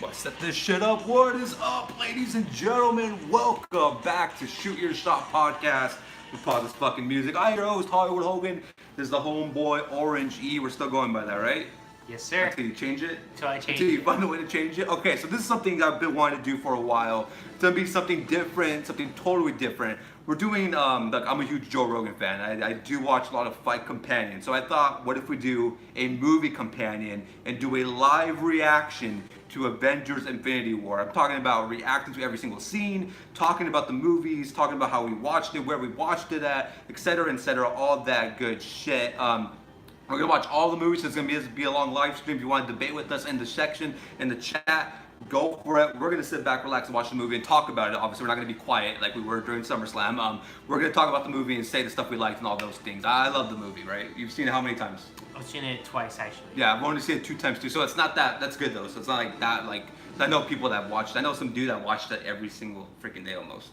Let's set this shit up. What is up, ladies and gentlemen? Welcome back to Shoot Your Shot Podcast. We pause this fucking music. I'm your host, Holguin. This is the homeboy Orange E. We're still going by that, right? Yes, sir. Until you change it? Until you find a way to change it? Okay, so this is something I've been wanting to do for a while. It's gonna be something different, something totally different. We're doing, like, I'm a huge Joe Rogan fan. I do watch a lot of Fight Companion. So I thought, what if we do a movie companion and do a live reaction to Avengers Infinity War? I'm talking about reacting to every single scene, talking about the movies, talking about how we watched it, where we watched it at, etc., all that good shit. We're gonna watch all the movies, so it's gonna be a long live stream. If you want to debate with us in the section, in the chat, go for it. We're gonna sit back, relax, and watch the movie and talk about it. Obviously, we're not gonna be quiet like we were during SummerSlam. We're gonna talk about the movie and say the stuff we liked and all those things. I love the movie, right? You've seen it how many times? I've seen it twice, actually. Yeah, I've only seen it 2 times too, so it's not that, that's good though. So it's not like that, like, I know people that watched, I know some dude that watched it every single freaking day almost.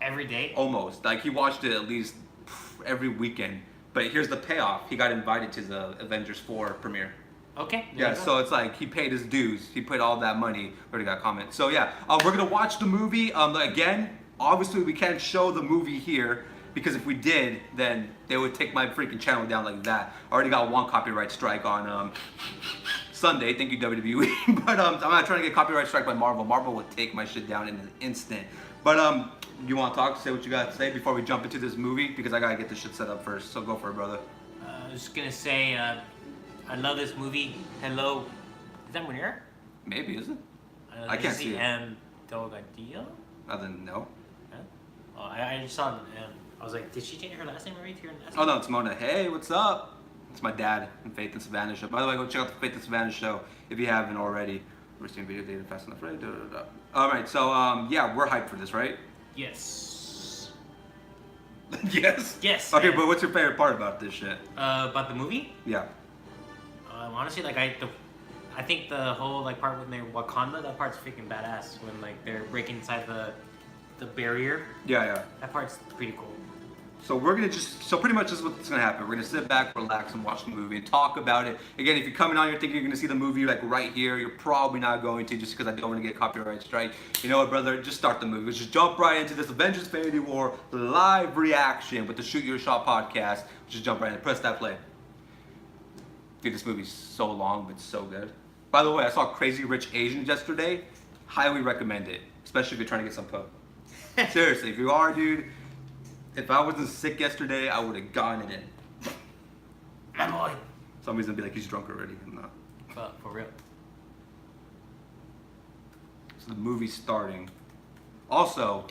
Every day? Almost. Like, he watched it at least every weekend. But here's the payoff. He got invited to the Avengers 4 premiere. Okay. Yeah, so it's like he paid his dues. He paid all that money. Already got a comment. So yeah, we're gonna watch the movie. Again, obviously we can't show the movie here because if we did, then they would take my freaking channel down like that. I already got 1 copyright strike on Sunday. Thank you, WWE. But I'm not trying to get copyright strike by Marvel. Marvel would take my shit down in an instant. But you want to talk? Say what you got to say before we jump into this movie because I gotta get this shit set up first. So go for it, brother. I was just gonna say, I love this movie. Hello, is that Munir? Maybe, is it? I can't see it. Dogadillo? Other than no. Huh? Oh, I just saw it. I was like, did she change her last name already to your last name? Oh no, it's Mona. Hey, what's up? It's my dad and Faith and Savannah show. By the way, go check out the Faith and Savannah show if you haven't already. We're seeing video data fast enough, right? All right, so yeah, we're hyped for this, right? Yes. Yes. Yes. Okay, but what's your favorite part about this shit? About the movie? Yeah. Honestly, like I think the whole like part when they're Wakanda, that part's freaking badass. When like they're breaking inside the barrier. Yeah. That part's pretty cool. So we're gonna so pretty much this is what's gonna happen. We're gonna sit back, relax, and watch the movie and talk about it. Again, if you're coming on here thinking you're gonna see the movie like right here, you're probably not going to just because I don't want to get copyright strike. You know what, brother? Just start the movie. Let's just jump right into this Avengers Infinity War live reaction with the Shoot Your Shot podcast. Just jump right in. Press that play. Dude, this movie's so long, but so good. By the way, I saw Crazy Rich Asians yesterday. Highly recommend it, especially if you're trying to get some pub. Seriously, if you are, dude. If I wasn't sick yesterday, I would have gotten it in. My boy. Somebody's gonna be like, he's drunk already. I'm not. For real. So the movie's starting. Also,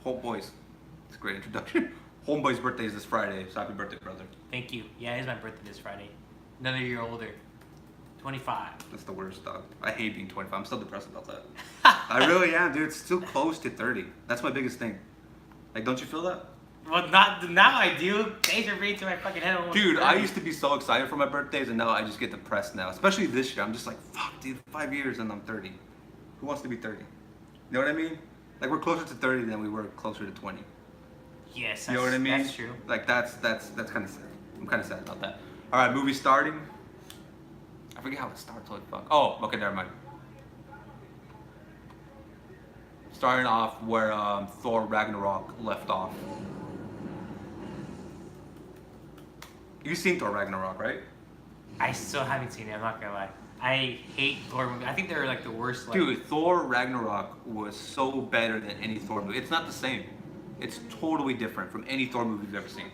Homeboy's. It's a great introduction. Homeboy's birthday is this Friday, so happy birthday, brother. Thank you. Yeah, it's my birthday this Friday. Another year older. 25. That's the worst, dog. I hate being 25. I'm still depressed about that. I really am, dude. It's still close to 30. That's my biggest thing. Like, don't you feel that? Well, not now I do. Days are bringing to my fucking head. Dude, I used to be so excited for my birthdays, and now I just get depressed now. Especially this year. I'm just like, fuck, dude, 5 years and I'm 30. Who wants to be 30? You know what I mean? Like, we're closer to 30 than we were closer to 20. Yes, You know what I mean? That's true. Like, that's kind of sad. I'm kind of sad about that. All right, movie starting. I forget how it starts. Holy fuck. Oh, okay, never mind. Starting off where Thor Ragnarok left off. You've seen Thor Ragnarok, right? I still haven't seen it. I'm not gonna lie. I hate Thor movies. I think they're like the worst. Like, Dude, Thor Ragnarok was so better than any Thor movie. It's not the same. It's totally different from any Thor movie you've ever seen.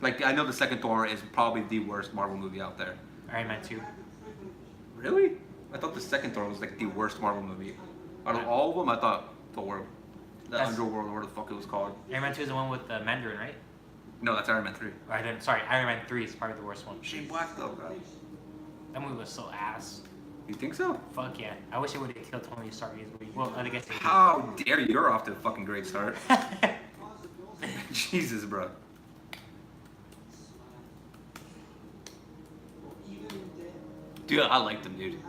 Like, I know the second Thor is probably the worst Marvel movie out there. Iron Man 2. Really? I thought the second Thor was like the worst Marvel movie. Out of all of them, I thought Thor, the Underworld, or what the fuck it was called. Iron Man 2 is the one with the Mandarin, right? No, that's Iron Man 3. Sorry, Iron Man 3 is probably the worst one. Shane Black though, guys. That movie was so ass. You think so? Fuck yeah. I wish it would have killed Tony Stark easily. Well, I guess. How dare you? You're off to a fucking great start. Jesus, bro. Dude, I liked him, dude.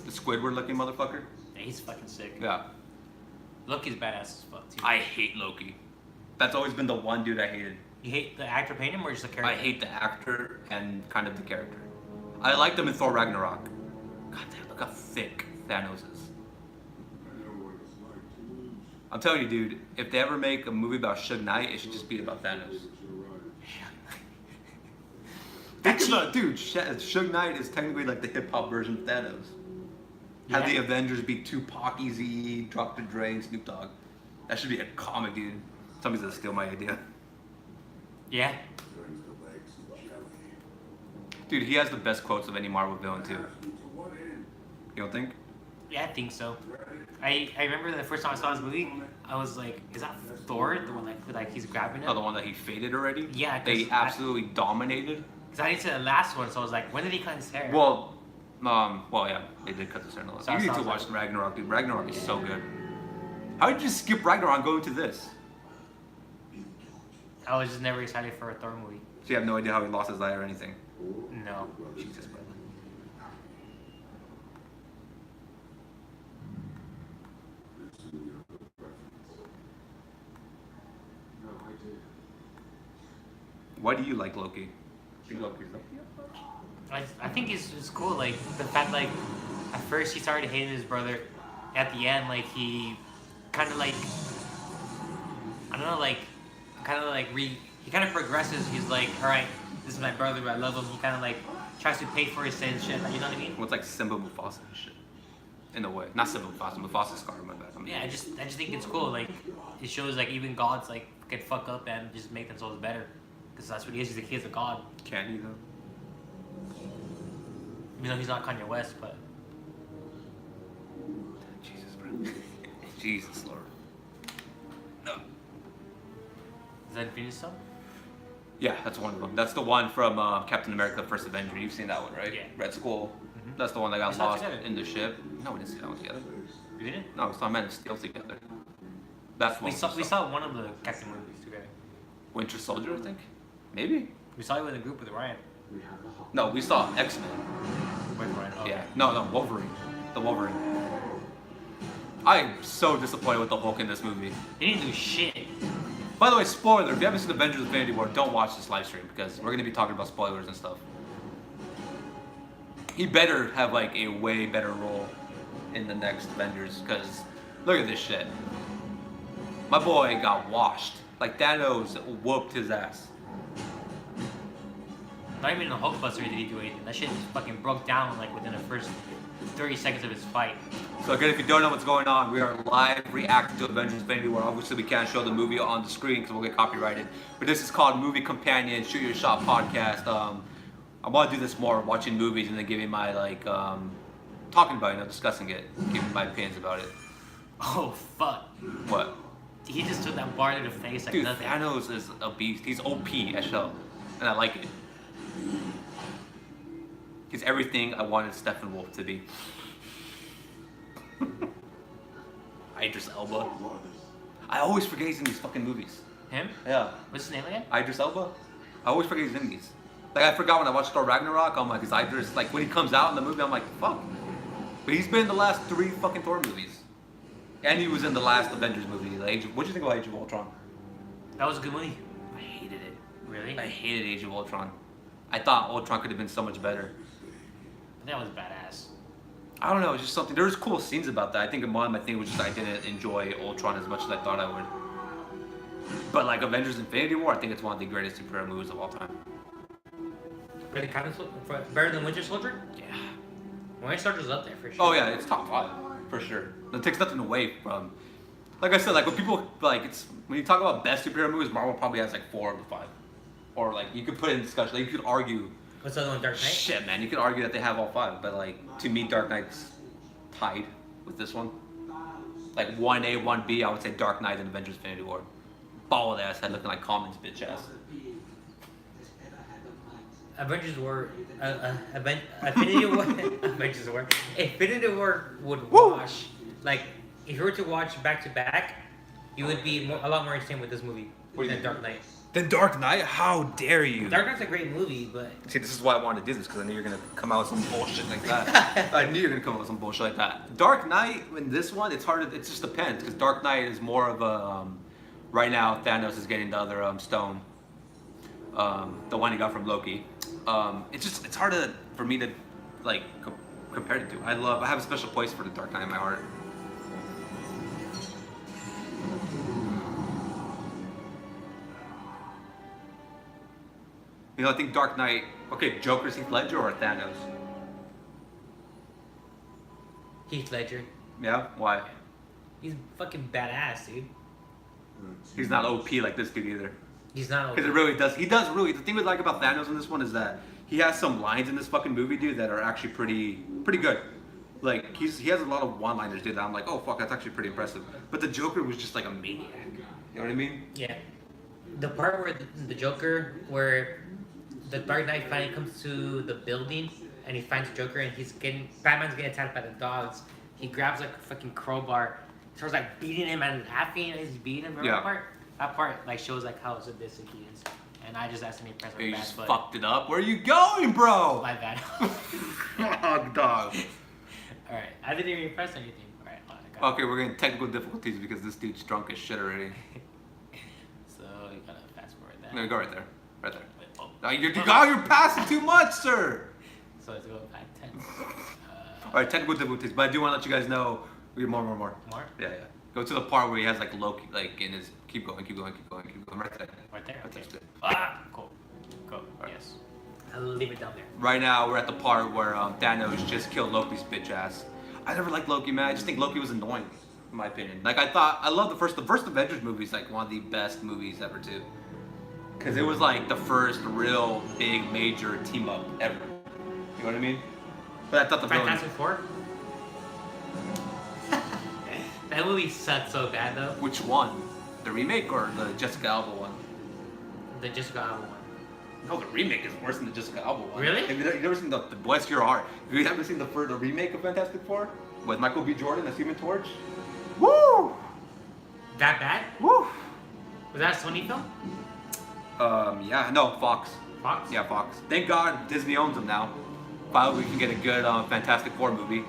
The Squidward looking motherfucker. Yeah, he's fucking sick. Yeah. Loki's badass as fuck too. I hate Loki. That's always been the one dude I hated. You hate the actor playing him or just the character? I hate the actor and kind of the character. I liked him in Thor Ragnarok. God damn, look how thick Thanos is. I'm telling you, dude, if they ever make a movie about Suge Knight, it should just be about Thanos. Think about, dude, Suge Knight is technically like the hip hop version of Thanos. Have the Avengers be Tupac, Easy, Dr. Dre, and Snoop Dogg. That should be a comic, dude. Somebody's gonna steal my idea. Yeah. Dude, he has the best quotes of any Marvel villain too. You don't think? Yeah, I think so. I remember the first time I saw this movie, I was like, is that Thor? The one that like he's grabbing him? Oh, the one that he faded already? Yeah. They absolutely dominated. Because I didn't see the last one, so I was like, when did he cut his hair? Well, yeah, they did cut his hair in the last. You need to watch Ragnarok, dude. Ragnarok is so good. How did you just skip Ragnarok and go into this? I was just never excited for a Thor movie. So you have no idea how he lost his eye or anything? No. Jesus, brother. Why do you like Loki? I think it's cool, like, the fact, like, at first he started hating his brother. At the end, like, he kind of, like, I don't know, like, he kind of progresses. He's like, alright, this is my brother, I love him. He kind of, like, tries to pay for his sins, shit, like, you know what I mean? Well, it's like Simba Mufasa and shit. In a way. Not Simba Mufasa, Mufasa's Scar, my bad. Yeah, I just think it's cool, like, it shows, like, even gods, like, can fuck up and just make themselves better. Because that's what he is, he's a god. Can he, though? Even though he's not Kanye West, but... Jesus, bro. Jesus, Lord. No. Is that Infinity Stone? Yeah, that's one of them. That's the one from Captain America: First Avenger. You've seen that one, right? Yeah. Red Skull. Mm-hmm. That's the one that got We saw it lost together. in the ship. No, we didn't see that one together. You didn't? No, we saw Man of Steel together. That's one. We saw one of the Captain movies together. Winter Soldier, I think. Maybe. We saw it with a group with Ryan. No, we saw X-Men. With Ryan. Oh, Yeah. No, Wolverine. The Wolverine. I'm so disappointed with the Hulk in this movie. They didn't do shit. By the way, spoiler, if you haven't seen Avengers Infinity War, don't watch this live stream because we're going to be talking about spoilers and stuff. He better have like a way better role in the next Avengers because look at this shit. My boy got washed. Like Thanos whooped his ass. Not even in the Hulkbuster did he do anything. That shit just fucking broke down like within the first 30 seconds of his fight. So again, if you don't know what's going on, we are live reacting to Avengers Infinity War. Obviously, we can't show the movie on the screen because we'll get copyrighted. But this is called Movie Companion Shoot Your Shot Podcast. I want to do this more, watching movies and then giving my talking about it, discussing it, giving my opinions about it. Oh fuck. What? He just took that bar to the face like Dude, nothing. Thanos is a beast. He's OP as hell, and I like it. He's everything I wanted Steppenwolf to be. Idris Elba. I always forget he's in these fucking movies. Him? Yeah. What's his name again? Idris Elba. I always forget he's in these. Like I forgot when I watched Thor Ragnarok. I'm like, is Idris like when he comes out in the movie? I'm like, fuck. But he's been in the last 3 fucking Thor movies, and he was in the last Avengers movie. What'd you think about Age of Ultron? That was a good movie. I hated it. Really? I hated Age of Ultron. I thought Ultron could have been so much better. That was badass. I don't know, it's just something. There was cool scenes about that. I think one of my things was just I didn't enjoy Ultron as much as I thought I would. But like Avengers Infinity War, I think it's one of the greatest superhero movies of all time. Better than Winter Soldier? Yeah. Winter Soldier's up there for sure. Oh yeah, it's top 5 for sure. It takes nothing away from. Like I said, like when people like it's when you talk about best superhero movies, Marvel probably has like 4 of the 5. Or like you could put it in discussion. Like you could argue. What's the other one? Dark Knight? Shit, man, you could argue that they have all 5, but like to me, Dark Knight's tied with this one. Like 1A, 1B, I would say Dark Knight and Avengers Infinity War. Bald ass head looking like Common's bitch ass. Avengers War, Infinity War, Avengers War, Infinity War would Woo! wash. Like, if you were to watch back to back, you would be a lot more interested with this movie than Dark Knight. Then Dark Knight? How dare you? Dark Knight's a great movie, but See, this is why I wanted to do this, because I knew you were going to come out with some bullshit like that. I knew you were going to come out with some bullshit like that. Dark Knight, in this one, it's hard to, it just depends, because Dark Knight is more of a, right now, Thanos is getting the other stone, the one he got from Loki. It's hard for me to, like, compare it to. I have a special place for the Dark Knight in my heart. You know, I think Dark Knight. Okay, Joker's Heath Ledger or Thanos? Heath Ledger. Yeah. Why? He's fucking badass, dude. He's not OP like this dude either. He's not. Because it really does. He does really. The thing we like about Thanos in this one is that he has some lines in this fucking movie, dude, that are actually pretty good. Like he has a lot of one-liners, dude. That I'm like, oh fuck, that's actually pretty impressive. But the Joker was just like a maniac. You know what I mean? Yeah. The part where the Joker, where the Dark Knight finally comes to the building and he finds Joker and Batman's getting attacked by the dogs. He grabs like a fucking crowbar, starts like beating him and laughing as he's beating him. Remember that part? That part like shows like how sadistic he is. And I just asked him to impress my You bad just foot. fucked it up. Where are you going, bro? My bad. Oh, dog. Alright, I didn't even press anything. Alright, I got Okay, we're getting technical difficulties because this dude's drunk as shit already. So you gotta fast forward that. No, go right there. Right there. Wait, oh. No, you're passing too much, sir. So let's go back 10. Alright, technical difficulties, but I do want to let you guys know. More. More? Yeah. Go to the part where he has like Loki, like in his. Keep going. Right there. Right there? Right Okay. there. Ah, cool. Go. Alright. Yes. I'll leave it down there. Right now, we're at the part where Thanos just killed Loki's bitch ass. I never liked Loki, man. I just think Loki was annoying, in my opinion. Like I love the first Avengers movie is like one of the best movies ever too, because it was like the first real big major team up ever. You know what I mean? But I thought the villain. Fantastic Four? That movie sucked so bad though. Which one? The remake or the Jessica Alba one? The Jessica Alba one. No, the remake is worse than the Jessica Alba one. Really? Have you never seen the Bless Your Heart? Have you ever seen the remake of Fantastic Four with Michael B. Jordan as Human Torch? Woo! That bad? Woo! Was that a Sony film? Yeah, no, Fox. Fox? Yeah, Fox. Thank God Disney owns them now. Finally, we can get a good Fantastic Four movie.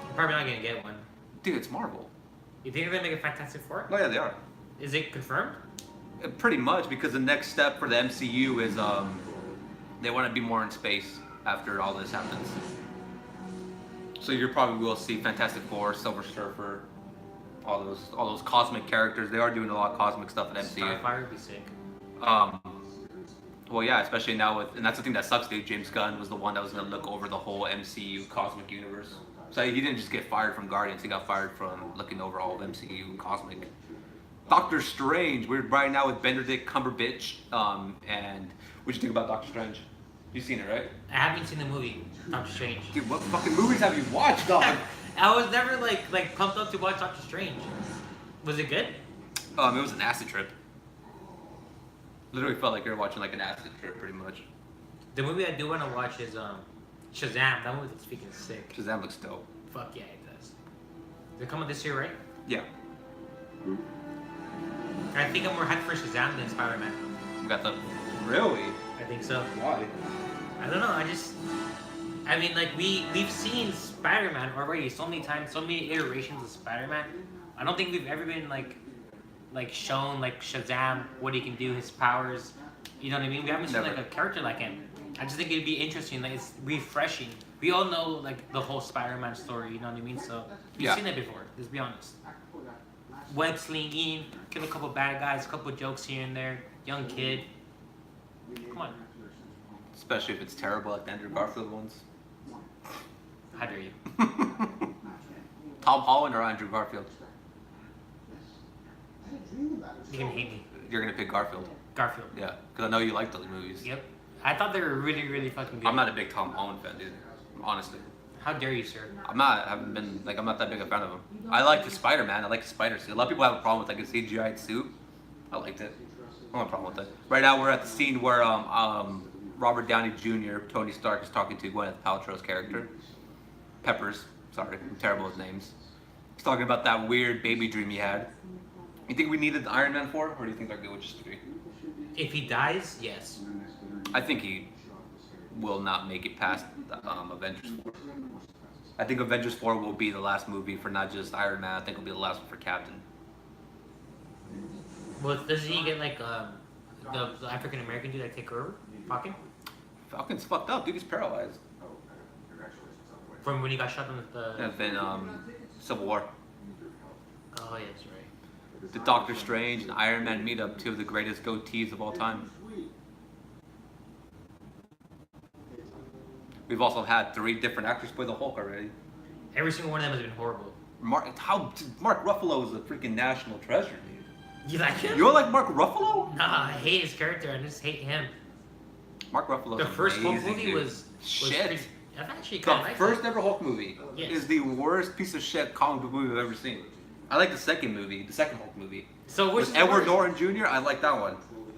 I'm probably not gonna get one. Dude, it's Marvel. You think they're gonna make a Fantastic Four? Oh yeah, they are. Is it confirmed? Pretty much, because the next step for the MCU is they want to be more in space after all this happens. So you probably will see Fantastic Four, Silver Surfer, all those cosmic characters. They are doing a lot of cosmic stuff at MCU. Starfire would be sick. Well, yeah, especially now and that's the thing that sucks, dude. James Gunn was the one that was gonna look over the whole MCU cosmic universe. So he didn't just get fired from Guardians; he got fired from looking over all of MCU and cosmic. Doctor Strange. We're right now with Benedict Cumberbatch. And what'd you think about Doctor Strange? You've seen it, right? I haven't seen the movie Doctor Strange. Dude, what fucking movies have you watched, dog? I was never like pumped up to watch Doctor Strange. Was it good? It was an acid trip. Literally felt like you were watching like an acid trip, pretty much. The movie I do want to watch is Shazam. That movie looks freaking sick. Shazam looks dope. Fuck yeah, it does. They're coming this year, right? Yeah. I think I'm more hyped for Shazam than Spider-Man. We got the. Really? I think so. Why? I don't know. I mean, like we've seen Spider-Man already so many times, so many iterations of Spider-Man. I don't think we've ever been like shown like Shazam, what he can do, his powers. You know what I mean? We haven't seen Never. like a character like him. I just think it'd be interesting. Like it's refreshing. We all know like the whole Spider-Man story. You know what I mean? So you've seen it before. Let's be honest. Web slinging, kill a couple bad guys, a couple jokes here and there. Young kid. Come on. Especially if it's terrible like the Andrew Garfield ones. How dare you? Tom Holland or Andrew Garfield? You can hate me. You're gonna pick Garfield. Garfield. Yeah, because I know you like those movies. Yep. I thought they were really, really fucking good. I'm not a big Tom Holland fan, dude. Honestly. How dare you, sir? I'm not that big a fan of him. I like the Spider-Man. I like the spider suit. A lot of people have a problem with like a CGI suit. I liked it. I don't have a problem with it. Right now we're at the scene where Robert Downey Jr., Tony Stark, is talking to Gwyneth Paltrow's character. Peppers. Sorry, I'm terrible with names. He's talking about that weird baby dream he had. You think we needed Iron Man 4, or do you think they're good with just 3? If he dies, yes. I think he will not make it past Avengers 4. I think Avengers 4 will be the last movie for not just Iron Man. I think it'll be the last one for Captain. Well, doesn't he get like the African American dude that take over? Falcon? Falcon's fucked up, dude. He's paralyzed. From when he got shot in the. And then Civil War. Oh yes, right. the Doctor Strange and Iron Man meet up, two of the greatest goatees of all time. We've also had 3 different actors play the Hulk already. Every single one of them has been horrible. Mark Ruffalo is a freaking national treasure, dude. You like him? You don't like Mark Ruffalo? Nah, I hate his character. I just hate him. Mark Ruffalo's The first Hulk amazing, movie dude. was shit. pretty, I've actually kind of The liked first it. ever Hulk movie Yes. is the worst piece of shit comic book movie I've ever seen. I like the second Hulk movie. So which With Edward Norton Jr., I like that one.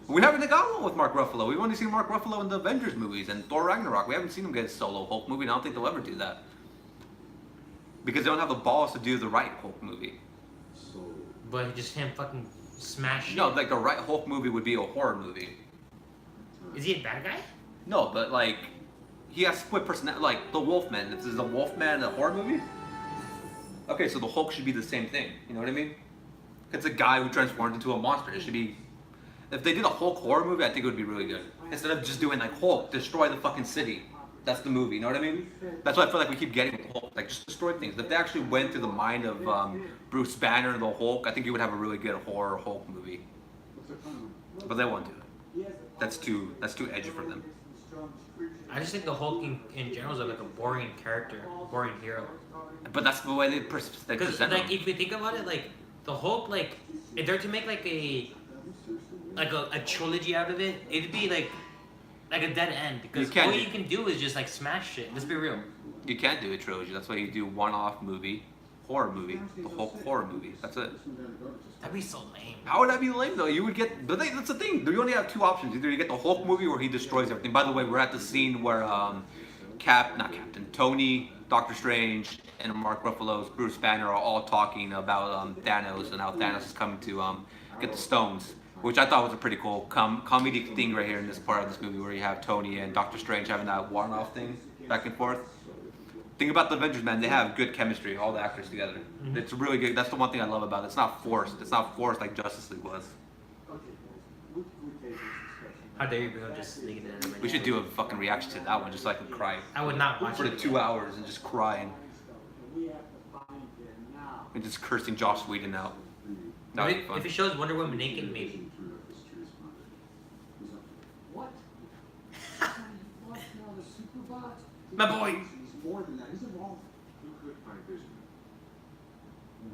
We haven't got one with Mark Ruffalo. We've only seen Mark Ruffalo in the Avengers movies and Thor Ragnarok. We haven't seen him get a solo Hulk movie, and I don't think they'll ever do that. Because they don't have the balls to do the right Hulk movie. But just him fucking smash. No, like the right Hulk movie would be a horror movie. Is he a bad guy? No, but like, he has split personality. Like the Wolfman. This is a Wolfman a horror movie? Okay, so the Hulk should be the same thing. You know what I mean? It's a guy who transforms into a monster. It should be. If they did a Hulk horror movie, I think it would be really good. Instead of just doing like Hulk, destroy the fucking city. That's the movie, you know what I mean? That's why I feel like we keep getting with Hulk, like just destroy things. If they actually went through the mind of Bruce Banner and the Hulk, I think you would have a really good horror Hulk movie. But they won't do it. That's too edgy for them. I just think the Hulk in general is like a boring character, boring hero. But that's the way they Because present like them. if you think about it, like the Hulk, like if they're to make like a trilogy out of it, it'd be like a dead end. Because all you can do is just like smash shit. Let's be real. You can't do a trilogy. That's why you do one-off movie, horror movie, the Hulk horror movie. That's it. That'd be so lame. How would that be lame though? You would get, but that's the thing. You only have 2 options. Either you get the Hulk movie or he destroys everything. By the way, we're at the scene where Tony, Doctor Strange, and Mark Ruffalo's Bruce Banner are all talking about Thanos and how Thanos is coming to get the stones, which I thought was a pretty cool comedic thing right here in this part of this movie where you have Tony and Doctor Strange having that one-off thing back and forth. Think about the Avengers, man. They have good chemistry, all the actors together. Mm-hmm. It's really good. That's the one thing I love about it. It's not forced. It's not forced like Justice League was. How dare you bring up Justice League in there? We should do a fucking reaction to that one just so I can cry. I would not watch for it the 2 hours and just crying. And just cursing Joss Whedon out. If it shows Wonder Woman naked, maybe. My boy!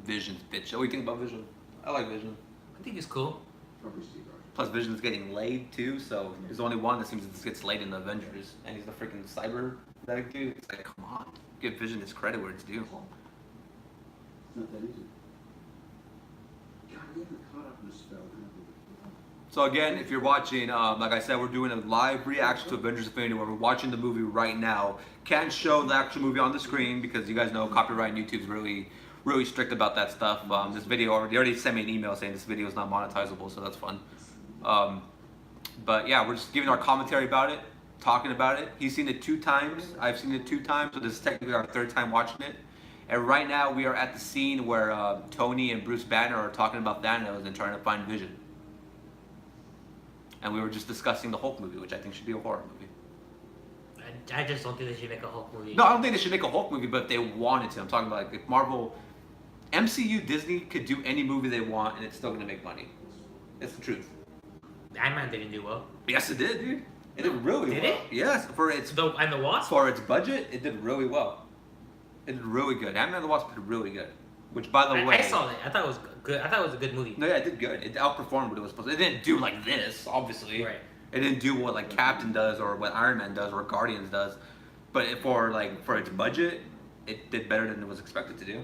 Vision's bitch. What do you think about Vision? I like Vision. I think it's cool. Plus Vision's getting laid too, so he's the only one that seems to get laid in the Avengers. And he's the freaking cyber dude. It's like, come on. Give Vision his credit where it's due. So again, if you're watching, like I said, we're doing a live reaction to Avengers Infinity War. We're watching the movie right now. Can't show the actual movie on the screen because you guys know copyright and YouTube's really strict about that stuff. This video, they already sent me an email saying this video is not monetizable, so that's fun. But yeah, we're just giving our commentary about it, talking about it. He's seen it 2 times. I've seen it 2 times, so this is technically our 3rd time watching it. And right now we are at the scene where Tony and Bruce Banner are talking about Thanos and trying to find Vision. And we were just discussing the Hulk movie, which I think should be a horror movie. I just don't think they should make a Hulk movie. No, I don't think they should make a Hulk movie, but if they wanted to. I'm talking about like if Marvel, MCU, Disney could do any movie they want and it's still gonna make money. It's the truth. Ant-Man didn't do well. Yes, it did, dude. It did really well. Did it? Yes, for its and the Wasp? For its budget, it did really well. It did really good. Ant-Man and the Wasp did really good. Which, by the way, I saw it. I thought it was good. I thought it was a good movie. No, yeah, it did good. It outperformed what it was supposed to. It didn't do like this, obviously. Right. It didn't do what like Captain does or what Iron Man does or Guardians does. But for its budget, it did better than it was expected to do.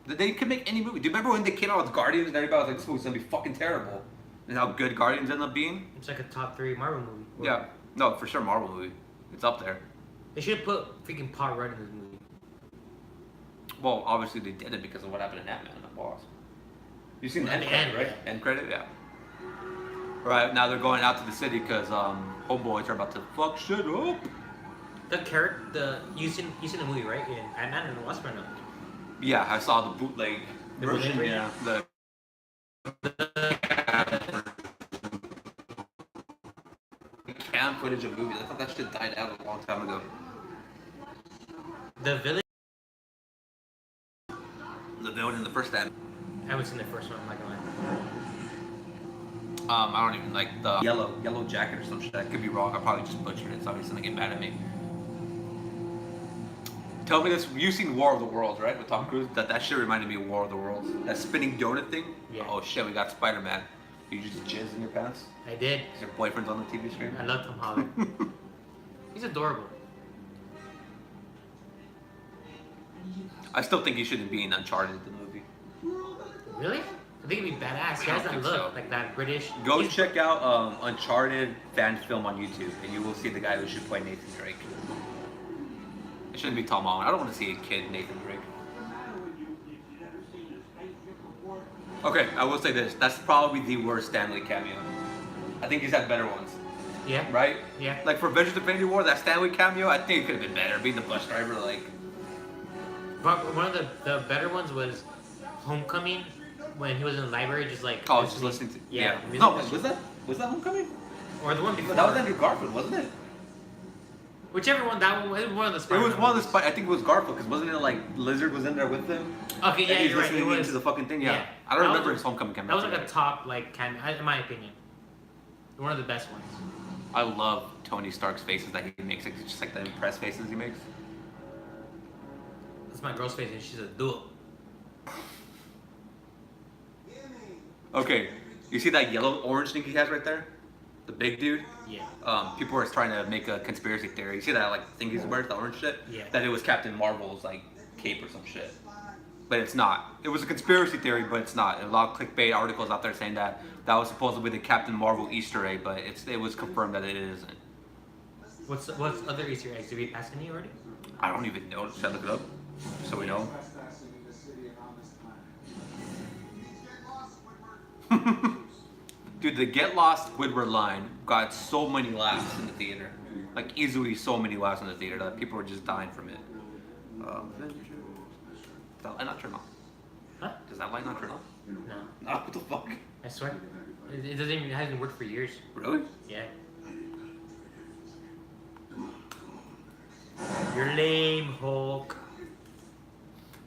They could make any movie. Do you remember when they came out with Guardians and everybody was like, this movie's gonna be fucking terrible? And how good Guardians ended up being? It's like a top 3 Marvel movie. Yeah. No, for sure Marvel movie. It's up there. They should have put freaking Paul Rudd in this movie. Well, obviously they did it because of what happened in Ant-Man and the Wasp. You've seen the At end the credit, end, right? yeah. End credit, yeah. Right, now they're going out to the city because homeboys are about to fuck shit up. The character, you seen the movie, right? In Ant-Man and the Wasp or no? Yeah, I saw the bootleg The version. bootleg Yeah, the cam footage of movies. I thought that shit died out a long time ago. The villain. The villain in the first time. I haven't seen the first one. I'm not gonna lie. I don't even like the yellow jacket or some shit. I could be wrong. I probably just butchered it. So obviously gonna get mad at me. Tell me this. You've seen War of the Worlds, right? With Tom Cruise. That shit reminded me of War of the Worlds. That spinning donut thing. Yeah. Oh shit, we got Spider-Man. You just jizz in your pants? I did. Is your boyfriend's on the TV screen? I love Tom Holland. He's adorable. I still think he shouldn't be in Uncharted, the movie. Really? I think it'd be badass. He I has don't that think look, so. like that British. Go He's- check out Uncharted fan film on YouTube, and you will see the guy who should play Nathan Drake. It shouldn't be Tom Holland. I don't want to see a kid Nathan Drake. Okay, I will say this. That's probably the worst Stanley cameo. I think he's had better ones, Yeah. right? Yeah. Like for Avengers Infinity War, that Stanley cameo, I think it could have been better. Being the bus driver, like... But one of the better ones was Homecoming, when he was in the library, just like. Oh, I was just listening to... Yeah. No, was that Homecoming? Or the one before. That was Andrew Garfield, wasn't it? Whichever one, that one was one of the It Spider-Man was one of the movies. I think it was Garfield, because wasn't it like Lizard was in there with him? Okay, yeah, And he's you're right. It listening was. to the fucking thing. Yeah, I don't That remember was- his Homecoming cameo. That was like a top like in my opinion. One of the best ones. I love Tony Stark's faces that he makes. It's just like the impressed faces he makes. That's my girl's face, and she's a dude. Okay, you see that yellow orange thing he has right there? The big dude? Yeah. People are trying to make a conspiracy theory. You see that like thing he's wearing, the orange shit? Yeah. That it was Captain Marvel's like cape or some shit. But it's not. It was a conspiracy theory, but it's not. A lot of clickbait articles out there saying that that was supposedly the Captain Marvel Easter egg, but it was confirmed that it isn't. What's other Easter eggs? Did we pass any already? I don't even know. Should I look it up? So we know. Dude, the Get Lost Squidward line got so many laughs in the theater. Like, easily so many laughs in the theater that people were just dying from it. Does that light not turn on? Huh? Does that light not turn on? No. No, what the fuck? I swear. It doesn't even. It hasn't worked for years. Really? Yeah. You're lame, Hulk.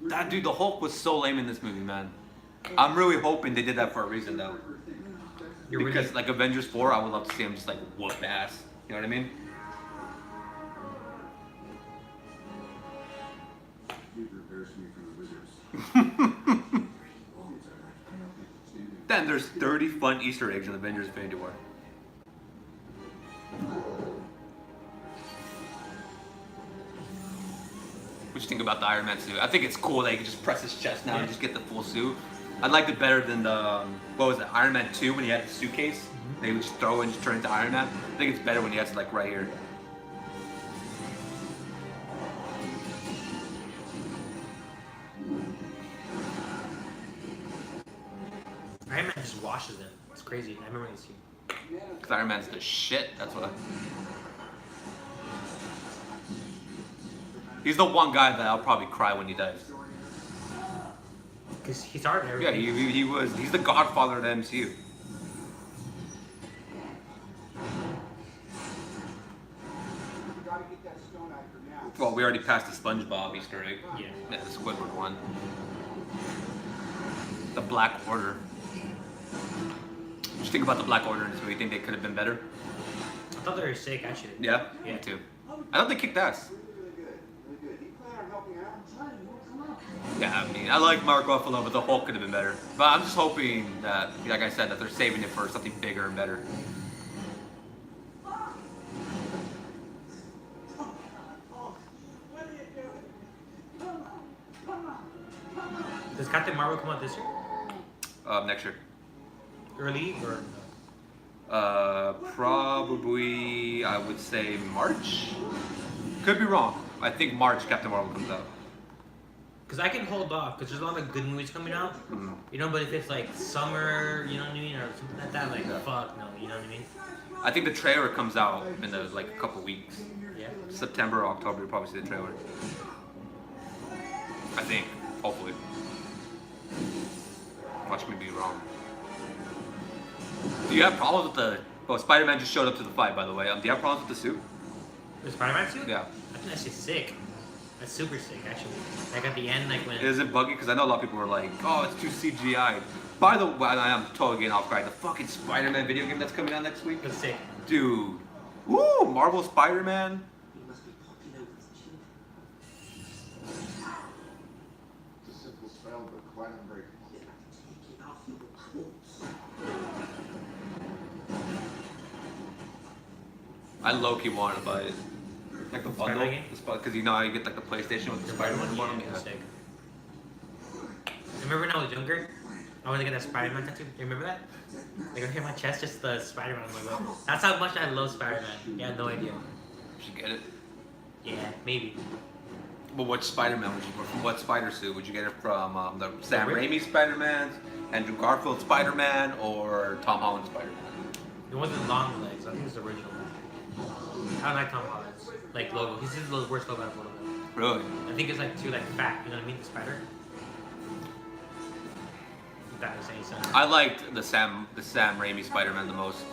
That dude, the Hulk was so lame in this movie, man. I'm really hoping they did that for a reason, though. You're Because, really. like, Avengers 4, I would love to see him just, like, whoop ass. You know what I mean? Then there's 30 fun Easter eggs in Avengers Infinity War. What do you think about the Iron Man suit? I think it's cool that he can just press his chest now and just get the full suit. I liked it better than the, what was it, Iron Man 2 when he had the suitcase? They would just throw it and just turn into Iron Man. I think it's better when he has it like right here. Iron Man just washes them. It's crazy. I remember this scene. Because Iron Man's the shit, that's why. He's the one guy that I'll probably cry when he dies. Because he started Yeah, everything. he's the godfather of the MCU. Well, we already passed the SpongeBob Easter egg. Yeah. Yeah, the Squidward one. The Black Order. What do you think about the Black Order in this movie? You think they could have been better? I thought they were sick, actually. Yeah? Yeah. Me too. I thought they kicked ass. Yeah, I mean, I like Mark Ruffalo, but the Hulk could have been better. But I'm just hoping that, like I said, that they're saving it for something bigger and better. Does Captain Marvel come out this year? Next year. Early or? Probably, I would say March? Could be wrong. I think March Captain Marvel comes out. Because I can hold off, because there's a lot of good movies coming out. Mhm. You know, but if it's like summer, you know what I mean? Or something like that, like, Yeah. fuck no, you know what I mean? I think the trailer comes out in like a couple weeks. Yeah. September or October, you'll probably see the trailer. I think, hopefully. Watch me be wrong. Do you have problems with the... Well, Spider-Man just showed up to the fight, by the way. Do you have problems with the suit? The Spider-Man suit? Yeah. I think that shit's sick. That's super sick, actually. Like at the end, like when. Is it buggy? Because I know a lot of people were like, oh, it's too CGI. By the way, I am totally getting off guard. The fucking Spider-Man video game that's coming out next week. That's sick. Dude. Woo! Marvel Spider-Man. I low-key want to buy it. Like the bundle. Because you know how you get like the PlayStation with the Spider-Man one? Yeah. Sick. Remember when I was younger? I wanted to get that Spider-Man tattoo. You remember that? Like right here on my chest, just the Spider-Man logo. That's how much I love Spider-Man. You have no idea. You should get it. Yeah, maybe. But what Spider-Man would you get? From what spider suit? Would you get it from the Sam Raimi Spider-Man, Andrew Garfield Spider-Man, or Tom Holland Spider-Man? It wasn't long legs. I think it's the original one. I don't like Tom Holland's like logo. He's the worst logo I've ever done. Really? I think it's like too like fat. You know what I mean? The spider. If that makes any sense. I liked the Sam Raimi Spider-Man the most.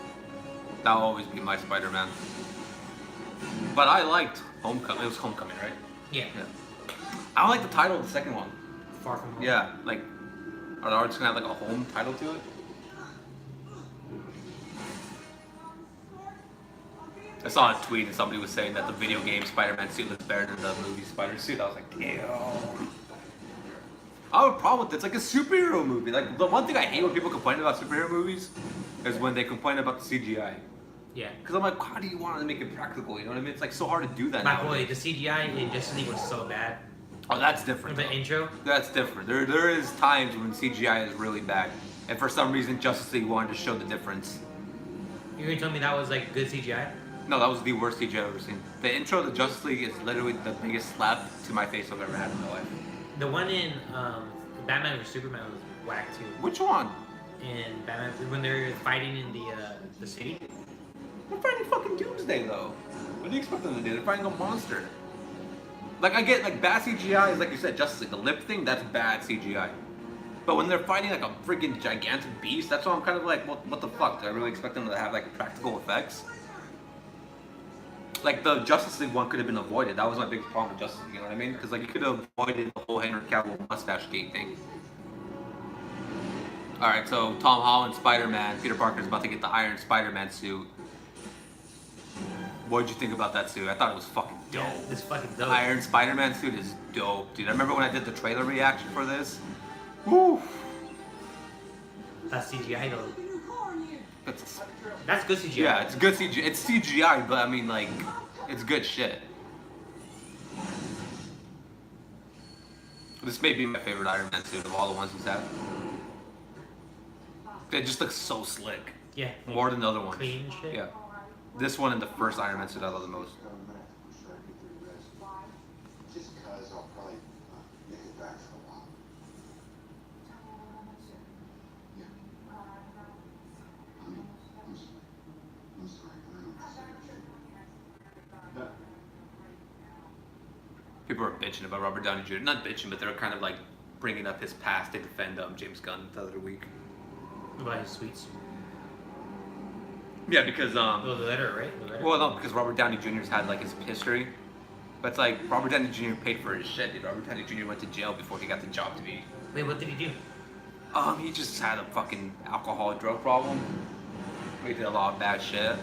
That'll always be my Spider-Man. But I liked Homecoming. It was Homecoming, right? Yeah. I like the title of the second one. Far From Home. Yeah, like, are the artists gonna have like a home title to it? I saw a tweet and somebody was saying that the video game Spider-Man suit looks better than the movie Spider suit. I was like, damn. I have a problem with it. It's like a superhero movie. Like, the one thing I hate when people complain about superhero movies is when they complain about the CGI. Yeah. Because I'm like, how do you want to make it practical? You know what I mean? It's like so hard to do that. My boy, the CGI in Justice League was so bad. Oh, that's different. The intro? That's different. There is times when CGI is really bad. And for some reason, Justice League wanted to show the difference. You're gonna tell me that was like good CGI? No, that was the worst CGI I've ever seen. The intro to Justice League is literally the biggest slap to my face I've ever had in my life. The one in Batman vs Superman was whack too. Which one? And Batman when they're fighting in the city. They're fighting fucking Doomsday though. What do you expect them to do? They're fighting a monster. Like I get like bad CGI is like you said, Justice League. The lip thing, that's bad CGI. But when they're fighting like a freaking gigantic beast, that's why I'm kind of like, what the fuck? Do I really expect them to have like practical effects? Like the Justice League one could have been avoided. That was my big problem with Justice League, you know what I mean? Because like you could have avoided the whole Henry Cavill mustache gate thing. Alright, so Tom Holland, Spider-Man, Peter Parker's about to get the Iron Spider-Man suit. What did you think about that suit? I thought it was fucking dope. Yeah, it's fucking dope. Iron Spider-Man suit is dope, dude. I remember when I did the trailer reaction for this. Woo! That's CGI though. It's, That's good CGI. yeah, it's good CGI. It's CGI, but I mean, like, it's good shit. This may be my favorite Iron Man suit of all the ones he's had. It just looks so slick. Yeah. More than the other ones. Clean shit. Yeah. This one and the first Iron Man suit I love the most. Just because I'll probably make it back for a while. Yeah. I'm sorry. I don't People are bitching about Robert Downey Jr. Not bitching, but they're kind of like bringing up his past to defend James Gunn the other week. About his sweets. Yeah, because Oh, the letter, right? The letter? well, no, because Robert Downey Jr.'s had like his history, but it's like Robert Downey Jr. paid for his shit. Dude. Robert Downey Jr. went to jail before he got the job to be. Wait, what did he do? He just had a fucking alcohol drug problem. He did a lot of bad shit.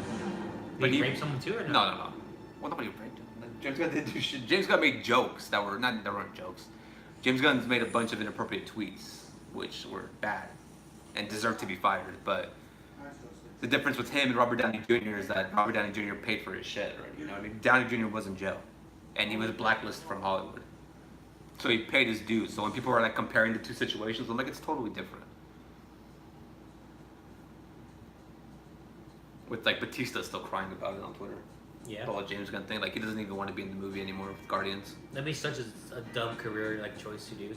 Did he rape someone too, or no? No. Well, nobody raped him. James Gunn didn't do shit. James Gunn made jokes that were not. They weren't jokes. James Gunn's made a bunch of inappropriate tweets, which were bad and deserved to be fired. But the difference with him and Robert Downey Jr. is that Robert Downey Jr. paid for his shit. Right? You know, what I mean, Downey Jr. was in jail, and he was blacklisted from Hollywood, so he paid his dues. So when people are like comparing the two situations, I'm like, it's totally different. With like Batista still crying about it on Twitter. Yeah. The whole James Gunn thing, like he doesn't even want to be in the movie anymore with Guardians. That'd be such a dumb career like choice to do.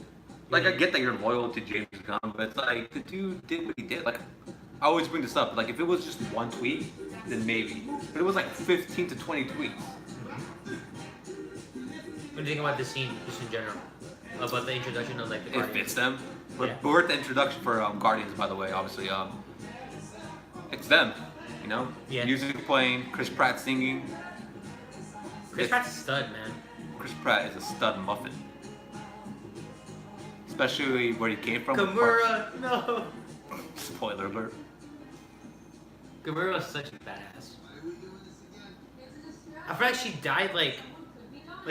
Like I get that you're loyal to James Gunn, but it's like the dude did what he did. Like I always bring this up. Like if it was just one tweet, then maybe. But it was like 15 to 20 tweets. What do you think about this scene, just in general? About the introduction of like the It Guardians? fits them. Yeah. We're at the introduction for Guardians, by the way. Obviously, it's them. You know, Yeah. music playing, Chris Pratt singing. Chris Pratt's a stud, man. Chris Pratt is a stud muffin. Especially where he came from. Gamora, no. Spoiler alert. Gamora is such a badass. I feel like she died like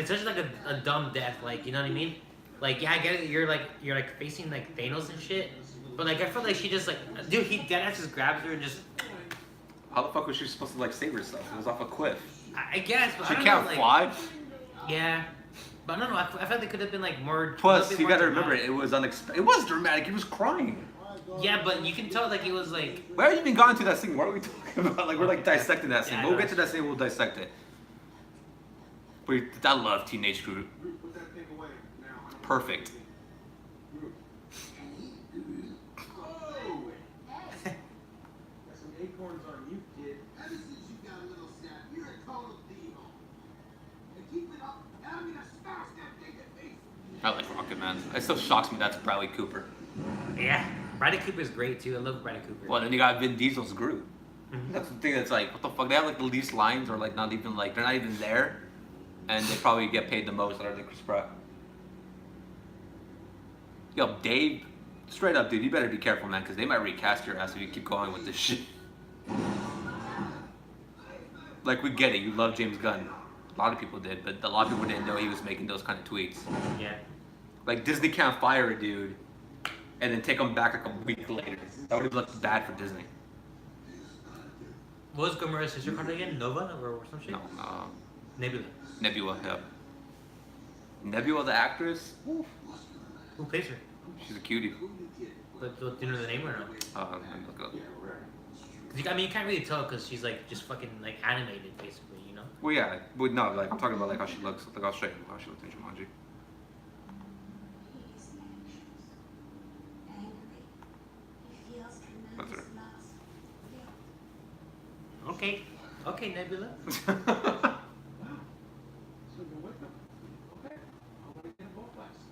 such like a dumb death. Like, you know what I mean? Like, yeah, I get it. You're like facing like Thanos and shit. But like, I feel like she just like, dude, he deadass just grabs her and just. How the fuck was she supposed to like save herself? It was off a cliff. I guess, but She I don't can't know, like, fly. Yeah, but I don't know. I felt like it could have been like more. Plus, a you little bit gotta more remember, dramatic. it was unexpected. It was dramatic. He was crying. Yeah, but you can tell like it was like. Why are you even gone to that scene? What are we talking about? Like, we're like dissecting that scene. Yeah, I We'll know. get to that scene. We'll dissect it. But I love Teenage Groot. Perfect. Acorns on you, kid. Ever since you got a little snap, you're a total diva. And keep it up, and I'm gonna smash that thing in face. I like Rocket Man. It still shocks me that's Bradley Cooper. Yeah, Bradley Cooper is great too. I love Bradley Cooper. Well, then you got Vin Diesel's Groot. Mhm. That's the thing that's like, what the fuck? They have like the least lines, or like not even like, they're not even there. And they probably get paid the most out of Chris Pratt. Yo, Dave, straight up, dude, you better be careful, man, because they might recast your ass if you keep going with this shit. Like, we get it, you love James Gunn. A lot of people did, but a lot of people didn't know he was making those kind of tweets. Yeah. Like, Disney can't fire a dude and then take him back like a week later. That would have looked bad for Disney. What was Gamora's sister called again? Nova or some shit? No, Nebula. Nebula, yeah. Nebula, the actress, Who plays her? she's a cutie. But do you know the name or no? Let me look it up. 'Cause I mean, you can't really tell because she's like just fucking like animated basically, you know? Well, yeah, but no, like I'm talking about like how she looks. Like I'll show you how she looked in Jumanji. That's her. Okay. Okay, Nebula.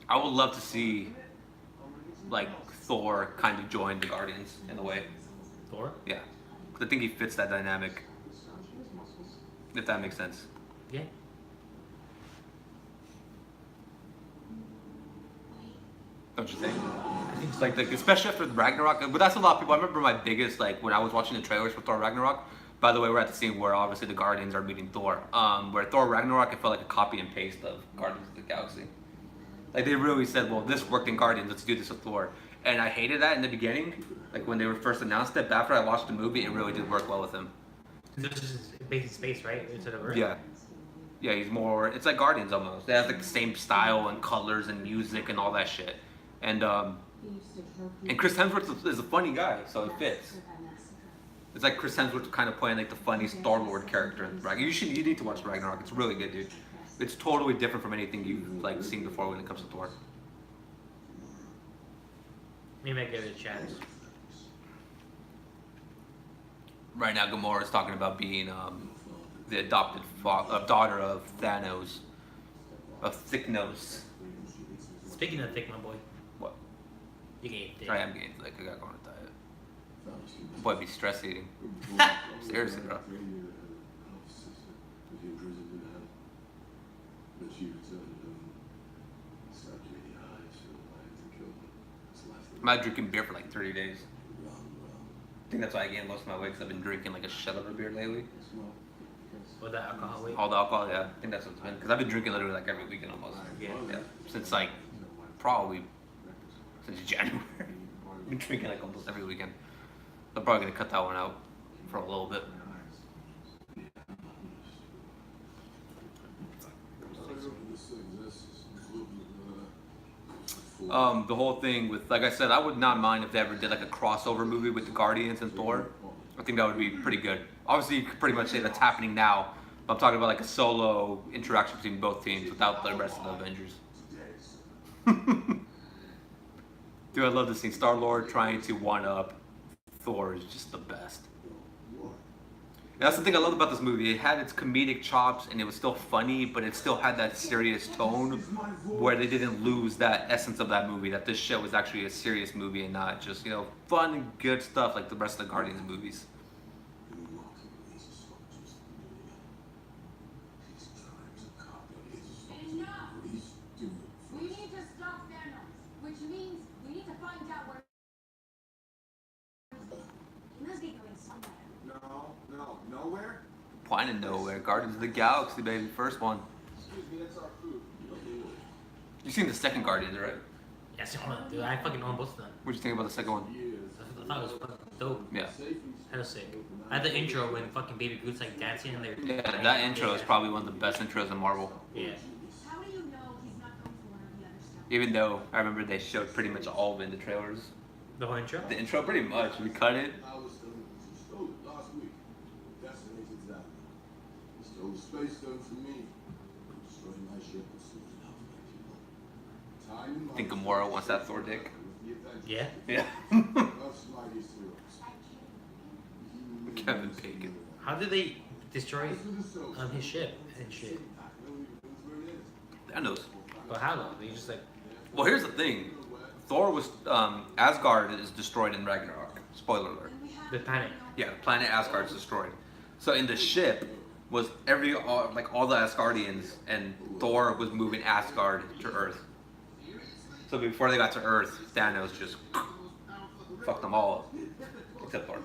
I would love to see like Thor kind of join the Guardians in a way. Thor? Yeah, 'cause I think he fits that dynamic. If that makes sense. Yeah. Don't you think? I think It's like, especially after Ragnarok, but that's a lot of people. I remember my biggest, like, when I was watching the trailers for Thor Ragnarok. By the way, we're at the scene where obviously the Guardians are meeting Thor. Where Thor Ragnarok, it felt like a copy and paste of Guardians of the Galaxy. Like, they really said, well, this worked in Guardians, let's do this with Thor. And I hated that in the beginning, like when they were first announced it. But after I watched the movie, it really did work well with him. This is based in space, right? Instead of Earth? Yeah. Yeah, he's more, it's like Guardians almost. They have like the same style and colors and music and all that shit. And Chris Hemsworth is a funny guy, so it fits. It's like Chris Hemsworth kind of playing like the funny Star-Lord character in Ragnarok. You need to watch Ragnarok. It's really good, dude. It's totally different from anything you've like seen before when it comes to Thor. Maybe I give it a chance. Right now, Gamora is talking about being the adopted daughter of Thanos, of Thicknose. Speaking of thick, my boy, What? you can eat thick. I am getting like I gotta go on a diet. Boy, be stress eating. Seriously, bro. I'm not drinking beer for like 30 days. I think that's why I gained most of my weight, because I've been drinking like a shell of a beer lately. With that alcohol weight. All the alcohol, yeah. I think that's what's been. Because I've been drinking literally like every weekend almost. Yeah. Yeah. Since like, probably, since January. I've been drinking like almost every weekend. I'm probably going to cut that one out for a little bit. The whole thing with, like I said, I would not mind if they ever did like a crossover movie with the Guardians and Thor. I think that would be pretty good. Obviously, you could pretty much say that's happening now. But I'm talking about like a solo interaction between both teams without the rest of the Avengers. Dude, I love this scene. Star-Lord trying to one-up Thor is just the best. And that's the thing I love about this movie. It had its comedic chops and it was still funny, but it still had that serious tone where they didn't lose that essence of that movie, that this show was actually a serious movie and not just, you know, fun and good stuff like the rest of the Guardians movies. finding nowhere. Guardians of the Galaxy, baby, first one. Excuse me, that's our food. You seen the second Guardians, right? Yeah, dude, I fucking own both of them. What'd you think about the second one? I thought it was fucking dope. Yeah. Hella sick. I had the intro when fucking Baby Groot's like dancing and they're. Yeah, that intro is probably one of the best intros in Marvel. Yeah. How do you know he's not going for one of the other stuff? Even though I remember they showed pretty much all of it in the trailers. The whole intro? The intro, pretty much. We cut it. I was telling you, you stole it last week. Destinated that. You stole the space stone from me. You destroyed my ship and sold it out to my people. Time and I think money- Gamora wants that Thor dick. With the Avengers. Yeah. Yeah. Earth's mightiest heroes. Kevin Bacon. How did they destroy his ship and shit? Thanos. But how though? They just like. Well, here's the thing. Thor was Asgard is destroyed in Ragnarok. Spoiler alert. The planet. Yeah, the planet Asgard is destroyed. So in the ship was all the Asgardians, and Thor was moving Asgard to Earth. So before they got to Earth, Thanos just fucked them all up, except Thor.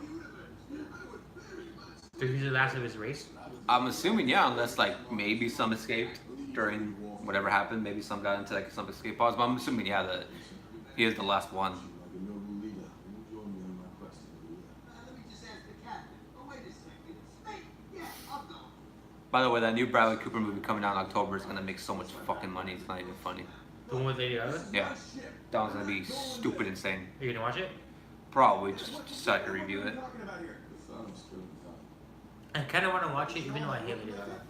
So he's the last of his race? I'm assuming, yeah, unless like maybe some escaped during whatever happened. Maybe some got into like some escape pods, but I'm assuming, yeah, that he is the last one. Like a noble leader, you join me on my quest to the leader. Let me just ask the captain. Oh, wait a second. Space? Yeah, I'll go. By the way, that new Bradley Cooper movie coming out in October is gonna make so much fucking money. It's not even funny. The one with Lady Gaga? Yeah, that one's gonna be stupid insane. Are you gonna watch it? Probably just so I can review it. Talking about here. The sun is still in the I kind of want to watch it, even though I hate Lady Gaga.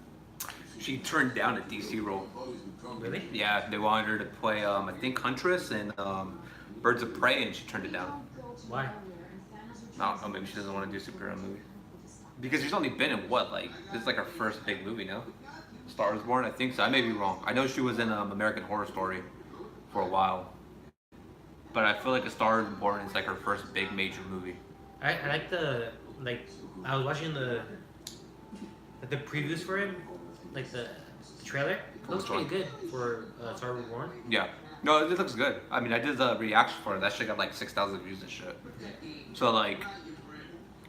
She turned down a DC role. Really? Yeah, they wanted her to play, I think, Huntress and Birds of Prey, and she turned it down. Why? I don't know, maybe she doesn't want to do a superhero movie. Because she's only been in what, like, this is like her first big movie now? Star is Born? I think so. I may be wrong. I know she was in American Horror Story for a while. But I feel like A Star is Born is like her first big major movie. I like I was watching the previews for it, like the trailer. It looks pretty good for Star Wars Born. Yeah. No, it looks good. I mean, I did the reaction for it. That shit got like 6,000 views and shit. So like,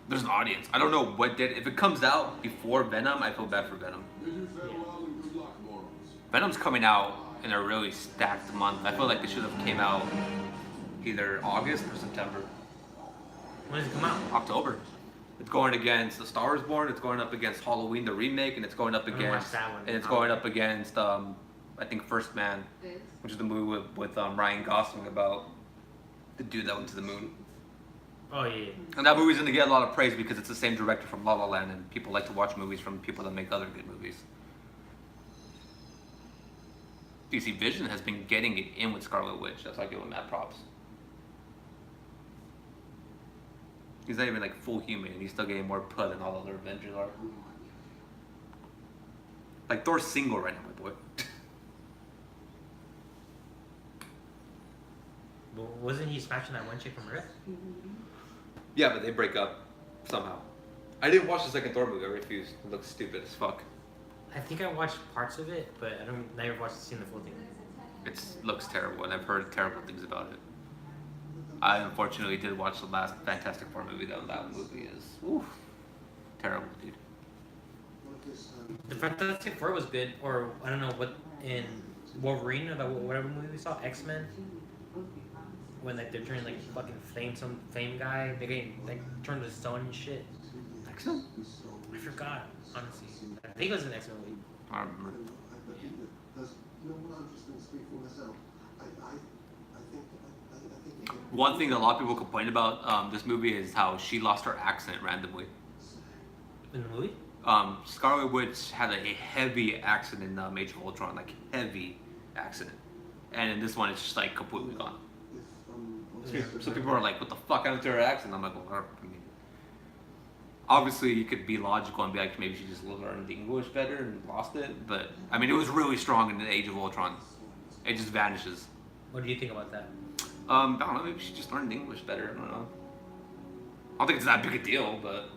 there's an audience. I don't know what did. If it comes out before Venom, I feel bad for Venom. Bid you farewell and good luck, morons. Venom's coming out in a really stacked month. I feel like they should have came out either August or September. When does it come out? October. It's going against The Star is Born. It's going up against Halloween the remake, and it's going up I'm gonna watch against that one. and it's going up against I think First Man, which is the movie with Ryan Gosling about the dude that went to the moon. Oh yeah. And that movie's gonna get a lot of praise because it's the same director from La La Land, and people like to watch movies from people that make other good movies. You see, Vision has been getting it in with Scarlet Witch. That's why I give him mad props. He's not even like full human, and he's still getting more put than all other Avengers are. Like Thor's single right now, my boy. Well, wasn't he smashing that one chick from Earth? Yeah, but they break up somehow. I didn't watch the second Thor movie. I refused. It looks stupid as fuck. I think I watched parts of it, but I don't never seen the full thing. It looks terrible, and I've heard terrible things about it. I unfortunately did watch the last Fantastic Four movie, though. That movie is oof, terrible, dude. The Fantastic Four was good, or I don't know what in Wolverine or whatever movie we saw, X-Men. When like they're turning like fucking some flame guy, they get like turned to stone and shit. X-Men? I forgot, honestly. I think it was an X-Men movie. I don't remember. One thing that a lot of people complain about this movie is how she lost her accent randomly. In the movie? Scarlet Witch had a heavy accent in Age of Ultron, like heavy accent, and in this one it's just like completely gone. So people are like, "What the fuck happened to her accent?" I'm like, "Well, I mean, obviously you could be logical and be like, maybe she just learned English better and lost it, but I mean, it was really strong in the Age of Ultron. It just vanishes. What do you think about that? I don't know. Maybe she just learned English better. I don't know. I don't think it's that big a deal, but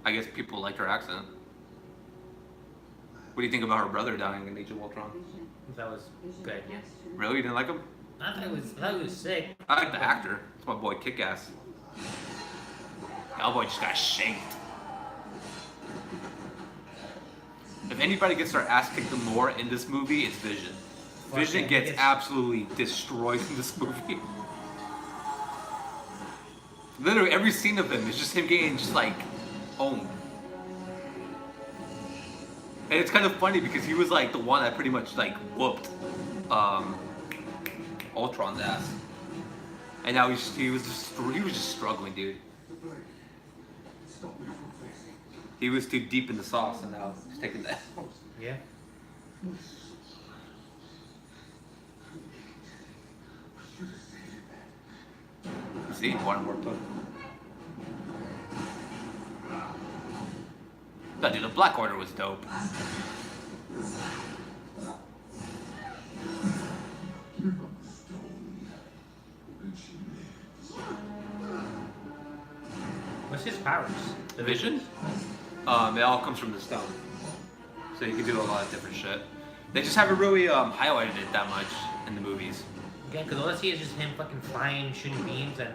I guess people liked her accent. What do you think about her brother dying in Age of Ultron? That was good, yes. Really? You didn't like him? I thought it was sick. I like the actor. It's my boy Kick-Ass. Cowboy just got shanked. If anybody gets their ass kicked more in this movie, it's Vision. Vision yeah, gets he gets- absolutely destroyed in this movie. Literally every scene of him is just him getting just like owned. And it's kind of funny because he was like the one that pretty much like whooped Ultron's ass. And now he was just struggling, dude. The blade. Stop me from facing. He was too deep in the sauce, and now he's taking that. Yeah. See, one more put. No, dude, the Black Order was dope. What's his powers? The Vision? It all comes from the stone. So you can do a lot of different shit. They just haven't really highlighted it that much in the movies. Yeah, because all I see is just him fucking flying, shooting beams, and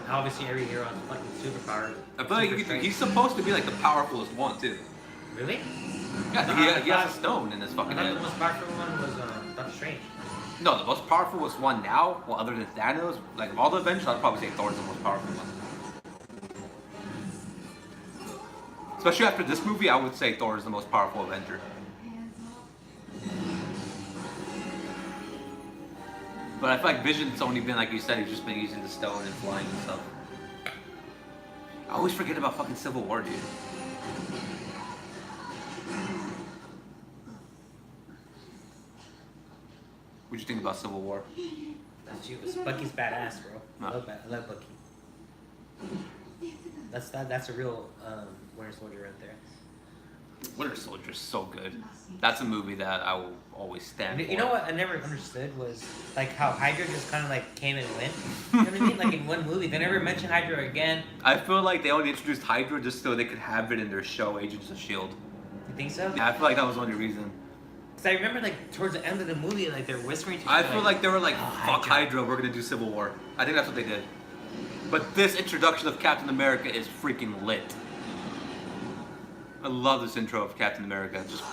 obviously every hero has fucking superpower. I feel like he's supposed to be like the powerfulest one too. Really? Yeah, he has a stone in his I fucking thought head. the most powerful one was Doctor Strange. No, the most powerfulest one now, well, other than Thanos, like of all the Avengers, I'd probably say Thor's the most powerful one. Especially after this movie, I would say Thor is the most powerful Avenger. But I feel like Vision's only been, like you said, he's just been using the stone and flying and stuff. I always forget about fucking Civil War, dude. What'd you think about Civil War? That's you. Bucky's badass, bro. No. I love Bucky. That's a real Winter Soldier right there. Winter Soldier's so good. That's a movie that I will always stand for. You know what I never understood was like how Hydra just kind of like came and went. You know what I mean? Like in one movie, they never mentioned Hydra again. I feel like they only introduced Hydra just so they could have it in their show, Agents of S.H.I.E.L.D. You think so? Yeah, I feel like that was the only reason. Cause I remember like towards the end of the movie, like they're whispering to each I other. feel like they were like, "Oh, fuck Hydra, we're gonna do Civil War. I think that's what they did. But this introduction of Captain America is freaking lit. I love this intro of Captain America. Just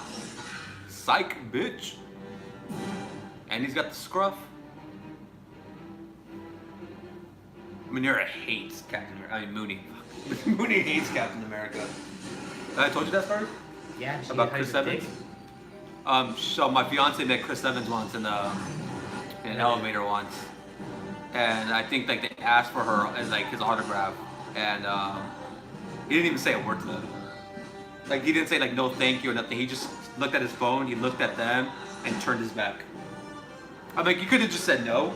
psych, bitch. And he's got the scruff. Manera hates Captain America. I mean, Mooney. Mooney hates Captain America. I told you that story? Yeah, she About had Chris a Evans? dick. So my fiance met Chris Evans once in an elevator once. And I think like they asked for her as like his autograph. And he didn't even say a word to them. Like he didn't say like no thank you or nothing. He just looked at his phone, he looked at them, and turned his back. I'm like, you could have just said no,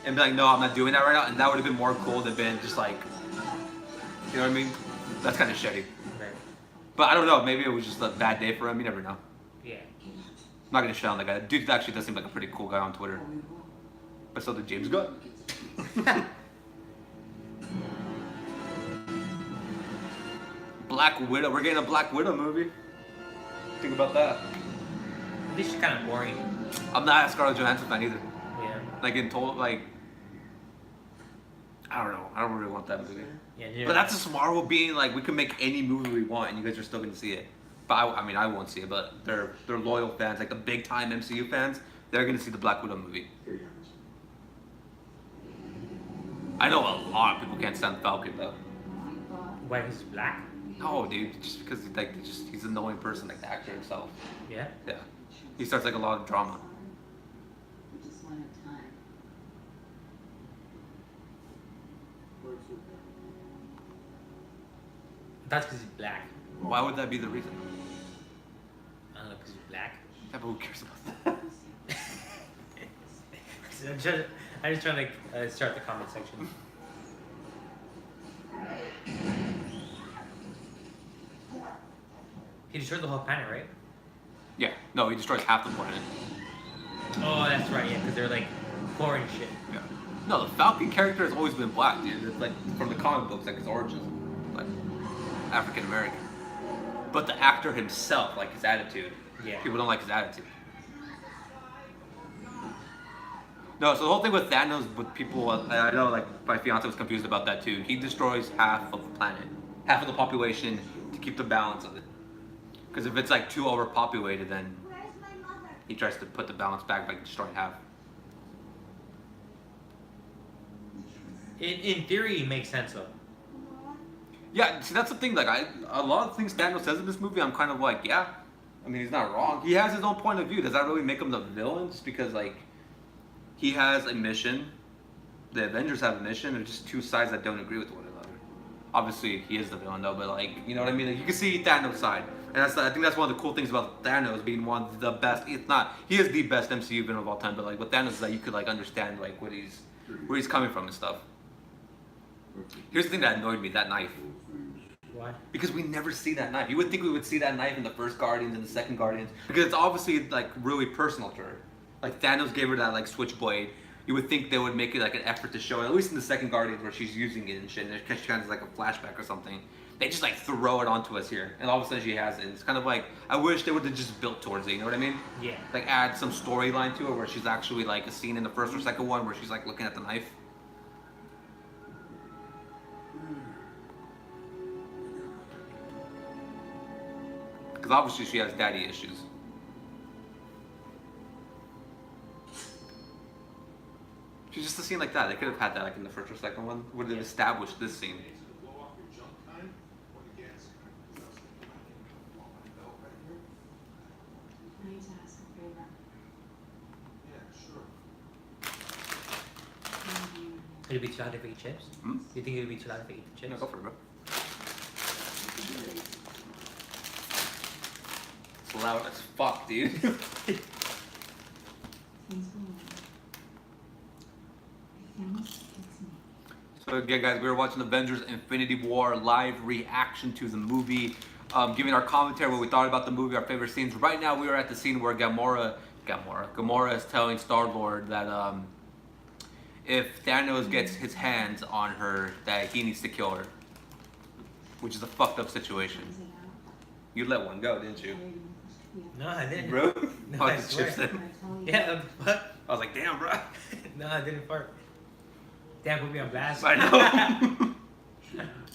and be like, no, I'm not doing that right now, and that would have been more cool than been just like, you know what I mean? That's kind of shitty. Right. But I don't know, maybe it was just a bad day for him. You never know. Yeah. I'm not gonna shit on that guy. Dude actually does seem like a pretty cool guy on Twitter. But so did James Gunn. Black Widow. We're getting a Black Widow movie. Think about that. This is kind of boring. I'm not a Scarlett Johansson fan either. Yeah. Like in total, like I don't know. I don't really want that movie. Yeah. But that's just Marvel being like, we can make any movie we want, and you guys are still gonna see it. But I mean, I won't see it. But they're loyal fans, like the big time MCU fans. They're gonna see the Black Widow movie. I know a lot of people can't stand Falcon though. Why he's black? No, dude, just because he's an annoying person, like the actor himself. Yeah. Yeah, he starts like a lot of drama. We just wanted time. That's because he's black. Why would that be the reason? I don't know, because he's black. Yeah, but who cares about that? I'm just trying to start the comment section. He destroyed the whole planet, right? Yeah, no, he destroys half the planet. Oh, that's right, yeah, because they're like poor and shit. Yeah. No, the Falcon character has always been black, dude. It's like from the comic books, like his origins, like African American. But the actor himself, like his attitude, Yeah. people don't like his attitude. No, so the whole thing with Thanos, with people, I know like my fiance was confused about that too. He destroys half of the planet, half of the population to keep the balance of it. Because if it's like too overpopulated, then Where's my mother? he tries to put the balance back by destroying half. In theory, it makes sense though. Yeah, see that's the thing. Like a lot of things Thanos says in this movie, I'm kind of like, yeah. I mean, he's not wrong. He has his own point of view. Does that really make him the villain? Just because like he has a mission, the Avengers have a mission. They're just two sides that don't agree with one another. Obviously, he is the villain though, but like you know what I mean. Like, you can see Thanos' side, and I think that's one of the cool things about Thanos being one of the best. It's not he is the best MCU villain of all time, but like with Thanos is that you could like understand like where he's coming from and stuff. Here's the thing that annoyed me: that knife. Why? Because we never see that knife. You would think we would see that knife in the first Guardians and the second Guardians. Because it's obviously like really personal to her. Like Thanos gave her that like switchblade. You would think they would make it like an effort to show it, at least in the second Guardians where she's using it and shit. And she kind of like a flashback or something. They just like throw it onto us here. And all of a sudden she has it. It's kind of like, I wish they would have just built towards it, you know what I mean? Yeah. Like add some storyline to it where she's actually like a scene in the first or second one where she's like looking at the knife. Because obviously she has daddy issues. She's just a scene like that. They could have had that like in the first or second one. Would have established this scene. I need to ask a favor. It'd be too loud if we eat chips? Hmm? You think it'd be too loud if we eat the chips? Yeah, go for it, bro. It's loud as fuck, dude. Things go on. Thanos gets me. So again, guys, we were watching Avengers: Infinity War live reaction to the movie, giving our commentary, what we thought about the movie, our favorite scenes. Right now, we are at the scene where Gamora is telling Star-Lord that if Thanos gets his hands on her, that he needs to kill her, which is a fucked up situation. Is it out? You let one go, didn't you, No, I didn't. bro? No, Oh, I the swear. chips Did in. I tell you? Yeah, what? I was like, damn, bro. No, I didn't fart. Damn, put me on blast. I know.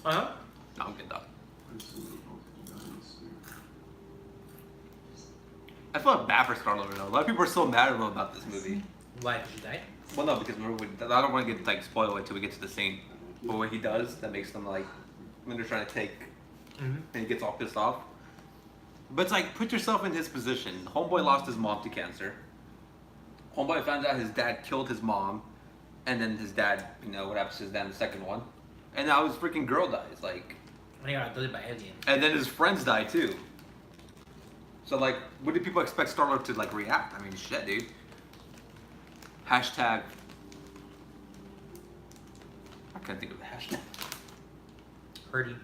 Uh-huh. No, I'm good, dog. I feel bad for Star-Lord though. A lot of people are so mad at him about this movie. Why, did you die? Well, no, because remember, I don't want to get like spoiled until we get to the scene. But what he does, that makes them like when they're trying to take, Mm-hmm. and he gets all pissed off. But it's like, put yourself in his position. Homeboy lost his mom to cancer. Homeboy found out his dad killed his mom, and then his dad, you know, what happens to his dad in the second one, and now his freaking girl dies, like, I got abducted by aliens. and then his friends die too. So like, what do people expect Star-Lord to like react? I mean, shit, dude. Hashtag. I can't think of the hashtag. Hurdy.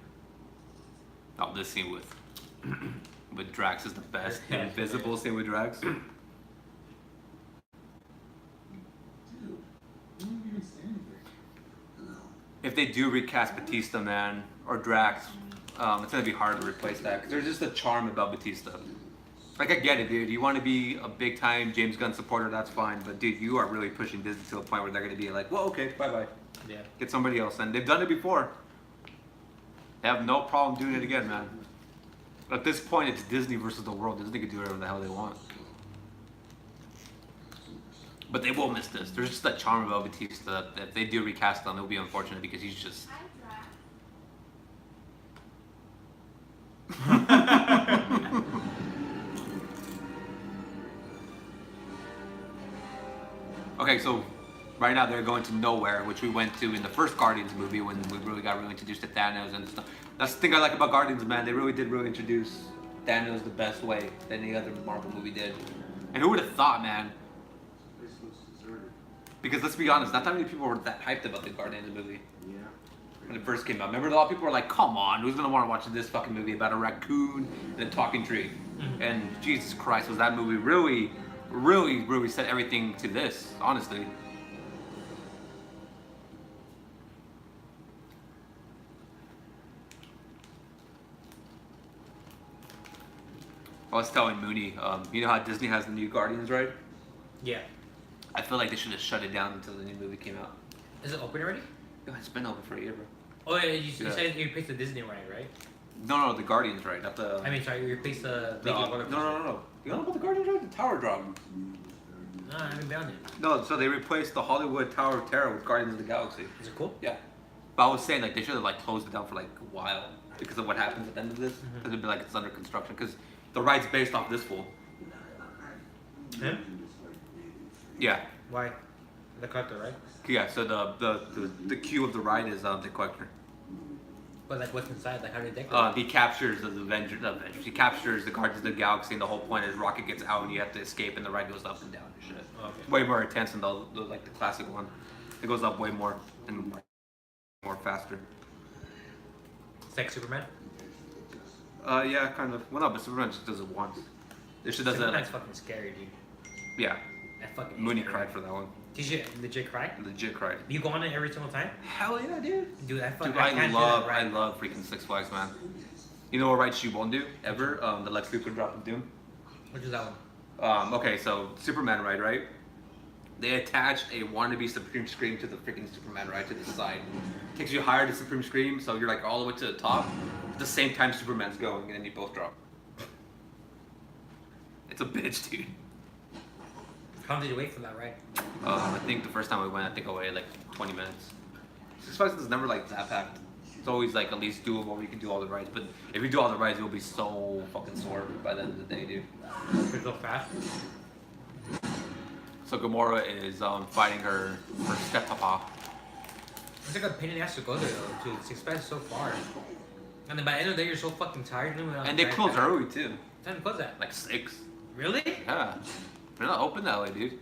Oh, this scene with Drax is the best. The invisible scene with Drax. Dude, you weren't even standing there. No. If they do recast Batista, man, or Drax, it's gonna be hard to replace that because there's just a charm about Batista. Like, I get it, dude. You want to be a big time James Gunn supporter, that's fine. But dude, you are really pushing Disney to a point where they're gonna be like, well, okay, bye bye. Yeah. Get somebody else, and they've done it before. They have no problem doing it again, man. At this point, it's Disney versus the world. Disney can do whatever the hell they want. But they will miss this. There's just that charm about Batista that if they do recast him, it'll be unfortunate because he's just. Okay, so right now they're going to nowhere, which we went to in the first Guardians movie when we really got introduced to Thanos and stuff. That's the thing I like about Guardians, man. They really did introduce Thanos the best way than any other Marvel movie did. And who would have thought, man? This looks deserted. Because let's be honest, not that many people were that hyped about the Guardians movie Yeah. when it first came out. Remember, a lot of people were like, "Come on, who's gonna want to watch this fucking movie about a raccoon and a talking tree?" And Jesus Christ, was that movie really set everything to this, honestly. I was telling Mooney, you know how Disney has the new Guardians, right? Yeah. I feel like they should have shut it down until the new movie came out. Is it open already? Yo, it's been open for a year, bro. Oh, yeah, you Yeah. said you picked the Disney one, right? No, the Guardians, right? Not the. I mean, sorry, you replaced the big no, roller coaster. no. You don't know about the Guardians, right? The tower drop. No, I haven't done it. No, so they replaced the Hollywood Tower of Terror with Guardians of the Galaxy. Is it cool? Yeah. But I was saying, like, they should have, like, closed it down for, like, a while because of what happens at the end of this. Because it'd be like it's under construction. Because the ride's based off this fool. Him? Yeah. Why? The collector, right? Yeah, so the queue of the ride is the collector. But like, what's inside? Like, how do they decorate? He captures the Avengers. He captures the Guardians of the Galaxy, and the whole point is Rocket gets out, and you have to escape, and the ride goes up and down and shit. Okay. Way more intense than the like the classic one. It goes up way more and more faster. It's like Superman. Yeah, kind of. Well, no, but Superman just does it once. This shit does it. Superman's fucking scary, dude. Yeah. I fucking. Mooney hate cried Superman. for that one. Did you legit cry? Legit cried. You go on it every single time? Hell yeah, dude. Dude, I fucking. Dude, I can't do love that ride. freaking Six Flags, man. You know what ride she won't do ever? The Lex Luthor Drop of Doom. Which is that one? Okay, so Superman ride, right? They attached a wannabe Supreme Scream to the freaking Superman ride to the side. Takes you higher to Supreme Scream, so you're like all the way to the top. At the same time Superman's going, and then you both drop. It's a bitch, dude. How long did you wait for that ride? I think the first time we went, I think I waited like 20 minutes. Six Flags is never like that packed. It's always like at least doable where you can do all the rides. But if you do all the rides, you'll be so fucking sore by the end of the day, dude. Pretty go fast. So Gamora is fighting her steppapa. It's like a pain in the ass to go there though, dude. Six Flags is so far. And then by the end of the day, you're so fucking tired. And they close early too. What time to close that? Like 6. Really? Yeah. They're not open that late, dude.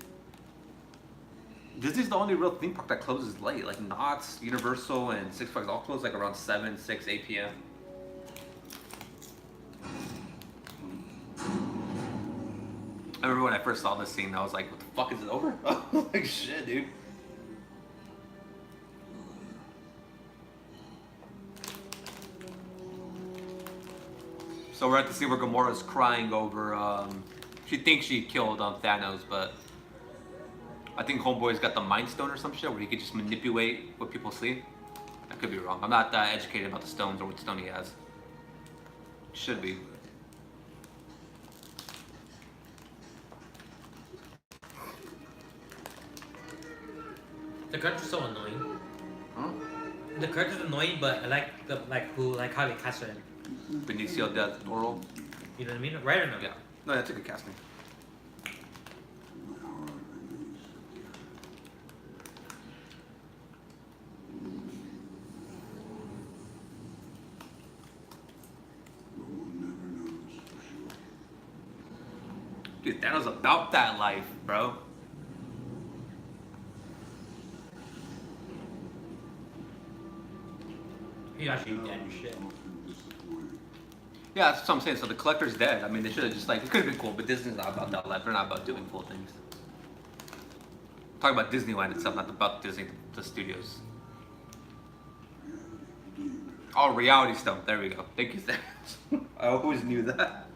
Disney's the only real theme park that closes late. Like Knott's, Universal, and Six Flags all close like around 7, 6, 8 p.m. I remember when I first saw this scene, I was like, what the fuck, is it over? Like, shit, dude. So we're at the scene where Gamora's crying over, she thinks she killed Thanos, but I think Homeboy's got the Mind Stone or some shit where he could just manipulate what people see. I could be wrong. I'm not that educated about the stones or what stone he has. Should be. The character's so annoying. Huh? The character's annoying, but I like how they cast her. Benicio del Toro. You know what I mean? Right or no? Yeah. No, that's a good casting. Dude, Thanos about that life, bro. He actually dead and shit. Yeah, that's what I'm saying. So the collector's dead. I mean, they should have just like, it could have been cool, but Disney's not about that life. They're not about doing cool things. I'm talking about Disneyland itself, not about Disney, the studios. Oh, Reality Stone. There we go. Thank you, Thanos. I always knew that.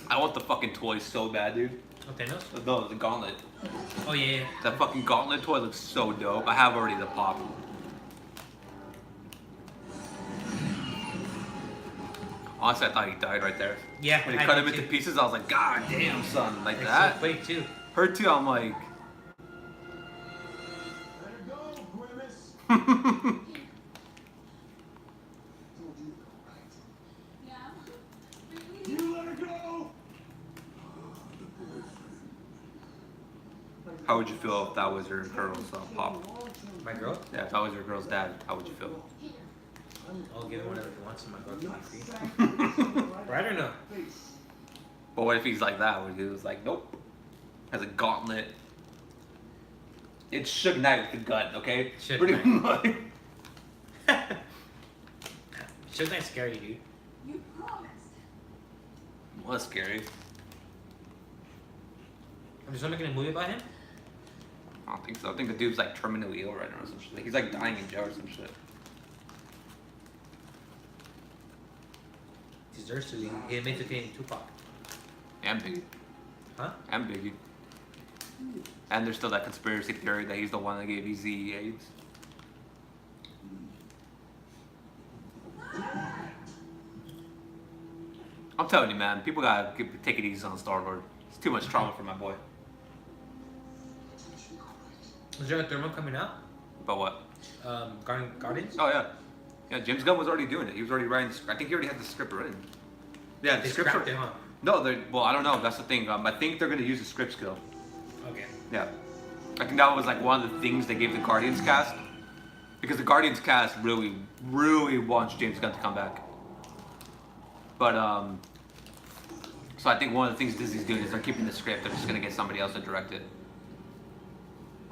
I want the fucking toy so bad, dude. Oh, Thanos? No, the gauntlet. Oh, yeah. That fucking gauntlet toy looks so dope. I have already the pop. Honestly, I thought he died right there. Yeah, When he I cut did him into too. pieces, I was like, God damn, son. Like It's that. so quick, too. Her too, I'm like. Let her go, Grimace. Told you to go, right? Yeah. You let her go. How would you feel if that was your girl's pop? My girl? Yeah, if that was your girl's dad, how would you feel? I'll give him whatever he wants and my girl can be free. Right or no? But what if he's like that? Where he was like, nope. Has a gauntlet. It's Suge Knight with the gun, okay? Suge Pretty Knight. much. Suge Knight's scary, dude. You promised. Well, that's scary. I'm just making a movie about him? I don't think so. I think the dude's like terminally ill right now or some shit. He's like dying in jail or some shit. Deserves to be. He admits to killing Tupac. And Biggie. Huh? And Biggie. And there's still that conspiracy theory that he's the one that gave Easy AIDS. I'm telling you, man, people gotta take it easy on Star-Lord. It's too much trauma for my boy. Is there a third one coming out? But what? Guardians? Oh yeah, yeah. James Gunn was already doing it. He was already writing. I think he already had the script written. Yeah, the They script. scrapped it, huh? No, well, I don't know. That's the thing. I think they're gonna use the script still. Okay. Yeah, I think that was like one of the things they gave the Guardians cast, because the Guardians cast really, really wants James Gunn to come back. But so I think one of the things Disney's doing is they're keeping the script. They're just gonna get somebody else to direct it.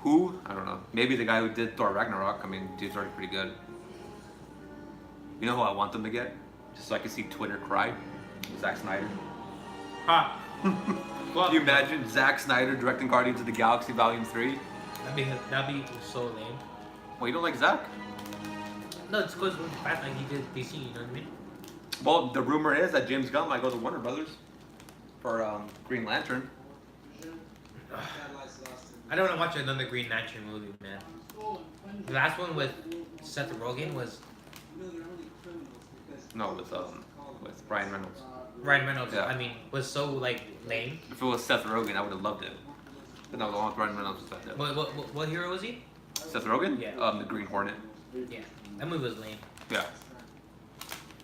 Who? I don't know. Maybe the guy who did Thor Ragnarok. I mean, dude's already pretty good. You know who I want them to get? Just so I can see Twitter cry? Zack Snyder. Ha! Can you imagine Zack Snyder directing Guardians of the Galaxy Volume 3? That'd be so lame. Well, you don't like Zack? No, it's because of the fact like he did DC, you know what I mean? Well, the rumor is that James Gunn might go to Warner Brothers for Green Lantern. I don't want to watch another Green Lantern movie, man. The last one with Seth Rogen was No, with Ryan Reynolds. Ryan Reynolds. Yeah. I mean, was so like lame. If it was Seth Rogen, I would have loved it. But no, the one with Ryan Reynolds was better. What hero was he? Seth Rogen? Yeah. The Green Hornet. Yeah, that movie was lame. Yeah,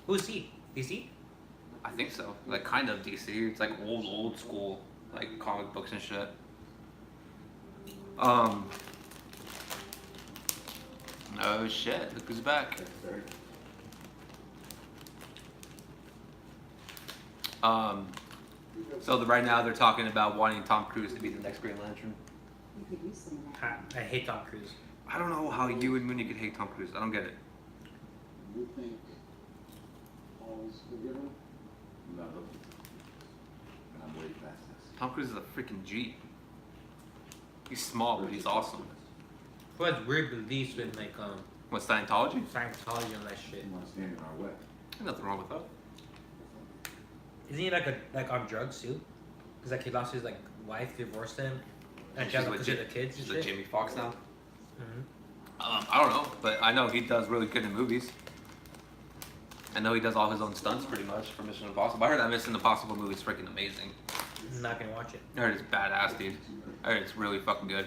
Who's he? DC? I think so. Like kind of DC. It's like old school, like comic books and shit. Oh shit! Look who's back. So right now they're talking about wanting Tom Cruise to be the next Green Lantern. You could use some of that. I hate Tom Cruise. I don't know how you and Mooney could hate Tom Cruise. I don't get it. You think all is forgiven? No. And I'm way past this. Tom Cruise is a freaking G. He's small, but he's awesome. Who has weird beliefs with like What, Scientology? Scientology and that shit? You want to stand in our way? There's nothing wrong with that. Isn't he like on drugs too? Cause like he lost his like wife, divorced him, and she has She's like with the kids and She's shit. with Jamie Foxx now. Mhm. I don't know, but I know he does really good in movies. I know he does all his own stunts pretty much for Mission Impossible. I heard that Mission Impossible movie is freaking amazing. I'm not gonna watch it. I heard it's badass, dude. I heard it's really fucking good.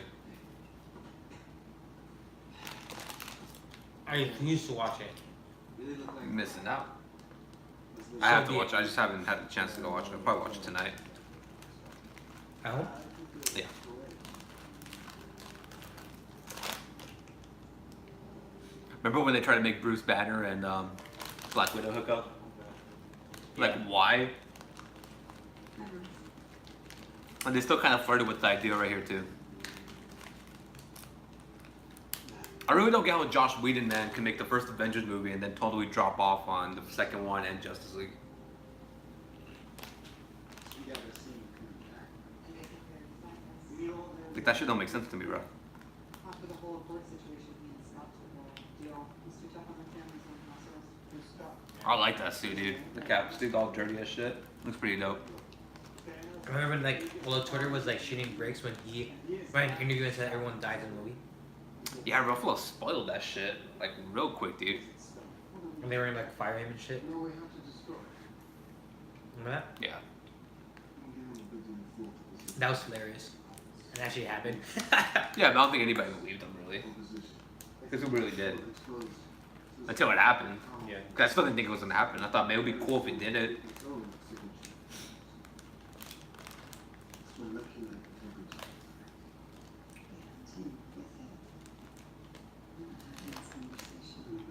I refuse to watch it. You're missing out. I have to So watch it. I just haven't had the chance to go watch it. I'll probably watch it tonight. I hope. Yeah. Remember when they tried to make Bruce Banner and Black Widow hook up? Like, Yeah. why? And they still kind of flirted with the idea right here, too. I really don't get how Josh Whedon, man, can make the first Avengers movie and then totally drop off on the second one and Justice League. Like, that shit don't make sense to me, bro. After the whole abort situation, he and Scott took a deal. He's too tough on the families and muscles. He's stuck. I like that suit, dude. The cap suit, all dirty as shit. Looks pretty dope. I remember when like Twitter was like shooting breaks when he ran an interview and said everyone died in the movie. Yeah, Ruffalo spoiled that shit, like, real quick, dude. And they were in like fire him and shit. No, we have to destroy. Remember that? Yeah. That was hilarious. It actually happened. Yeah, but I don't think anybody believed him, really. Because who really did? Until it happened. Yeah. 'Cause I still didn't think it was gonna happen. I thought, man, it would be cool if it did it.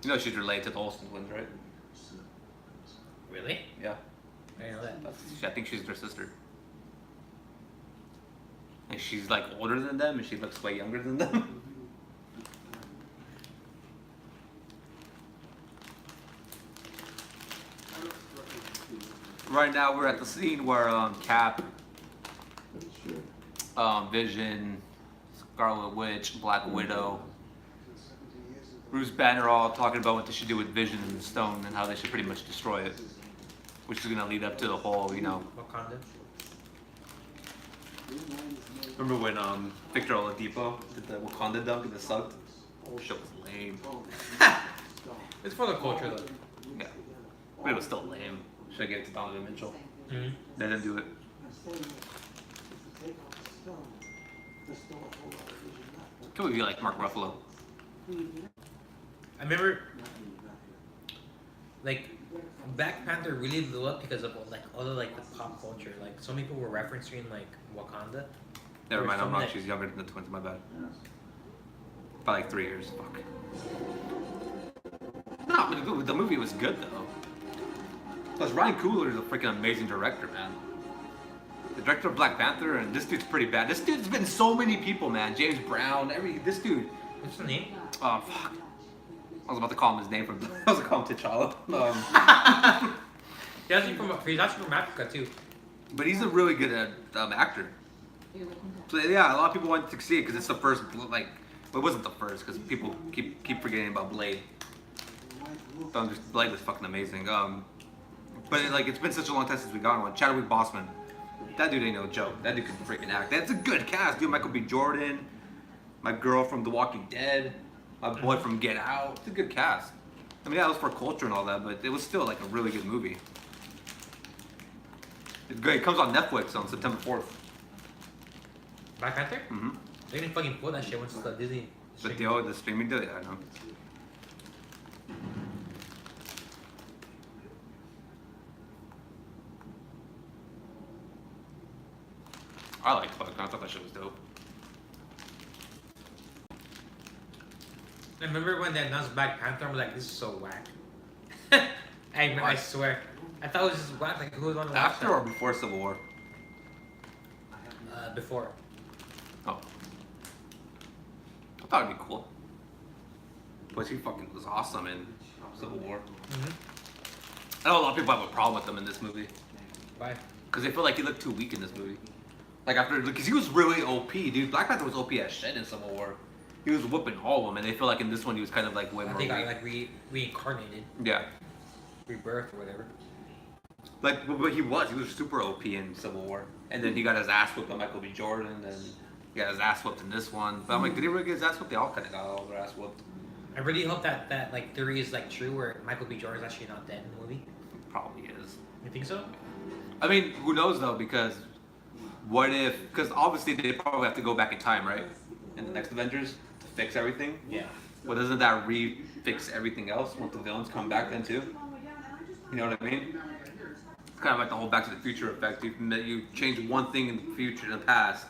You know she's related to the Olsen twins, right? Really? Yeah. I didn't know that. I think she's their sister. And she's like older than them and she looks way younger than them. Right now we're at the scene where Cap, Vision, Scarlet Witch, Black Widow, Bruce Banner all talking about what they should do with Vision and the Stone and how they should pretty much destroy it. Which is gonna lead up to the whole, you know. Wakanda. Remember when Victor Oladipo did the Wakanda dunk and it sucked? Oh, shit was lame. It's for the culture though. Yeah. But it was still lame. Should have given it to Donovan Mitchell. They didn't do it. I'm saying is to take off the stone. There's still a whole lot of vision left. Can we be like Mark Ruffalo? I remember, like, Black Panther really blew up because of like all the like the pop culture. Like, so many people were referencing like Wakanda. Never mind, I'm From wrong. that- She's younger than the twins. My bad. By like 3 years. Fuck. No, but the movie was good though. Plus, Ryan Coogler is a freaking amazing director, man. The director of Black Panther, and this dude's pretty bad. This dude's been so many people, man. James Brown, this dude. What's the name? Oh fuck. I was about to call him his name from. I was gonna call him T'Challa. He's actually from Africa too. But he's a really good actor. So yeah, a lot of people wanted to see it because it's the first. Like, well, it wasn't the first because people keep forgetting about Blade. Blade was fucking amazing. But it's been such a long time since we got one. Chadwick Boseman, that dude ain't no joke. That dude can freaking act. That's a good cast, dude. Michael B. Jordan, my girl from The Walking Dead, my boy from Get Out. It's a good cast. I mean, yeah, it was for culture and all that, but it was still like a really good movie. It's great. It comes on Netflix on September 4th. Black Panther? Mm-hmm. They didn't fucking pull that shit once it's Disney. But the streaming deal, yeah, I know. I liked Falcon. I thought that shit was dope. I remember when they announced Black Panther, I'm like, this is so whack. I Why? swear. I thought it was just whack, like who was on the After or before Civil War? Before. Oh. I thought it'd be cool. But he fucking was awesome in Civil War. I know a lot of people have a problem with him in this movie. Why? Because they feel like he looked too weak in this movie. Like because he was really OP, dude. Black Panther was OP as shit in Civil War. He was whooping all of them, and they feel like in this one he was kind of like way I more think weak. I like reincarnated, Yeah. rebirth or whatever. Like, but he was super OP in Civil War. And then he got his ass whooped by Michael B. Jordan, and he got his ass whooped in this one. But I'm like, did he really get his ass whooped? They all kind of got all their ass whooped. I really hope that like theory is like true, where Michael B. Jordan is actually not dead in the movie. Probably is. You think so? I mean, who knows though? Because what if? Because obviously they probably have to go back in time, right? In the next Avengers to fix everything. Yeah. Well, doesn't that fix everything else once the villains come back then too? You know what I mean? It's kind of like the whole Back to the Future effect. You change one thing in the future, in the past,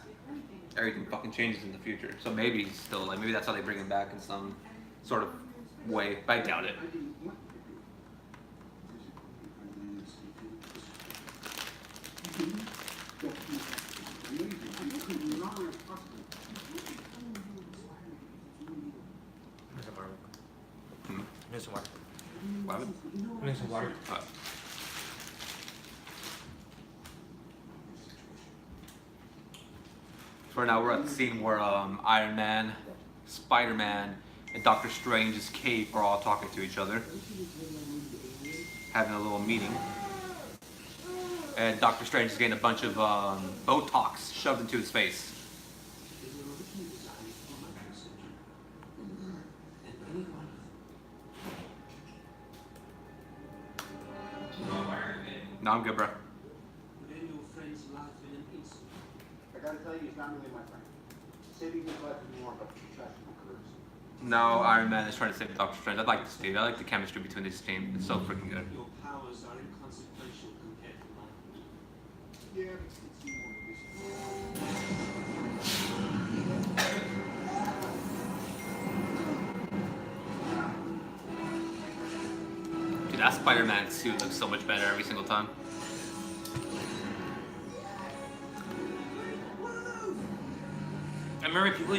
everything fucking changes in the future. So maybe he's still like, maybe that's how they bring him back in some sort of way. But I doubt it. There's some water. Why would? There's some water. So right now we're at the scene where Iron Man, Spider-Man, and Doctor Strange's cape are all talking to each other, having a little meeting. And Doctor Strange is getting a bunch of Botox shoved into his face. No, I'm good, bro. I gotta tell you, he's not really my friend. Saving his life is more of a professional career. No, Iron Man is trying to save Doctor Strange. I like this dude. I like the chemistry between these teams. It's so freaking good. Your powers are inconsequential compared to mine. Yeah, but it's more Dude, that Spider-Man suit looks so much better every single time. I remember he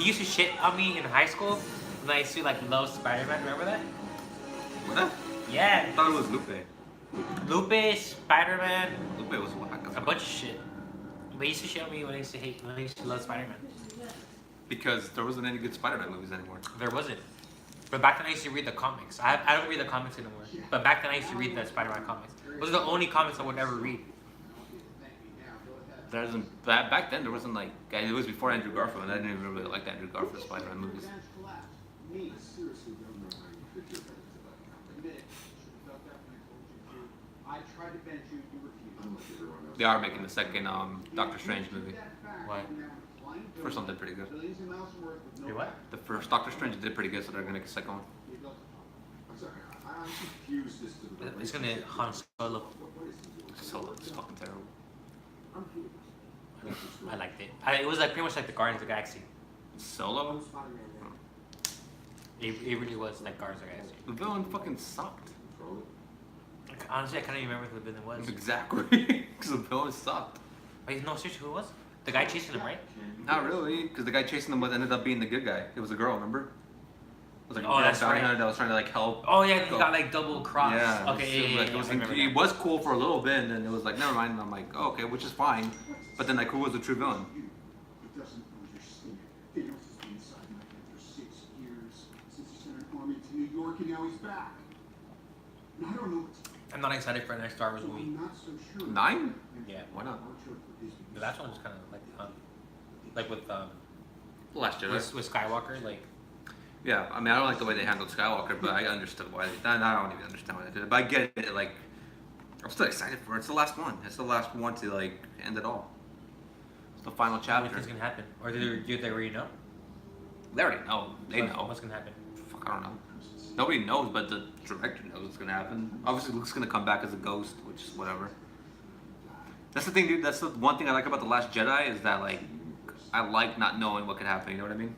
used to shit on me in high school when I used to like love Spider-Man. Remember that? What? Yeah. I thought it was Lupe. Lupe, Spider-Man, Lupe was whack. a bunch of shit. But he used to shit on me when I used to love Spider-Man. Because there wasn't any good Spider-Man movies anymore. There wasn't. But back then I used to read the comics. I don't read the comics anymore. But back then I used to read the Spider-Man comics. Those are the only comics I would ever read. Back then there wasn't like, it was before Andrew Garfield, and I didn't even really like the Andrew Garfield Spider-Man movies. me. I seriously don't know how you fit your head into that. Admit it. Should've felt that when I told you, kid. I tried to bench you, you refused. Unlike everyone else. They are making the second Doctor Strange movie. What? First one did pretty good. Wait, what? The first Doctor Strange did pretty good, so they're gonna make a second one. I'm sorry, I'm confused as to the It's gonna Han Solo. What is it? Solo is fucking terrible. I'm confused. I liked it. It was like pretty much like the Guardians of the Galaxy. Solo? It really was like Guardians of the Galaxy. The villain fucking sucked. Control it. Like, honestly, I can't even remember who the villain was. Exactly, because the villain sucked. Wait, no, seriously, who it was? The guy chasing him, right? Not really, because the guy chasing them ended up being the good guy. It was a girl, remember? It was like a Oh, girl that's bounty right. hunter that was trying to like help. Oh yeah, he Go. got like double crossed. Yeah. Okay, so yeah, it was, yeah, like, yeah, it was, I remember it now. was cool for a little bit, and then it was like, never mind. And I'm like, oh, okay, which is fine. But then like, who was the true villain? He doesn't understand. Thanos has been inside my head for 6 years since he sent an army to New York, and now he's back. And I don't know what's. I'm not excited for the next Star Wars So movie. I'm not so sure. 9? Yeah. Why not? The last one was kind of like with Last Jedi. with Skywalker, like Yeah, I mean, I don't like the way they handled Skywalker, but I understood why. I don't even understand why they did it, but I get it. Like, I'm still excited for it. It's the last one. It's the last one to like end it all. It's the final what do you chapter. think's gonna happen, or do they already know? They already know. They know. What's gonna happen. Fuck, I don't know. Nobody knows, but the director knows what's gonna happen. Obviously, Luke's gonna come back as a ghost, which is whatever. That's the thing, dude. That's the one thing I like about The Last Jedi is that, like, I like not knowing what could happen, you know what I mean?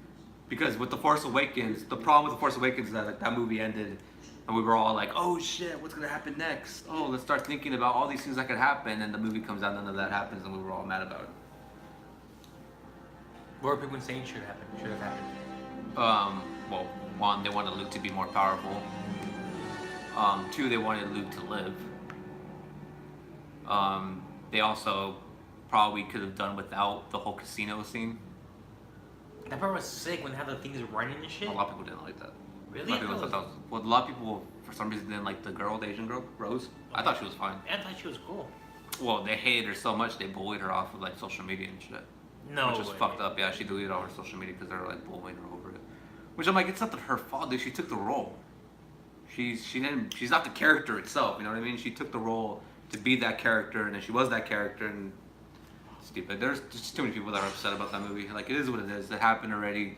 Because with The Force Awakens, the problem with The Force Awakens is that, like, that movie ended and we were all like, oh shit, what's gonna happen next? Oh, let's start thinking about all these things that could happen, and the movie comes out, none of that happens, and we were all mad about it. What were people saying should happen? Should have happened. Well, one, they wanted Luke to be more powerful. Two, they wanted Luke to live. They also probably could have done without the whole casino scene. That part was sick when they had the things running and shit. A lot of people didn't like that. Really? A lot of people thought that was, well, a lot of people, for some reason, didn't like the girl, the Asian girl, Rose. I thought she was fine. I thought she was cool. Well, they hated her so much, they bullied her off of, like, social media and shit. No Which was way. fucked up. Yeah, she deleted all her social media because they were, like, bullying her over it. Which I'm like, it's not her fault, dude. She took the role. She's not the character itself, you know what I mean? She took the role to be that character, and then she was that character, and stupid. There's just too many people that are upset about that movie. Like, it is what it is. It happened already.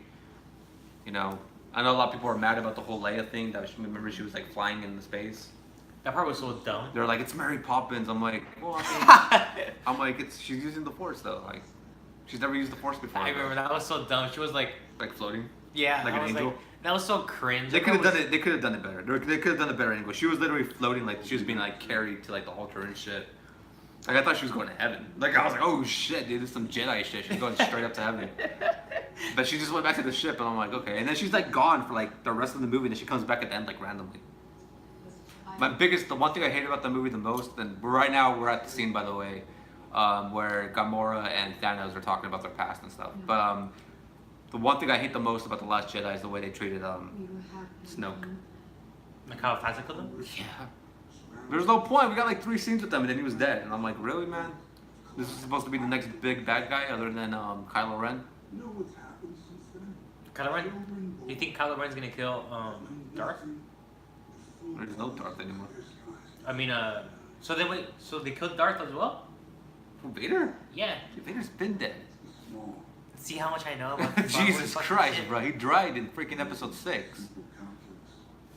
You know, I know a lot of people are mad about the whole Leia thing. That remember she was like flying in the space. That part was so dumb. They're like, it's Mary Poppins. I'm like, well, I'm like, she's using the Force though. Like, she's never used the Force before. I remember that was so dumb. She was like, Like floating. yeah, Like I an was angel? like, that was so cringe. They That could have part done was- it. They could have done it better. They could have done it better angle. She was literally floating, like she was being like carried to like the altar and shit. Like I thought she was going to heaven. Like I was like, oh shit, dude, this is some Jedi shit. She's going straight up to heaven. But she just went back to the ship, and I'm like, okay. And then she's like gone for like the rest of the movie, and then she comes back at the end like randomly. The one thing I hate about the movie the most, and right now we're at the scene, by the way, where Gamora and Thanos are talking about their past and stuff. But the one thing I hate the most about The Last Jedi is the way they treated Snoke. Like how fast I killed him? Yeah. There's no point. We got like 3 scenes with them, and then he was dead. And I'm like, really, man? This is supposed to be the next big bad guy, other than Kylo Ren. You know what's happened since then? Kylo Ren? Do you think Kylo Ren's gonna kill Darth? There's no Darth anymore. I mean, so they killed Darth as well? Who, Vader? Yeah. Dude, Vader's been dead. Small. See how much I know about Star Wars Jesus fucking Christ, shit. bro. He died in freaking episode 6. Simple calculus.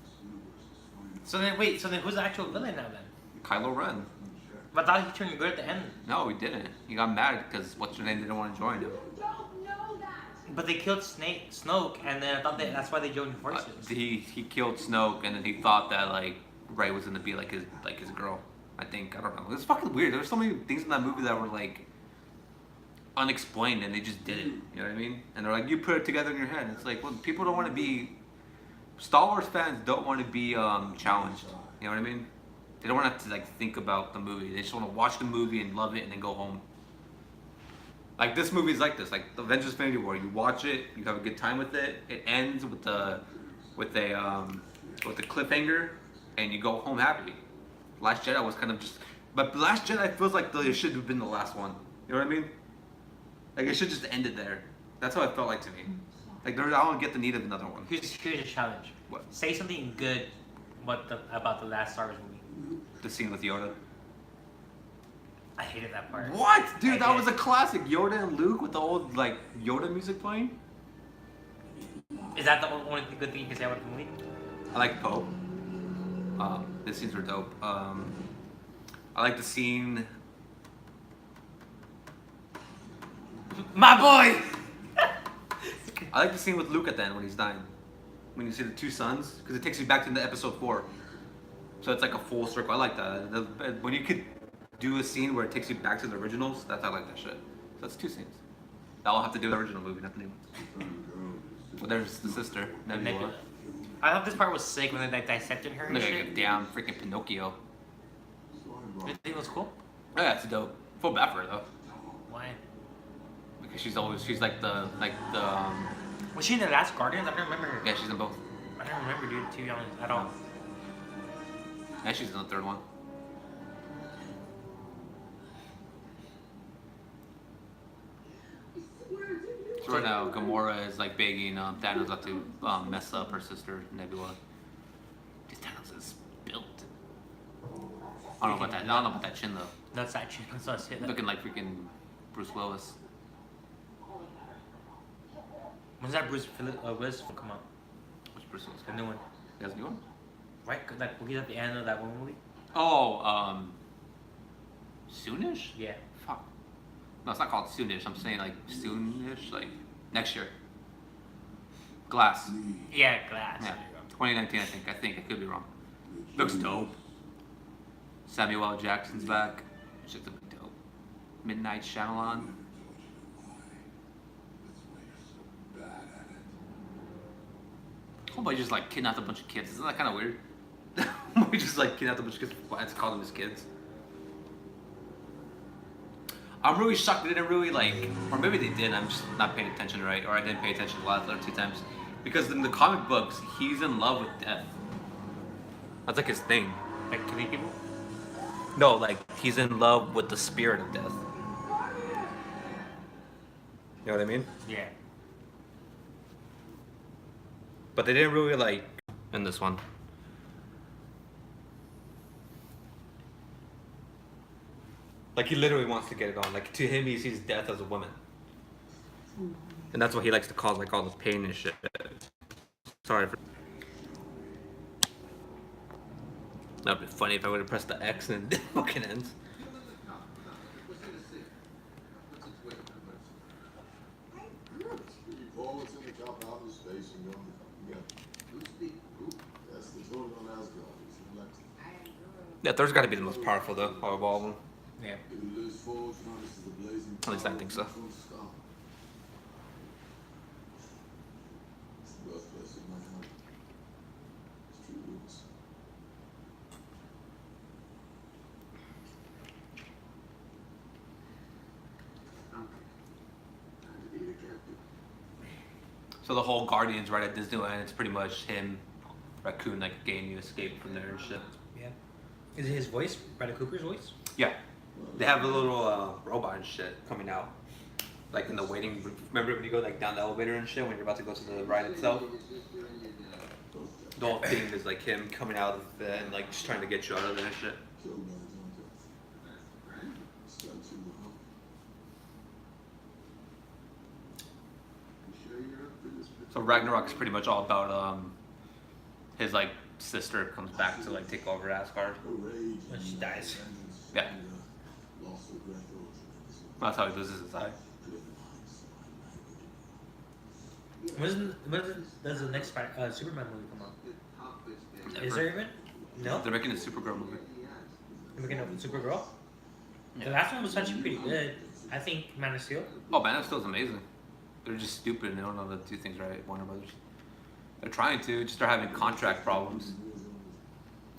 This universe is finite. So then who's the actual villain now then? Kylo Ren. But I thought he turned good at the end. No, he didn't. He got mad because what's her name didn't want to join him. Don't know that. But they killed Snoke, and then I thought that's why they joined forces. He killed Snoke, and then he thought that like Rey was gonna be like his girl. I think, I don't know. It's fucking weird. There's so many things in that movie that were like unexplained, and they just did it. You know what I mean? And they're like, you put it together in your head. It's like, well, people don't want to be. Star Wars fans don't want to be challenged. You know what I mean? They don't want to have to like think about the movie. They just want to watch the movie and love it, and then go home. Like this movie is like this. Like the Avengers: Infinity War. You watch it, you have a good time with it. It ends with a cliffhanger, and you go home happy. Last Jedi was kind of just, but Last Jedi feels like it should have been the last one. You know what I mean? Like it should just ended there. That's how it felt like to me. Like I don't get the need of another one. Here's a challenge. What? Say something good about the last Star Wars movie. The scene with Yoda. I hated that part. What? Dude, I that did. was a classic. Yoda and Luke with the old, like, Yoda music playing. Is that the only good thing you can say about the movie? I like Poe. The scenes were dope. I like the scene. My boy! I like the scene with Luke at the end when he's dying. When you see the two sons, because it takes you back to the episode 4. So it's like a full circle. I like that. When you could do a scene where it takes you back to the originals, I like that shit. So that's 2 scenes. That all have to do with the original movie, not the new one. Well, there's the sister, Nebula. Nebula. I thought this part was sick when they like, dissected her and Look at shit. damn freaking Pinocchio. You think it was cool? Oh, yeah, it's dope. Feel bad for her though, Why? because she's like the Was she in the last Guardians? I don't remember her. yeah, she's in both. I don't remember, dude, to be honest, at all. And she's in the 3rd one. So right now, Gamora is like begging Thanos not to mess up her sister Nebula. Because Thanos is built. I don't know about that. I don't know about that chin though. That's actually, that's it. Looking like freaking Bruce Willis. When's that Bruce Willis film come out? Which Bruce Willis? The new one. You guys new one? Right? 'Cause, like, he's at the end of that one movie? Oh, soonish? Yeah. Fuck. No, it's not called soonish. I'm saying like soonish, like next year. Glass. Yeah, Glass. Yeah. 2019, I think. I could be wrong. Looks dope. Samuel L. Jackson's back. Should look dope. Midnight Shyamalan. Somebody just like kidnapped a bunch of kids. Isn't that kind of weird? We just like kidnapped a bunch of kids. Let's call them as kids. I'm really shocked they didn't really like, or maybe they did. I'm just not paying attention right, or I didn't pay attention the last other 2 times, because in the comic books he's in love with death. That's like his thing. Like, killing people? No, like he's in love with the spirit of death. You know what I mean? Yeah. But they didn't really like in this one. Like he literally wants to get it on. Like to him, he sees death as a woman, and that's what he likes to cause like all this pain and shit. Sorry for. That'd be funny if I would have pressed the X and it fucking ends. Paul, what's in the jump out in space and going to That's the total on Asgard. He's elected. Yeah, Thor's got to be the most powerful though, out of all of them. Yeah. If he lives forward, promises a blazing At least I think so. It's the birthplace of my heart. It's true roots. So the whole Guardians right at Disneyland, it's pretty much him, Raccoon, like getting you escape from there and shit. Yeah. Is it his voice? Bradley Cooper's voice? Yeah, they have a little robot and shit coming out, like in the waiting. Remember when you go like down the elevator and shit when you're about to go to the ride itself? The whole thing is like him coming out of it and like just trying to get you out of there and shit. Killed by the Donker. Stuck to the hump. You sure you're up for this? So Ragnarok is pretty much all about his like sister comes back to like take over Asgard. Rage When she dies. Yeah. Lost of breath or tremendous. That's how he loses his eye. When does the next Superman movie come out? Is there even? No? They're making a Supergirl movie. You're looking at Supergirl? The last one was actually pretty good. I think Man of Steel. Oh, Man of Steel's amazing. They're just stupid and they don't know how to do things right. Warner Brothers. They're trying to, just they're having contract problems.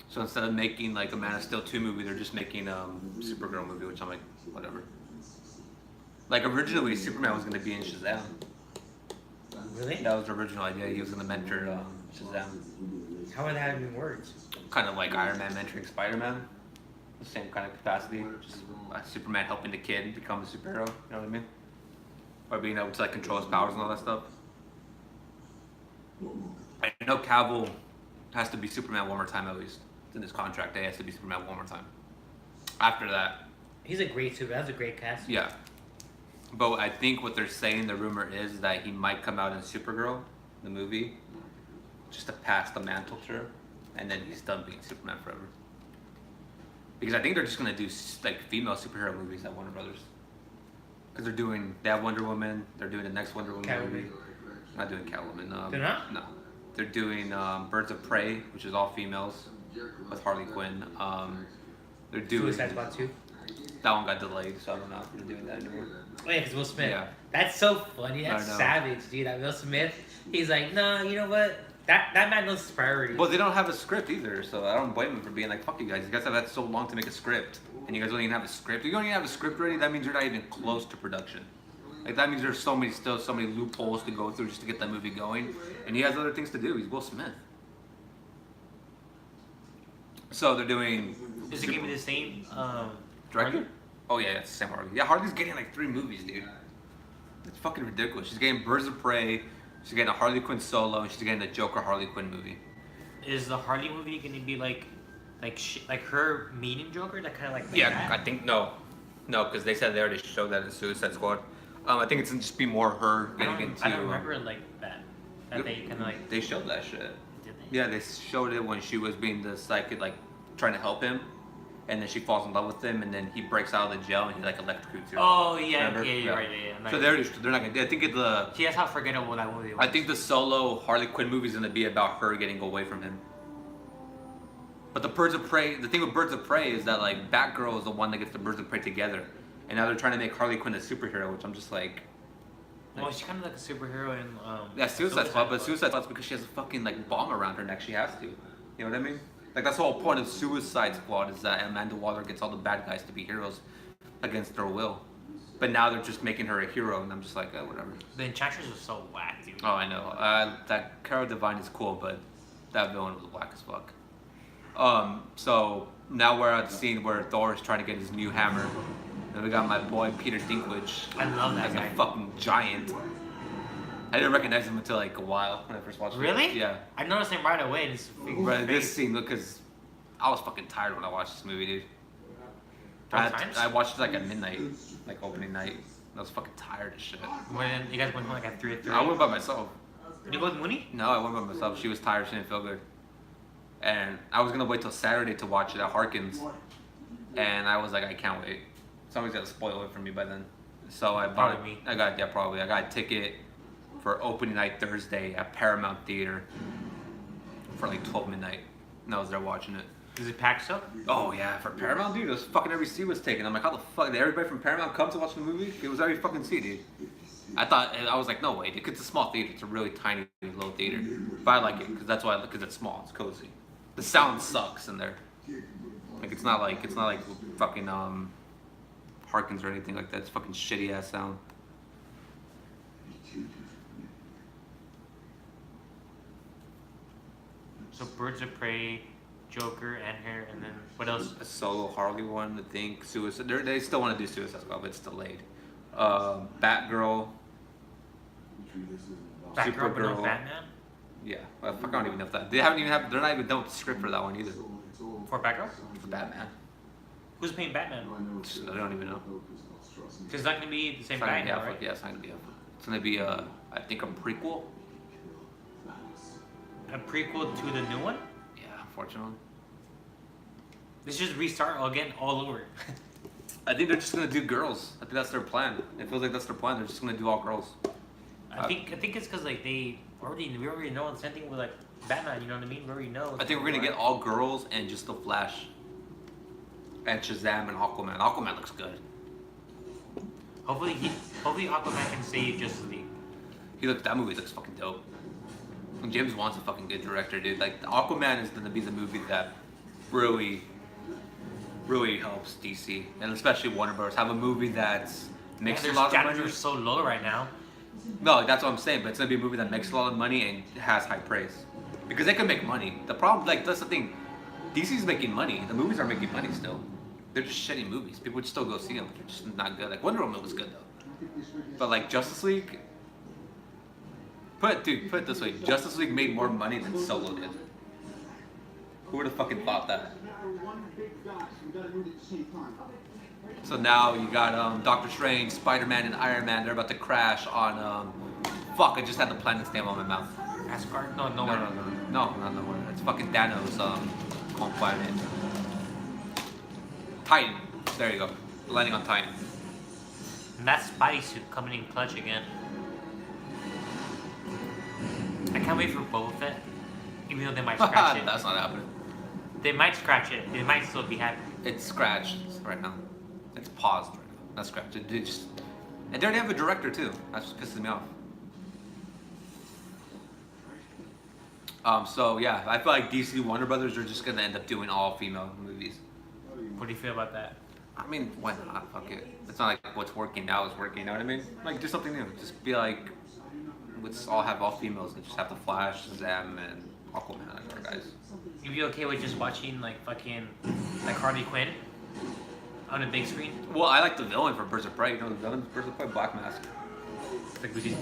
So instead of making like a Man of Steel 2 movie, they're just making Supergirl movie, which I'm like, whatever. Like originally, Superman was gonna be in Shazam. Really? That was the original idea. He was gonna mentor Shazam. How would that even work? Kind of like Iron Man mentoring Spider-Man. The same kind of capacity. Just Superman helping the kid become a superhero. You know what I mean? Or being able to like control his powers and all that stuff. I know Cavill has to be Superman one more time at least. It's in his contract. He has to be Superman one more time. After that, He's a great super. That's a great cast. Yeah. But I think what they're saying, the rumor is that he might come out in Supergirl, the movie, just to pass the mantle to her, and then he's done being Superman forever. Because I think they're just gonna do like female superhero movies at Warner Brothers. Because they have Wonder Woman. They're doing the next Wonder Woman Catwoman. movie. Not doing Catwoman. They're not? No. They're doing Birds of Prey, which is all females, with Harley Quinn. They're doing Suicide Squad 2. that one got delayed, so I don't know if they're doing that anymore. Oh yeah, because Will Smith. Yeah. That's so funny. I That's know. savage, dude. That Will Smith. He's like, nah, you know what? That man knows his priorities. Well, they don't have a script either, so I don't blame them for being like, fuck you guys. You guys have had so long to make a script, and you guys don't even have a script. If you don't even have a script ready, that means you're not even close to production. Like, that means there's so many loopholes to go through just to get that movie going, and he has other things to do. He's Will Smith. So they're doing... Is it gonna be the same Director? Harley? Oh yeah, it's Sam Harley. Yeah, Harley's getting like 3 movies, dude. It's fucking ridiculous. She's getting Birds of Prey, she's getting a Harley Quinn solo, and she's getting the Joker Harley Quinn movie. Is the Harley movie gonna be like her meeting Joker? That kind of like Yeah, that? I think no, because they said they already showed that in Suicide Squad. I think it's gonna just be more her getting into. I don't remember it like that. That they kind of like. They showed that shit. Did they? Yeah, they showed it when she was being the psychic, like trying to help him, and then she falls in love with him, and then he breaks out of the jail and he like electrocutes her. Oh yeah, Remember? yeah, you're right. Yeah. So they're not gonna. I think the. See, that's how forgettable that movie was. I think the solo Harley Quinn movie is gonna be about her getting away from him. But the Birds of Prey, the thing with Birds of Prey is that like Batgirl is the one that gets the Birds of Prey together, and now they're trying to make Harley Quinn a superhero, which I'm just like. Well, she's kind of like a superhero in. Yeah, Suicide Squad, but Suicide Squad's because she has a fucking like bomb around her neck. She has to. You know what I mean? Like that's the whole point of Suicide Squad is that Amanda Waller gets all the bad guys to be heroes against their will. But now they're just making her a hero, and I'm just like, whatever. The Enchantress was so whack, dude. Oh, I know. That Cara Delevingne is cool, but that villain was whack as fuck. So now we're at the scene where Thor is trying to get his new hammer. And we got my boy Peter Dinklage. I love that as guy. a fucking giant. I didn't recognize him until like a while when I first watched it. Really? Yeah. I noticed him right away. But this scene, look, because I was fucking tired when I watched this movie, dude. I watched it like at midnight, like opening night. I was fucking tired as shit. When you guys went home like at 3 or 3. I went by myself. Did you go with Mooney? No, I went by myself. She was tired. She didn't feel good. And I was gonna wait till Saturday to watch it at Harkins. And I was like, I can't wait. Somebody's gonna spoil it for me by then. So I bought Probably me. I got a ticket for opening night Thursday at Paramount Theater for like 12 midnight. And I was there watching it. Is it packed still? Oh yeah, for Paramount, dude, it was fucking every seat was taken. I'm like, how the fuck did everybody from Paramount come to watch the movie? It was every fucking seat, dude. I was like, no way, dude, 'cause it's a small theater. It's a really tiny, low theater. But I like it, because that's why, because it's small, it's cozy. The sound sucks in there. Like, it's not like fucking, Harkins or anything like that. It's fucking shitty ass sound. So Birds of Prey, Joker, and her, and then what else? A solo Harley one, I think. Suicide. They still want to do Suicide Squad, but it's delayed. Batgirl. Batgirl, but no Supergirl. Batman? Yeah, well, fuck, I don't even know if that. They haven't even have. They're not even done with the script for that one either. For Batgirl? For Batman. Who's playing Batman? I don't even know. Because it's not going to be the same It's not guy gonna be now, Affleck. right? Yeah, it's not gonna be Affleck. It's gonna be I think a prequel. A prequel to the new one? Yeah, unfortunately. This just restart again all over. I think they're just gonna do girls. I think that's their plan. It feels like that's their plan. They're just gonna do all girls. I think it's because like we already know the same thing with like Batman. You know what I mean? We already know. I think we're gonna get all girls and just the Flash. And Shazam and Aquaman. Aquaman looks good. Hopefully Aquaman can save Justice League. That movie looks fucking dope. And James Wan's a fucking good director, dude. Like Aquaman is gonna be the movie that really helps DC and especially Warner Bros. Have a movie that's makes a lot of Standards money. are so low right now. No, that's what I'm saying. But it's gonna be a movie that makes a lot of money and has high praise because they can make money. The problem, like that's the thing, DC's making money. The movies are making money still. They're just shitty movies. People would still go see them. But they're just not good. Like Wonder Woman was good though. But like Justice League, put it this way: Justice League made more money than Solo did. Who would have fucking thought that? So now you got Doctor Strange, Spider-Man, and Iron Man. They're about to crash on fuck, I just had the planet's name on my mouth. Asgard? No, No, nowhere. no, no, no, not nowhere. It's fucking Thanos' home planet. Titan. There you go. Landing on Titan. And that Spidey suit coming in clutch again. I can't wait for Boba Fett. Even though they might scratch it. That's not happening. They might scratch it. It might still be happening. It's scratched right now. It's paused right now. Not scratched. It just. And they already have a director too. That's just pisses me off. So yeah, I feel like DC Warner Brothers are just gonna end up doing all female movies. What do you feel about that? I mean, why not? Fuck it. It's not like what's working now is working. You know what I mean? Like, do something new. Just be like, let's all have all females and just have the Flash, Shazam, and Aquaman as our guys. You be okay with just watching like fucking like Harley Quinn on a big screen? Well, I like the villain for Birds of Prey. You know the villain for Birds of Prey, Black Mask. Like we did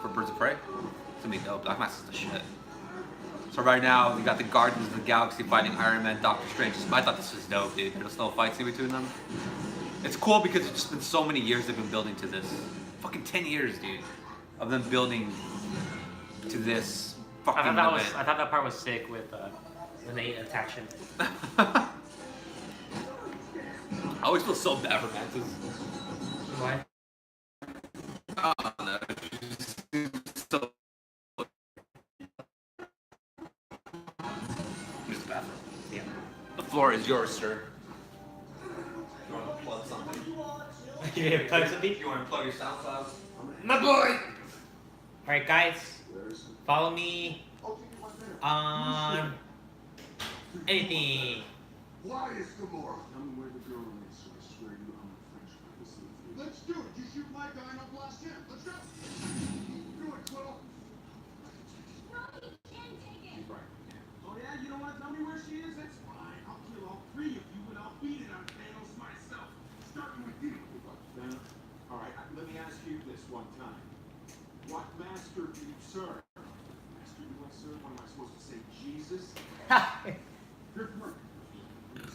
For Birds of Prey, it's gonna be dope. Black Mask is the shit. So right now, we got the Guardians of the Galaxy fighting Iron Man, Doctor Strange. I thought this was dope, dude. There's still fights in between them. It's cool because it's just been so many years they've been building to this. Fucking 10 years, dude, of them building to this fucking event. I thought that part was sick with when they attacked him. I always feel so bad for Mantis. Why? I don't know. She's so. Use the bathroom. Yeah. The floor is yours, sir. You want to plug something? You plug something? You want to plug your sound files? My boy! Alright, guys. Follow me on anything. Why is Gamora? Tell me where the girl is, so I swear to you I'm a French privacy. Let's do it. You shoot my guy and I'll blast him. Let's go. Do it, Quill. Oh yeah, you don't want to tell me where she is? That's fine. I'll kill all three of you and I'll beat it on Thanos myself. Starting with you. All right, let me ask you this one time. What master do you serve? Master do I serve? What am I supposed to say? Jesus? You're correct.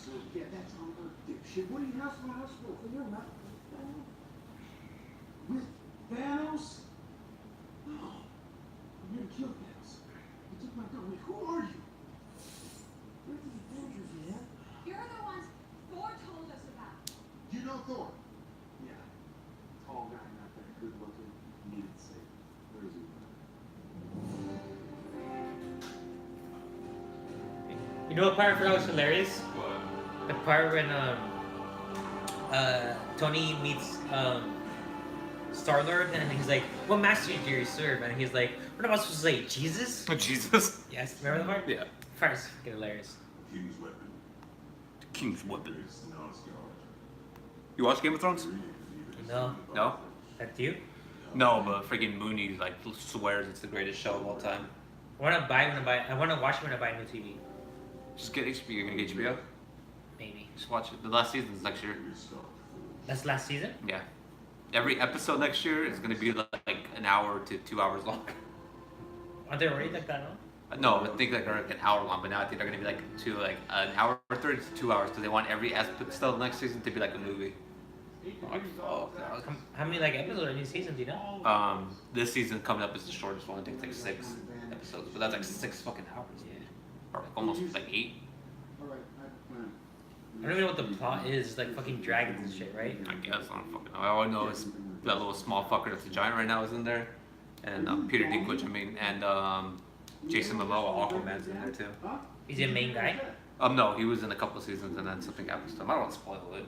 So, yeah, that's on her dipshit. What do you have for a hospital? You're not with Thanos? No. I'm here to kill Thanos. You took my gun. Wait, who are you? We're the Avengers, man. You're the ones Thor told us about. You know Thor? Yeah. Tall guy, not that good looking. Needed saving. Where is he? You know what part I forgot was hilarious? What? The part when Tony meets Star-Lord and he's like, what master do you serve? And he's like, what am I supposed to say? Jesus? Jesus. Yes, remember that part? Yeah. Part is fucking hilarious. King's weapon. King's weapon. It's not scarred. You watch Game of Thrones? No. No. That you? No, but freaking Mooney like swears it's the greatest show of all time. I wanna watch it when I buy a new TV. Just get HBO. You're gonna get HBO? Maybe. Just watch it. The last season's next year. That's last season? Yeah. Every episode next year is gonna be like an hour to 2 hours long. Are they already like that long? No, I think like they're like an hour long, but now I think they're gonna be like an hour 30 to 2 hours because they want every episode next season to be like a movie. Like, fuck, that was- How many like episodes are in these seasons, do you know? This season coming up is the shortest one. I think it's like 6 episodes, but that's like 6 fucking hours. Yeah. Or like almost like 8. All right, I have a plan. I don't even know what the plot is. It's like fucking dragons and shit, right? I guess I don't fucking know. All I know is that little small fucker that's a giant right now is in there, and Peter Dinklage. I mean, and Jason Momoa, Aquaman's in there too. Is he a main guy? No, he was in a couple of seasons, and then something happens to him. I don't want to spoil it.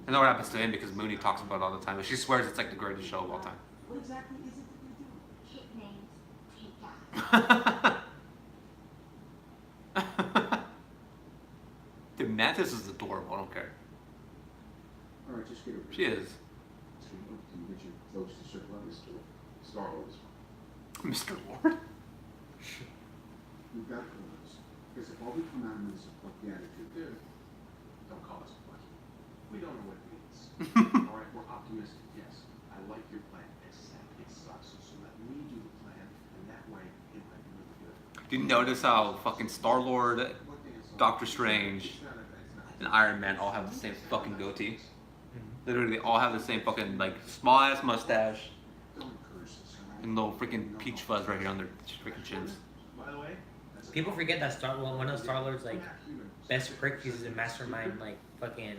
I know what happens to him because Mooney talks about it all the time. But she swears it's like the greatest show of all time. What exactly is it that you're doing? Hit names. Dude, Mantis is adorable. I don't care. All right, just get over She is. Can you get your folks to circle out this door? Star-Lord is fine. Mr. Lord. We've got clues. Because if all we come out of this is a fuck the attitude, dude, don't call us a question. We don't know what it means. All right, we're optimistic, yes. I like your plan, except it sucks. So let me do the plan, and that way it might be really good. Do you notice how fucking Star-Lord, Doctor Strange, and Iron Man all have the same fucking goatee? Literally, they all have the same fucking like small ass mustache and little freaking peach fuzz right here on their freaking chins. By the way, People forget that one of Star-Lord's like best prick is a mastermind, like fucking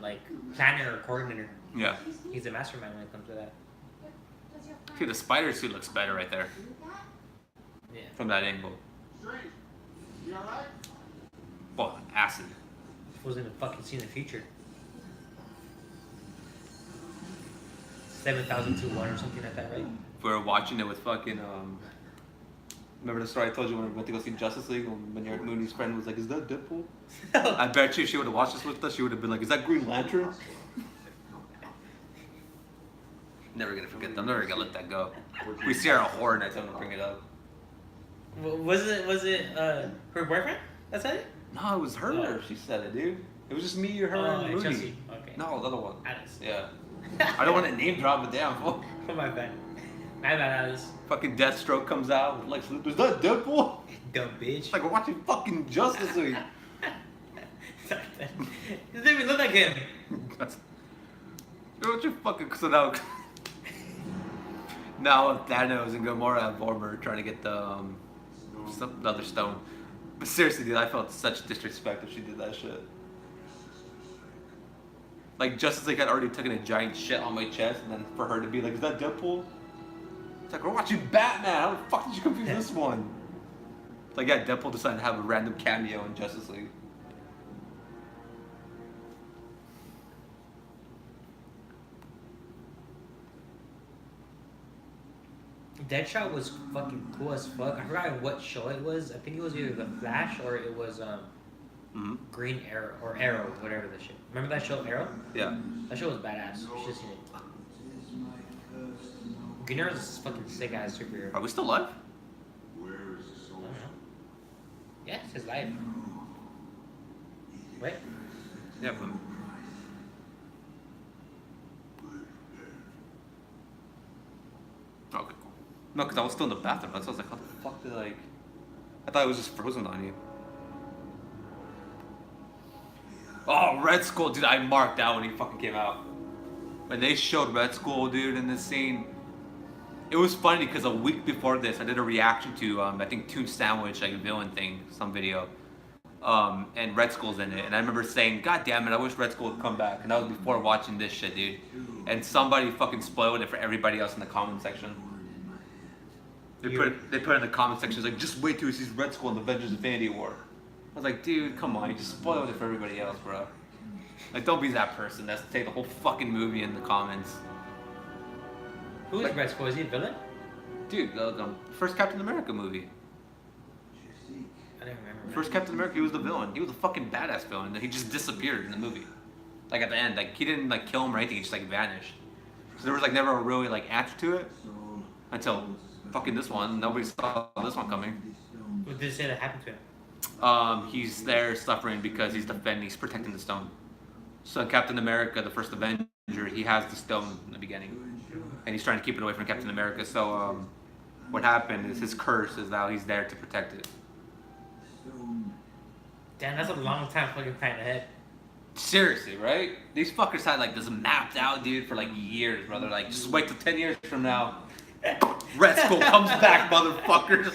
like planner or coordinator. Yeah. He's a mastermind when it comes to that. Does your friend See, the spider suit looks better right there do that? Yeah. from that angle. Strange. You alright? Well, acid. Wasn't even fucking seen the future. 7,000 to 1 or something like that, right? We were watching it with fucking remember the story I told you when we went to go see Justice League when your Mooney's friend was like, "Is that Deadpool?" I bet you if she would have watched this with us, she would have been like, "Is that Green Lantern?" Never gonna forget them. Never gonna let that go. We see her at horror nights. I'm gonna bring it up. Was it her boyfriend that said it? No, it was her. Oh. She said it, dude. It was just me, her, Oh, and and Mooney. Chelsea. Okay. No, the other one. Alice. Yeah. I don't want to name drop it down. Fool. Oh, my bad. My bad, Alice. Fucking Deathstroke comes out with Lex Luthor. Is that Deadpool? Dumb bitch. It's like we're watching fucking Justice League. It doesn't even look like him. What you fucking so now Thanos and Gamora and Vormer trying to get the the other stone. But seriously, dude, I felt such disrespect if she did that shit. Like Justice League had already taken a giant shit on my chest, and then for her to be like, "Is that Deadpool?" It's like we're watching Batman. How the fuck did you confuse this one? Like yeah, Deadpool decided to have a random cameo in Justice League. Deadshot was fucking cool as fuck. I forgot what show it was. I think it was either The Flash or it was Green Arrow or Arrow, whatever the shit. Remember that show Arrow? Yeah. That show was badass. You should have seen it. Green Arrow's a fucking sick ass superhero. Are we still live? I don't know. Yeah, it's his life. Right? Yeah. But... Okay, cool. No, because I was still in the bathroom. That's why I was like, how the fuck did I thought it was just frozen on you. Oh, Red Skull, dude, I marked out when he fucking came out. When they showed Red Skull, dude, in this scene, it was funny because a week before this, I did a reaction to, I think, Toon Sandwich, like a villain thing, some video. And Red Skull's in it. And I remember saying, God damn it, I wish Red Skull would come back. And that was before watching this shit, dude. And somebody fucking spoiled it for everybody else in the comment section. They put it in the comment section, like, just wait till he sees Red Skull in the Avengers Infinity War. I was like, dude, come on, you just spoiled it for everybody else, bro. Like, don't be that person that's take the whole fucking movie in the comments. Who is Red Skull? Is he a villain? Dude, the first Captain America movie. I don't remember. First Captain America, he was the villain. He was a fucking badass villain. He just disappeared in the movie. Like at the end, like he didn't like kill him or anything. He just like vanished. So there was like never a really like answer to it until fucking this one. Nobody saw this one coming. What did it say that happened to him? He's there suffering because he's protecting the stone. So in Captain America, the first Avenger, he has the stone in the beginning, and he's trying to keep it away from Captain America. So what happened is his curse is now he's there to protect it. Damn, that's a long time fucking planning ahead. Seriously, right? These fuckers had like this mapped out, dude, for like years, brother. Like, just wait till 10 years from now. Red Skull comes back, motherfuckers.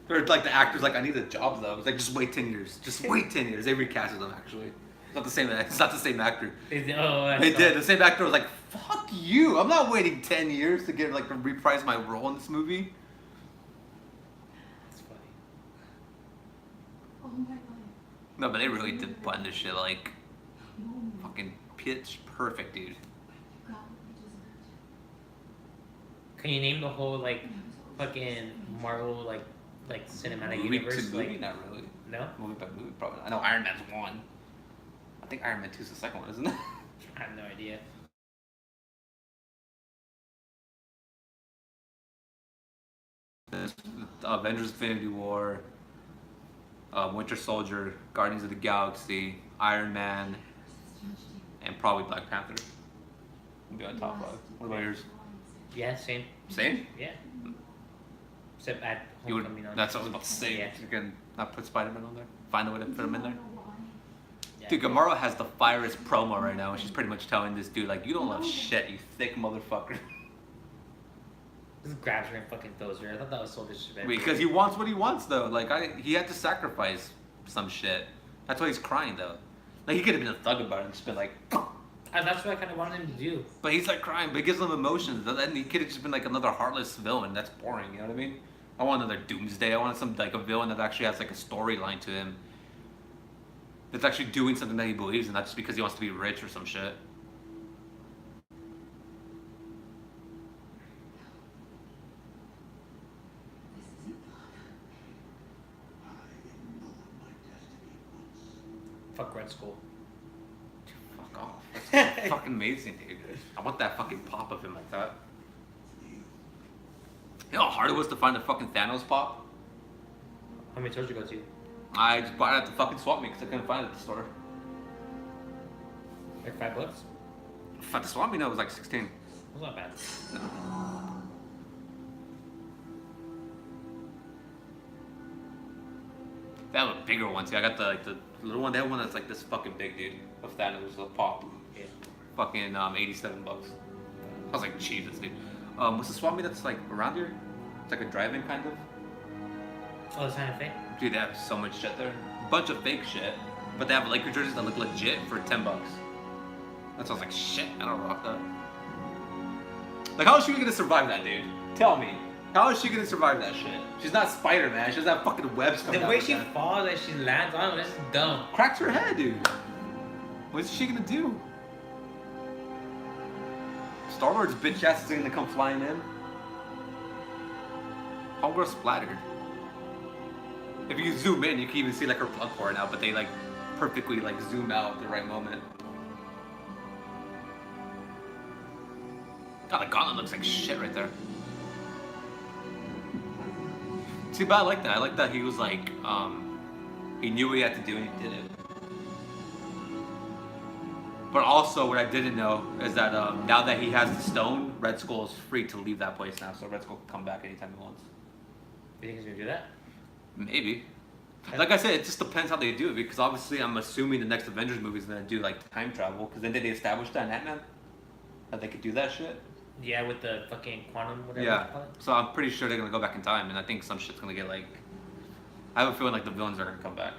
They're like the actors, like, I need a job though. It's like, just wait 10 years. Just wait 10 years. They recasted them actually. It's not the same. It's not the same actor. They did. The same actor was like, "Fuck you! I'm not waiting 10 years to get like to reprise my role in this movie." That's funny. Oh my god. No, but they really did blend this shit like fucking pitch perfect, dude. Can you name the whole like fucking Marvel like cinematic Movie universe? to movie, not really. No? Movie by movie, probably. I know Iron Man's one. I think Iron Man 2 is the second one, isn't it? I have no idea. Avengers Infinity War, Winter Soldier, Guardians of the Galaxy, Iron Man, and probably Black Panther. Would be on top 5. What about yours? Yeah, same. Same? Yeah. Except at You Homecoming would, on. that's what I was about to say. Yeah. You can not put Spider-Man on there? Find a way to put him in there? Yeah, Dude, Gamora has the fierest promo right now, and she's pretty much telling this dude, like, you don't love shit, you thick motherfucker. Just grabs her and fucking throws her. I thought that was so disrespectful. Because he wants what he wants, though. Like, he had to sacrifice some shit. That's why he's crying, though. Like, he could have been a thug about it and just been like, And that's what I kind of wanted him to do. but he's like crying, but it gives him emotions. Then he could have just been like another heartless villain. That's boring, you know what I mean? I want another Doomsday. I want some, like, a villain that actually has, like, a storyline to him. That's actually doing something that he believes in, not just because he wants to be rich or some shit. Fuck Red Skull. Fuck off. That's fucking amazing, dude. I want that fucking pop of him like that. You know how hard it was to find the fucking Thanos pop? How many stores you go to? I just bought it at the fucking swap meet because I couldn't find it at the store. Like $5? At the swap meet, no, it was like 16. That's not bad. They have a bigger one too. I got the little one. They have one that's like this fucking big, dude. Of Thanos, a pop. Yeah. Fucking $87. I was like, Jesus, dude. What's the swap meet that's like around here? It's like a drive-in kind of. Oh, the Santa Fe? Dude, they have so much shit there. Bunch of fake shit, but they have Laker jerseys that look legit for $10. That's why I was like, shit, I don't rock that. Like, how is she gonna survive that, dude? Tell me. How is she gonna survive that shit? She's not Spider-Man. She doesn't have fucking webs coming The out way like she that. falls and she lands on it, that's dumb. Cracks her head, dude. What's she gonna do? Star-Lord's bitch ass is gonna come flying in. Homegirl splattered. If you zoom in, you can even see like her blood pouring out, but they like perfectly like zoom out at the right moment. God, the gauntlet looks like shit right there. See, but I like that. I like that he was like, he knew what he had to do and he did it. But also, what I didn't know is that now that he has the stone, Red Skull is free to leave that place now, so Red Skull can come back anytime he wants. You think he's gonna do that? Maybe. Like I said, it just depends how they do it, because obviously I'm assuming the next Avengers movie is going to do like time travel, because then they established that in Ant-Man? That they could do that shit? Yeah, with the fucking quantum, whatever Yeah. you call it. So I'm pretty sure they're going to go back in time, and I think some shit's going to get like... I have a feeling like the villains are going to come back.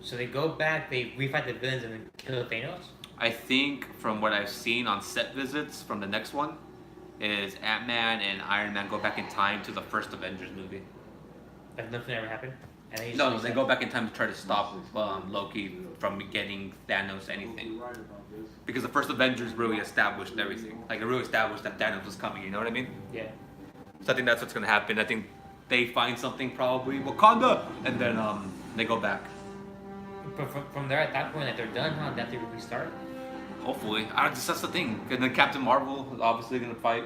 So they go back, they refight the villains, and then kill Thanos? I think from what I've seen on set visits from the next one, is Ant-Man and Iron Man go back in time to the first Avengers movie. Like nothing ever happened? And then No, they go back in time to try to stop Loki from getting Thanos anything. Because the first Avengers really established everything. Like, it really established that Thanos was coming, you know what I mean? Yeah. So I think that's what's gonna happen. I think they find something, probably Wakanda, and then they go back. But from there, at that point, like they're done, huh? That they restart? Hopefully. That's the thing. And then Captain Marvel is obviously gonna fight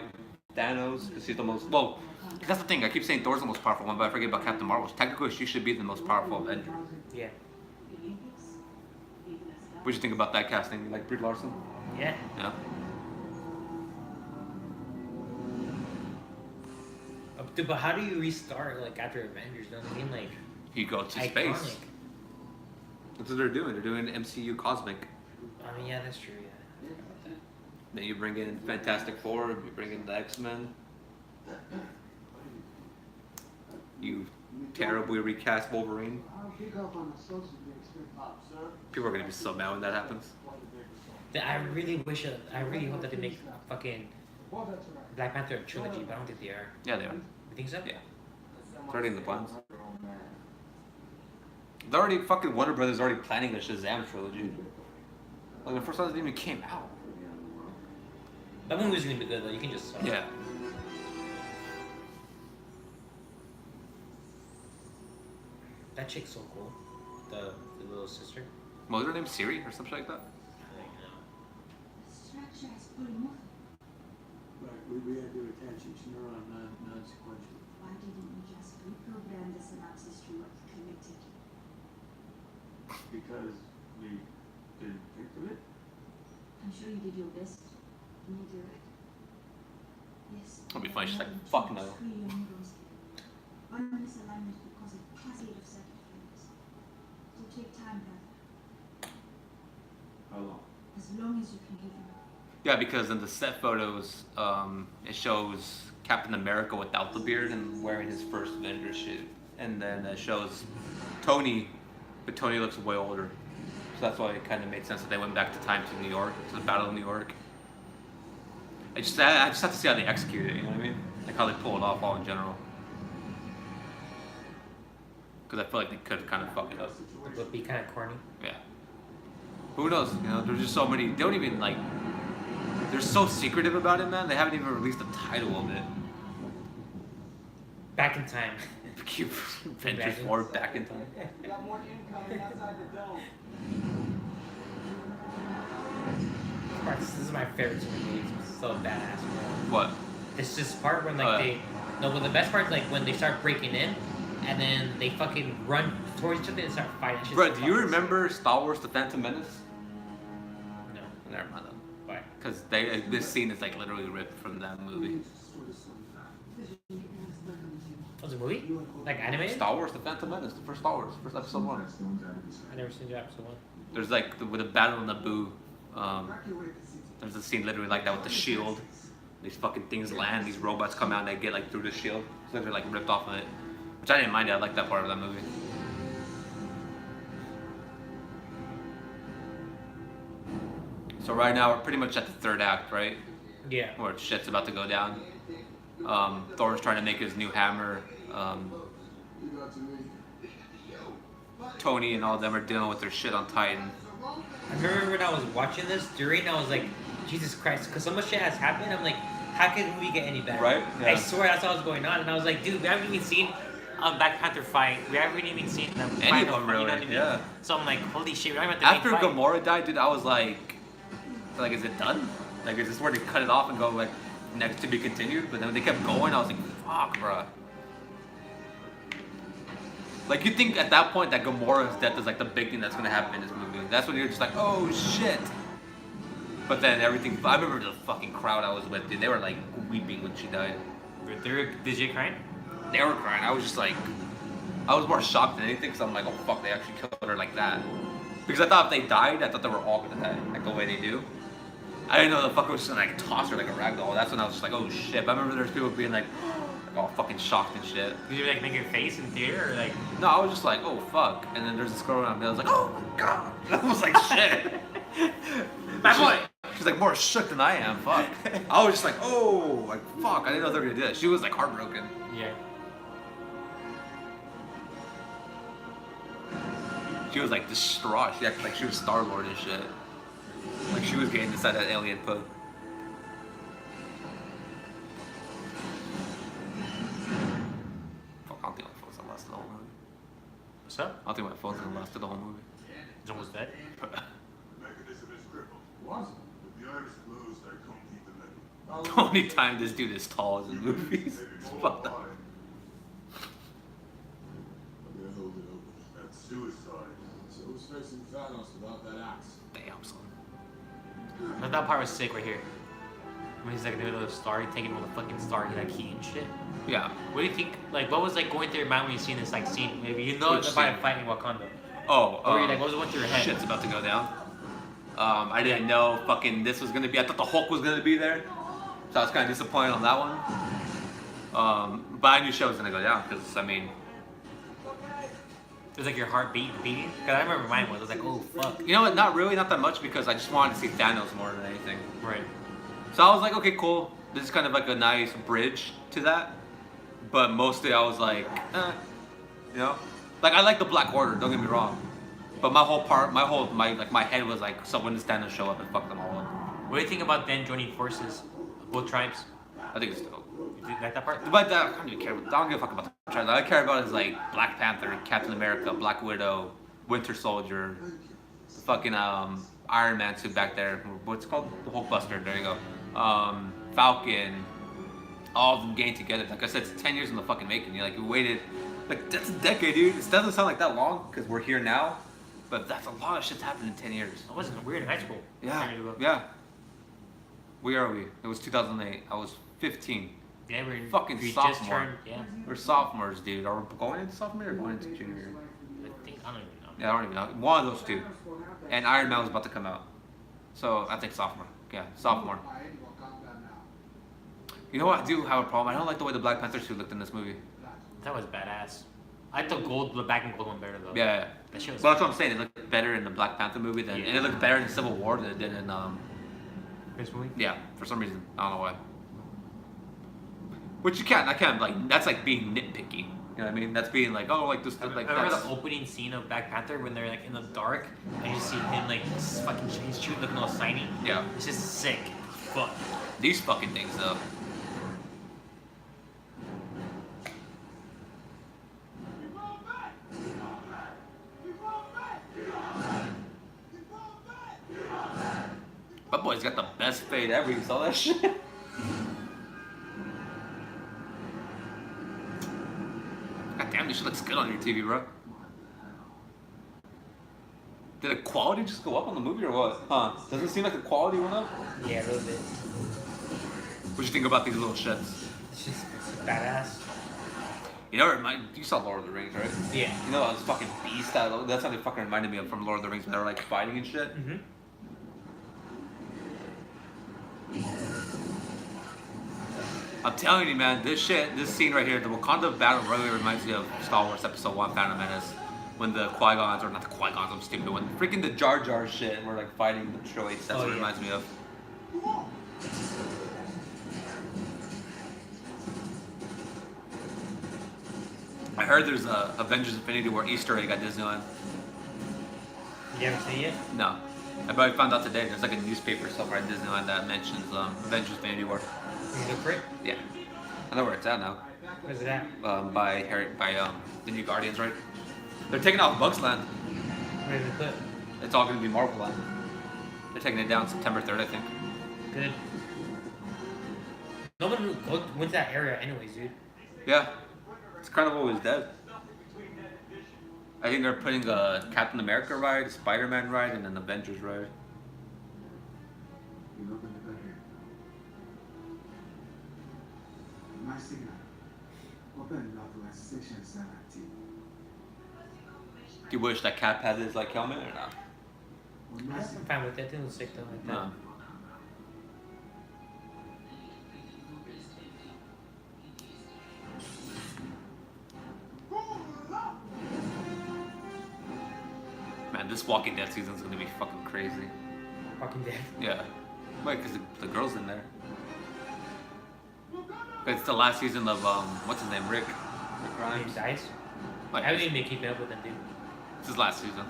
Thanos, because she's the most... Well, that's the thing. I keep saying Thor's the most powerful one, but I forget about Captain Marvel. Technically, she should be the most powerful Avenger. Yeah. What'd you think about that casting? You like Brie Larson? Yeah. Yeah. Dude, but how do you restart, like, after Avengers? You know what I mean? Like, You go to iconic. space. That's what they're doing. They're doing MCU Cosmic. I mean, yeah, that's true, yeah. Then you bring in Fantastic Four, you bring in the X-Men. You terribly recast Wolverine. I'll pick up on the social experience. Sir? People are gonna be so mad when that happens. I really hope that they make fucking Black Panther a trilogy, but I don't think they are. Yeah, they are. You think so? Yeah. It's already in the plans. They're already fucking Warner Brothers already planning a Shazam trilogy. Like the first one hasn't even came out. That movie's gonna be good though. You can just. Yeah. That chick's so cool. The little sister. What was her name? Siri or something like that? I don't know. The structure is polymorphic. Right, we had to attach each neuron non-sequentially. Why didn't you just reprogram the synapses to work connected? Because we didn't think of it. I'm sure you did your best. Can you do it? Yes. That'd be funny. She's like, fuck no. One misalignment could cause a cascade of side effects. take time, brother. How long? As long as you can give him. Yeah, because in the set photos, it shows Captain America without the beard and wearing his first Avengers shit, and then it shows Tony, but Tony looks way older. So that's why it kind of made sense that they went back to time to New York, to the Battle of New York. I just have to see how they execute it. You know what I mean? Like how they pull it off all in general. Because I feel like they could kind of fuck it up. It would be kind of corny. Yeah. Who knows? You know, there's just so many. They don't even like. They're so secretive about it, man. They haven't even released the title of it. Back in time. Avengers 4 Back in Time. Got more incoming outside the dome. This is my favorite scene in the movie. It's so badass, bro. What? It's this part when like but the best part is like when they start breaking in, and then they fucking run towards each other and start fighting. That shit's Bro, so do you fucking remember Star Wars: The Phantom Menace? sick. No. Never mind them. Why? Because this scene is like literally ripped from that movie. Was it a movie? Like animated? Star Wars: The Phantom Menace, the first Star Wars, first episode 1. I never seen the episode 1. There's like with the battle in Naboo. There's a scene literally like that with the shield. These fucking things land, these robots come out and they get like through the shield. So they're like ripped off of it. Which I didn't mind it, I like that part of that movie. So right now we're pretty much at the third act, right? Yeah. Where shit's about to go down. Thor's trying to make his new hammer. Tony and all of them are dealing with their shit on Titan. I remember when I was watching this, during I was like, Jesus Christ, because so much shit has happened. I'm like, how can the movie get any better? Right? I Yeah. swear that's what was going on, and I was like, dude, we haven't even seen Black Panther fight. We haven't even seen them Any fight. of them, really, You know what I mean? yeah. So I'm like, holy shit, we don't even After have to make Gamora died, dude, I was like, is it done? Like, is this where they cut it off and go like next to be continued? But then when they kept going, I was like, fuck, bruh. Like, you think at that point that Gamora's death is like the big thing that's gonna happen in this movie. That's when you're just like, oh shit. But then everything, I remember the fucking crowd I was with, dude. They were like weeping when she died. Did you crying? They were crying. I was just like, I was more shocked than anything because I'm like, oh fuck, they actually killed her like that. Because I thought if they died, I thought they were all gonna die, like the way they do. I didn't know the fucker was just gonna like toss her like a ragdoll. That's when I was just like, oh shit. But I remember there's people being like all fucking shocked and shit. Did you like make a face in theater or like? No, I was just like, oh fuck. And then there's this girl around me. I was like, oh my god. And I was like, shit. My boy. She's like more shook than I am. Fuck. I was just like, oh, like fuck. I didn't know they were gonna do that. She was like heartbroken. Yeah. She was like distraught. She acted like she was Star-Lord and shit. Like she was getting inside that alien pug. Fuck, I don't think my phone's gonna last the whole movie. What's up? I don't think my phone's gonna last the whole movie. It's almost dead. Mechanism is crippled. What? If the iron is closed, I can't keep the metal. The only time this dude is tall is in movies. It's fucked up. I'm gonna hold it open. That's suicide. So who's facing Thanos without that axe? Damn, son. But that part was sick right here. When he's like in the middle of the star, he's taking all the fucking star, he like heat and shit. Yeah. What do you think? Like, what was like going through your mind when you seen this like scene? Maybe you know Which it's about scene? fighting Wakanda. Oh, Or you're like, what was going through your head? shit's about to go down. I didn't know fucking this was gonna be. I thought the Hulk was gonna be there, so I was kind of disappointed on that one. But I knew shit was gonna go down because I mean, It was like your heart beating. Cause I remember mine was. I was like, oh fuck. you know what? Not really, not that much because I just wanted to see Thanos more than anything. Right. So I was like, okay, cool. This is kind of like a nice bridge to that. But mostly I was like, you know, like I like the Black Order. Don't get me wrong. But my head was like, so when does Thanos show up and fuck them all up? What do you think about them joining forces, both tribes? I think it's dope. You like that part? But I don't even care. I don't give a fuck about the tribes. All I care about is like Black Panther, Captain America, Black Widow, Winter Soldier, fucking Iron Man suit back there. What's it called? The Hulkbuster. There you go. Falcon. All of them getting together. Like I said, it's 10 years in the fucking making. You like we waited, like that's a decade, dude. It doesn't sound like that long because we're here now, but that's a lot of shit's happened in 10 years. I wasn't weird in high school. Yeah, 10 years ago. yeah. Where are we? It was 2008. I was 15. Yeah, we're Fucking we just sophomore. turned. Yeah. We're sophomores, dude. Are we going into sophomore year or going into junior year? I think I don't even know. Yeah, I don't even know. One of those two. And Iron Man was about to come out. So I think sophomore. Yeah, sophomore. You know what? I do have a problem. I don't like the way the Black Panther suit looked in this movie. That was badass. I like the black and gold one better though. Yeah. That shit was. Well, that's what I'm saying. It looked better in the Black Panther movie than, and it looked better in Civil War than it did in This movie? Yeah, for some reason. I don't know why. Which I can't, like, that's like being nitpicky. You know what I mean? That's being like, oh, like this, like, I remember that's... the opening scene of Black Panther when they're like in the dark and you see him like fucking he's shooting looking all shiny. Yeah. It's just sick. Fuck. These fucking things, though. My boy's got the best fade ever. You saw that shit? God damn, this shit looks good on your TV, bro. Did the quality just go up on the movie or what? Huh? Doesn't it seem like the quality went up? Yeah, a little bit. What you think about these little shits? It's just badass. You know, you saw Lord of the Rings, right? Yeah. You know, this fucking beast that's how they fucking reminded me of from Lord of the Rings when they were like fighting and shit. Mm-hmm. I'm telling you, man, this scene right here, the Wakanda battle really reminds me of Star Wars Episode 1, Phantom Menace. When the Qui-Gons, or not the Qui-Gons, I'm stupid, when freaking the Jar Jar shit and we're like fighting the droids, that's what it reminds me of. I heard there's a Avengers Infinity War Easter egg at Disneyland. You haven't seen it yet? No. I probably found out today. There's like a newspaper somewhere at Disneyland that mentions Avengers Infinity War. You look for it? Yeah. I know where it's at now. Where's it at? By the new Guardians, right? They're taking off Bugs Land. Where did it put? It's all gonna be Marvel Land. They're taking it down September 3rd, I think. Good. No one went to that area anyways, dude. Yeah. It's kind of always dead. I think they're putting a Captain America ride, a Spider-Man ride, and an Avengers ride. You open the door here. My signal. Open Northwest Section 17. Do you wish that Cap had his like helmet or not? I'm fine with that. It didn't stick though like that. No. Man, this Walking Dead season is gonna be fucking crazy. Fucking dead. Yeah. Wait, because the girl's in there. It's the last season of what's his name, Rick He Grimes. dies. Like, I haven't even been keeping up with him, dude. it's his last season.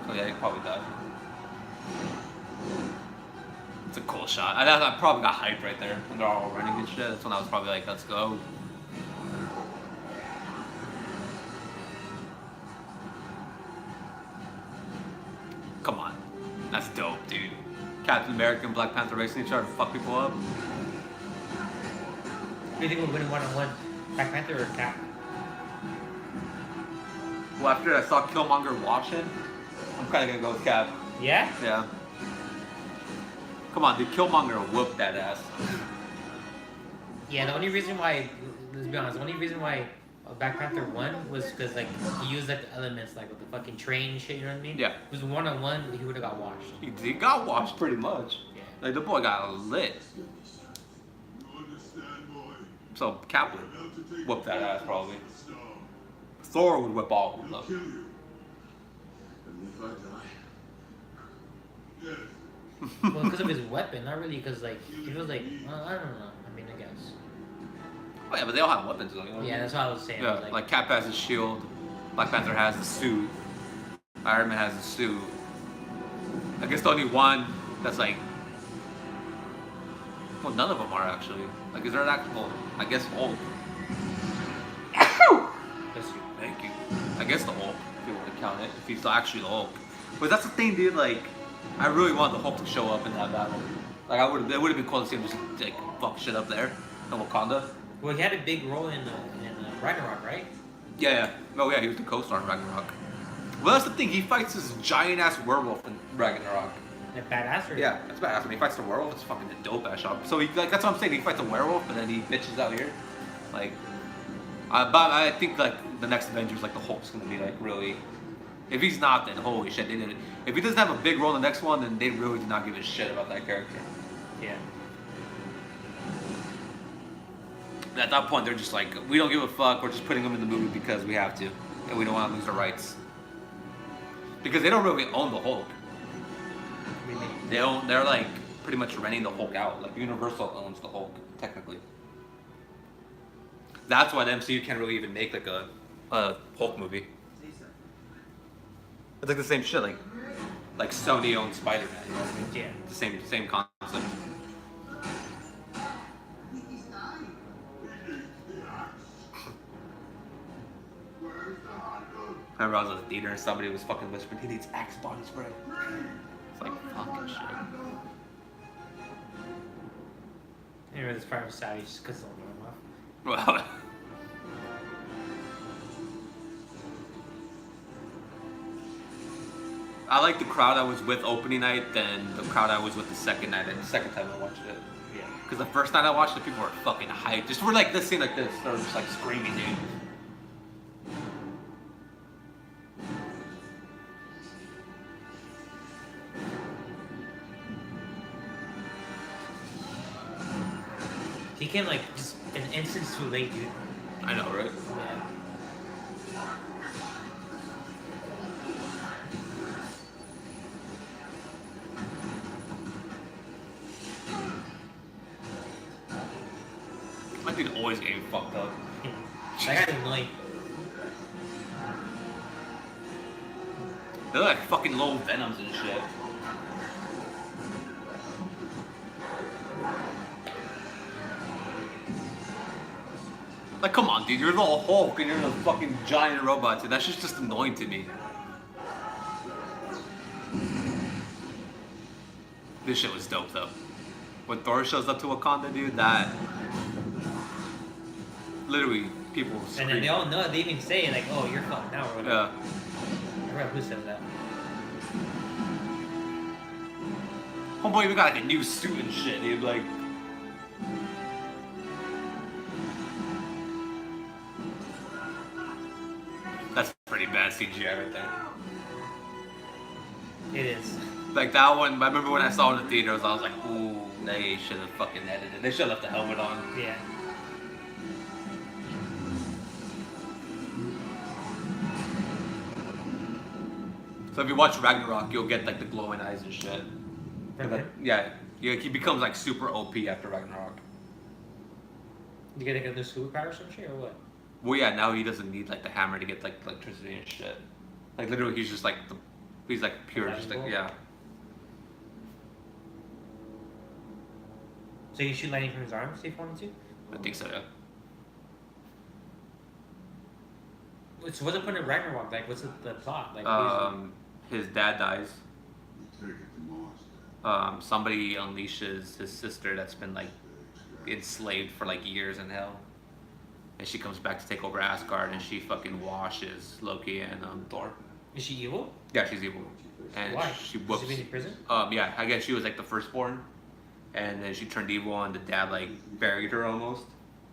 So yeah, he probably died. It's a cool shot. I probably got hyped right there when they're all running and shit. That's when I was probably like, let's go. Come on. That's dope, dude. Captain America and Black Panther racing each other to fuck people up. Do you think we're winning one-on-one? Black Panther or Cap? Well, after I saw Killmonger washing, I'm kind of gonna go with Cap. Yeah? Yeah. Come on, dude. Killmonger whooped that ass. Yeah, the only reason why, let's be honest, the only reason why Black Panther won was because like he used like the elements like with the fucking train and shit, you know what I mean? Yeah. It was one-on-one, he would have got washed. He got washed pretty much. Yeah. Like the boy got lit. You understand, boy? So Cap About to would take whoop that ass probably. the star. Thor would whip all of them He'll though. kill you. And if I die, yes. Well, because of his weapon, not really because like, he was like, well, I don't know, I mean, I guess. Oh yeah, but they all have weapons though. You know what I Yeah, mean? that's what I was saying. Yeah, like Cap has his shield, Black Panther has the suit, Iron Man has the suit. I guess the only one that's like, well, none of them are actually. Like, is there an actual? I guess Hulk. That's you. Thank you. I guess the Hulk, if you want to count it, if he's actually the Hulk. But that's the thing, dude. Like, I really wanted the Hulk to show up in that battle. Like, it would have been cool to see him just like fuck shit up there in Wakanda. Well, he had a big role in Ragnarok, right? Yeah. Oh yeah, he was the co-star in Ragnarok. Well, that's the thing. He fights this giant ass werewolf in Ragnarok. That badass. Or Yeah, that's badass. When he fights the werewolf, it's fucking a dope ass shot. So he, like, that's what I'm saying. He fights a werewolf, and then he bitches out here. Like, but I think like the next Avengers, like the Hulk's gonna be like really If he's not, then holy shit, they did it. If he doesn't have a big role in the next one, then they really do not give a shit about that character. Yeah. At that point, they're just like, we don't give a fuck. We're just putting him in the movie because we have to, and we don't want to lose the rights. Because they don't really own the Hulk. They're like pretty much renting the Hulk out. Like Universal owns the Hulk technically. That's why the MCU can't really even make like a Hulk movie. It's like the same shit. Like Sony owns Spider-Man. You know what I mean? Yeah. The same concept. I remember I was at the theater and somebody was fucking whispering, he needs Axe body spray. It's like fucking shit. Anyway, this part was sad just because they'll run off. Well, I like the crowd I was with opening night than the crowd I was with the second night and the second time I watched it. Yeah. Because the first night I watched it, people were fucking hyped. Just for like this scene like this, they were just like screaming, dude. He came like just an instant too late, dude. I know, right? Yeah. My dude always getting fucked up. That guy's annoying. They're like fucking low venoms and shit. Like, come on, dude, you're the Hulk and you're the fucking giant robot, dude. That's just annoying to me. This shit was dope, though. When Thor shows up to Wakanda, dude, that... Literally, people scream. And then they all know it. They even say, like, oh, you're fucked now, or whatever. Yeah. I forgot who said that. Homeboy even got like a new suit and shit, dude. Like... That's pretty bad CGI right there. It is. Like that one, I remember when I saw it in the theaters, I was like, ooh, they should have fucking edited. They should have left the helmet on. Yeah. So if you watch Ragnarok, you'll get like the glowing eyes and shit. Okay. Yeah, he becomes like super OP after Ragnarok. You get like a new superpower or some shit, or what? Well, yeah, now he doesn't need like the hammer to get like electricity and shit. Like literally, he's just like he's like pure, just like yeah. So you shoot lightning from his arms if you wanted to? I think so, yeah. So what's the point of Ragnarok? Like, what's the plot? Like, His dad dies. Somebody unleashes his sister that's been like enslaved for like years in hell, and she comes back to take over Asgard, and she fucking washes Loki and Thor. is she evil? Yeah, she's evil. And Why? she whoops. Is she in prison? Yeah, I guess she was like the firstborn, and then she turned evil, and the dad like buried her almost,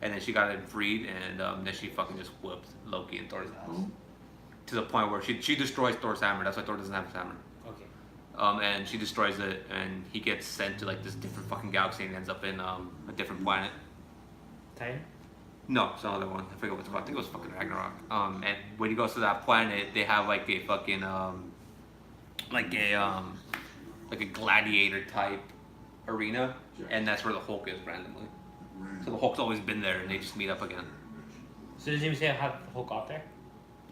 and then she got it freed, and then she fucking just whooped Loki and Thor's ass to the point where she destroys Thor's hammer. That's why Thor doesn't have his hammer. Okay. And she destroys it, and he gets sent to like this different fucking galaxy and ends up in a different planet. Titan? No, it's another one. I forget what it's about. I think it was fucking Ragnarok. And when he goes to that planet, they have like a fucking like a gladiator type arena, and that's where the Hulk is randomly. So the Hulk's always been there, and they just meet up again. So does it even say how the Hulk got there?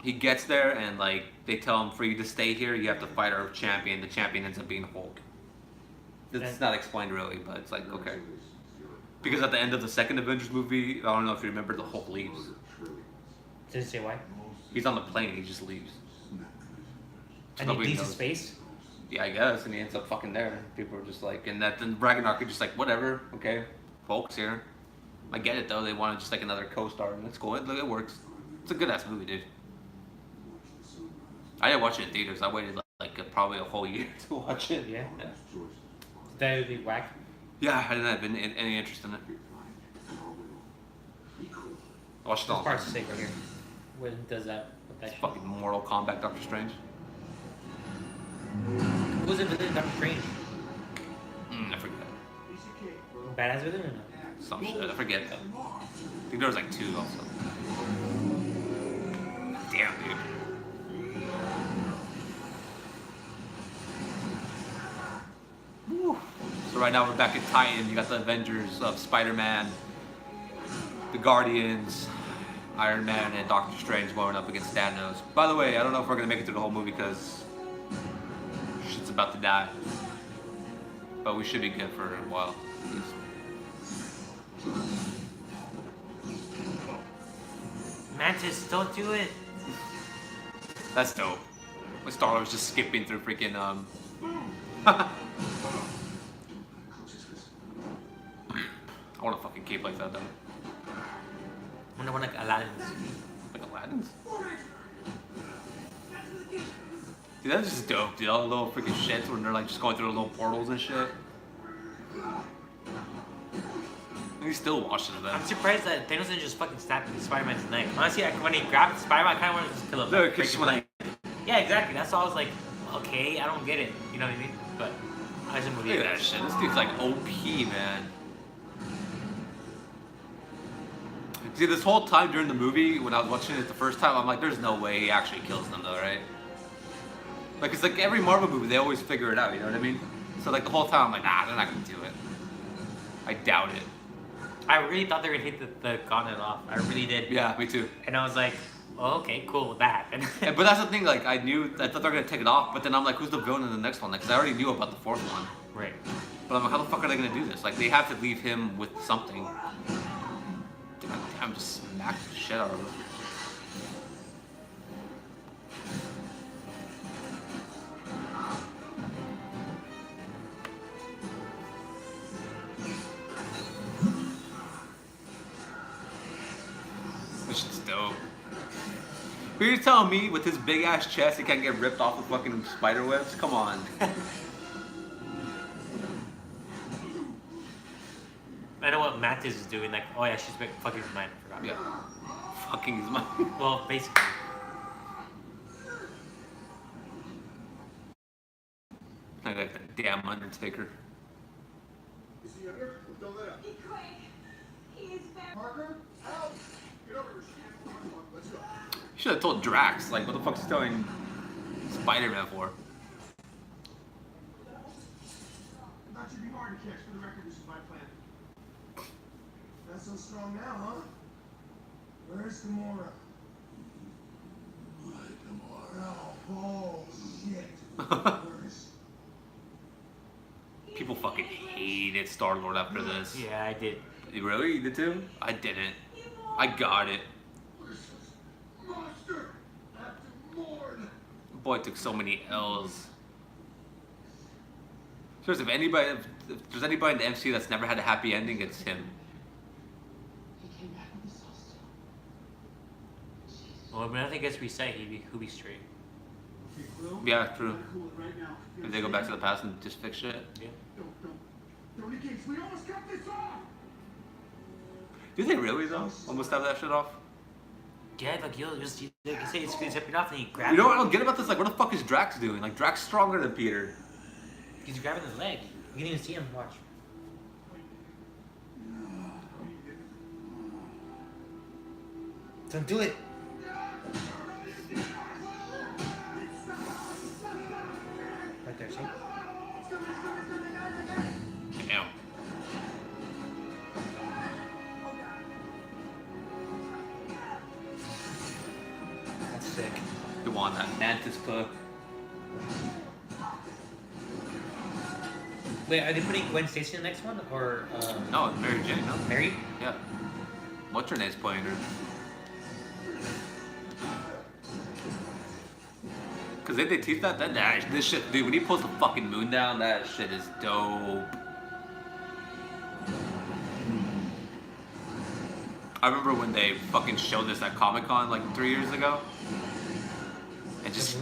He gets there, and like they tell him, for you to stay here, you have to fight our champion. The champion ends up being Hulk. It's not explained really, but it's like okay. Because at the end of the second Avengers movie, I don't know if you remember, the Hulk leaves. Does it say why? He's on the plane, and he just leaves. And he Nobody leaves in knows. space? Yeah, I guess, and he ends up fucking there. People are just like, and that then Ragnarok is just like, whatever, okay, Hulk's here. I get it though. They wanted just like another co-star, and it's cool. It works. It's a good ass movie, dude. I didn't watch it in theaters. I waited like probably a whole year to watch it. Yeah. That would be whack. Yeah, I didn't have any interest in it. I watched it This all. part's sick right here. When does that? What that Fucking Mortal Kombat Doctor Strange. Who's the villain in Doctor Strange? I forget. Badass villain or no? Some shit. I forget though. I think there was like 2 also. Damn, dude. Woo. So right now we're back at Titan. You got the Avengers of Spider-Man, the Guardians, Iron Man, and Doctor Strange going up against Thanos. By the way, I don't know if we're gonna make it through the whole movie because shit's about to die. But we should be good for a while. Mantis, don't do it. That's dope. When Star-Lord's just skipping through freaking I want a fucking cape like that though. I wonder when like Aladdin's. Like Aladdin's? Dude, that's just dope, dude. All the little freaking shits when they're like just going through the little portals and shit. And he still washes them. I'm surprised that Thanos didn't just fucking snap Spider-Man's neck. Honestly, when he grabbed Spider-Man, I kind of wanted to just kill him. No, Like, because break when his leg. Yeah, exactly. That's why I was like, okay, I don't get it. You know what I mean? But I just look at that shit. This dude's like OP, man. See, this whole time during the movie, when I was watching it the first time, I'm like, there's no way he actually kills them though, right? Like, it's like every Marvel movie, they always figure it out, you know what I mean? So like the whole time, I'm like, nah, they're not gonna do it. I doubt it. I really thought they were gonna hit the gauntlet off. I really did. Yeah, me too. And I was like, oh, okay, cool with that. Yeah, but that's the thing, like, I thought they were gonna take it off, but then I'm like, who's the villain in the next one? Like, cause I already knew about the 4th one. Right. But I'm like, how the fuck are they gonna do this? Like, they have to leave him with something. Damn, just smacked the shit out of him. Which is dope. But you're telling me with his big ass chest he can't get ripped off with fucking spider webs? Come on. I know what Mantis is doing. Like, oh yeah, she's fucking his mind. I forgot. Yeah. Fucking his mind. Well, basically. I got that damn Undertaker. Is he under? Don't let up. Be quick. He is very. Parker, help! Get over here. Come on, let's go. You should have told Drax. Like, what the fuck's he telling Spider-Man for? Thought you'd be hard to catch. For the record, this is my plan. Not so strong now, huh? Where's Gamora? What, Gamora? Oh, bullshit. Where's... People fucking hated Star-Lord after this. Yeah, I did. You really? You did too? I didn't. I got it. Monster! Have to mourn! Boy took so many L's. Seriously, if there's anybody in the MCU that's never had a happy ending, it's him. He came back with the Soul Stone. Well, I think as we say, he'll be straight. Okay, Quill? Yeah, true. Cool it right now. If they go back to the past and just fix shit. Yeah. Don't engage. We almost cut this off! Do they really though? Almost have that shit off? Yeah, like you'll just you say it's zipping off and he grabs. You know what I don't get about this? Like, what the fuck is Drax doing? Like, Drax stronger than Peter. He's grabbing his leg. You can even see him. Watch. Don't do it. Right there, see? Damn. That's sick. You want that Mantis cook? Wait, are they putting Gwen Stacy in the next one or No, it's Mary Jane, no? Mary? Yeah. What's her name's playing her? Cause they teach that this shit, dude. When he pulls the fucking moon down, that shit is dope. I remember when they fucking showed this at Comic-Con like 3 years ago, and just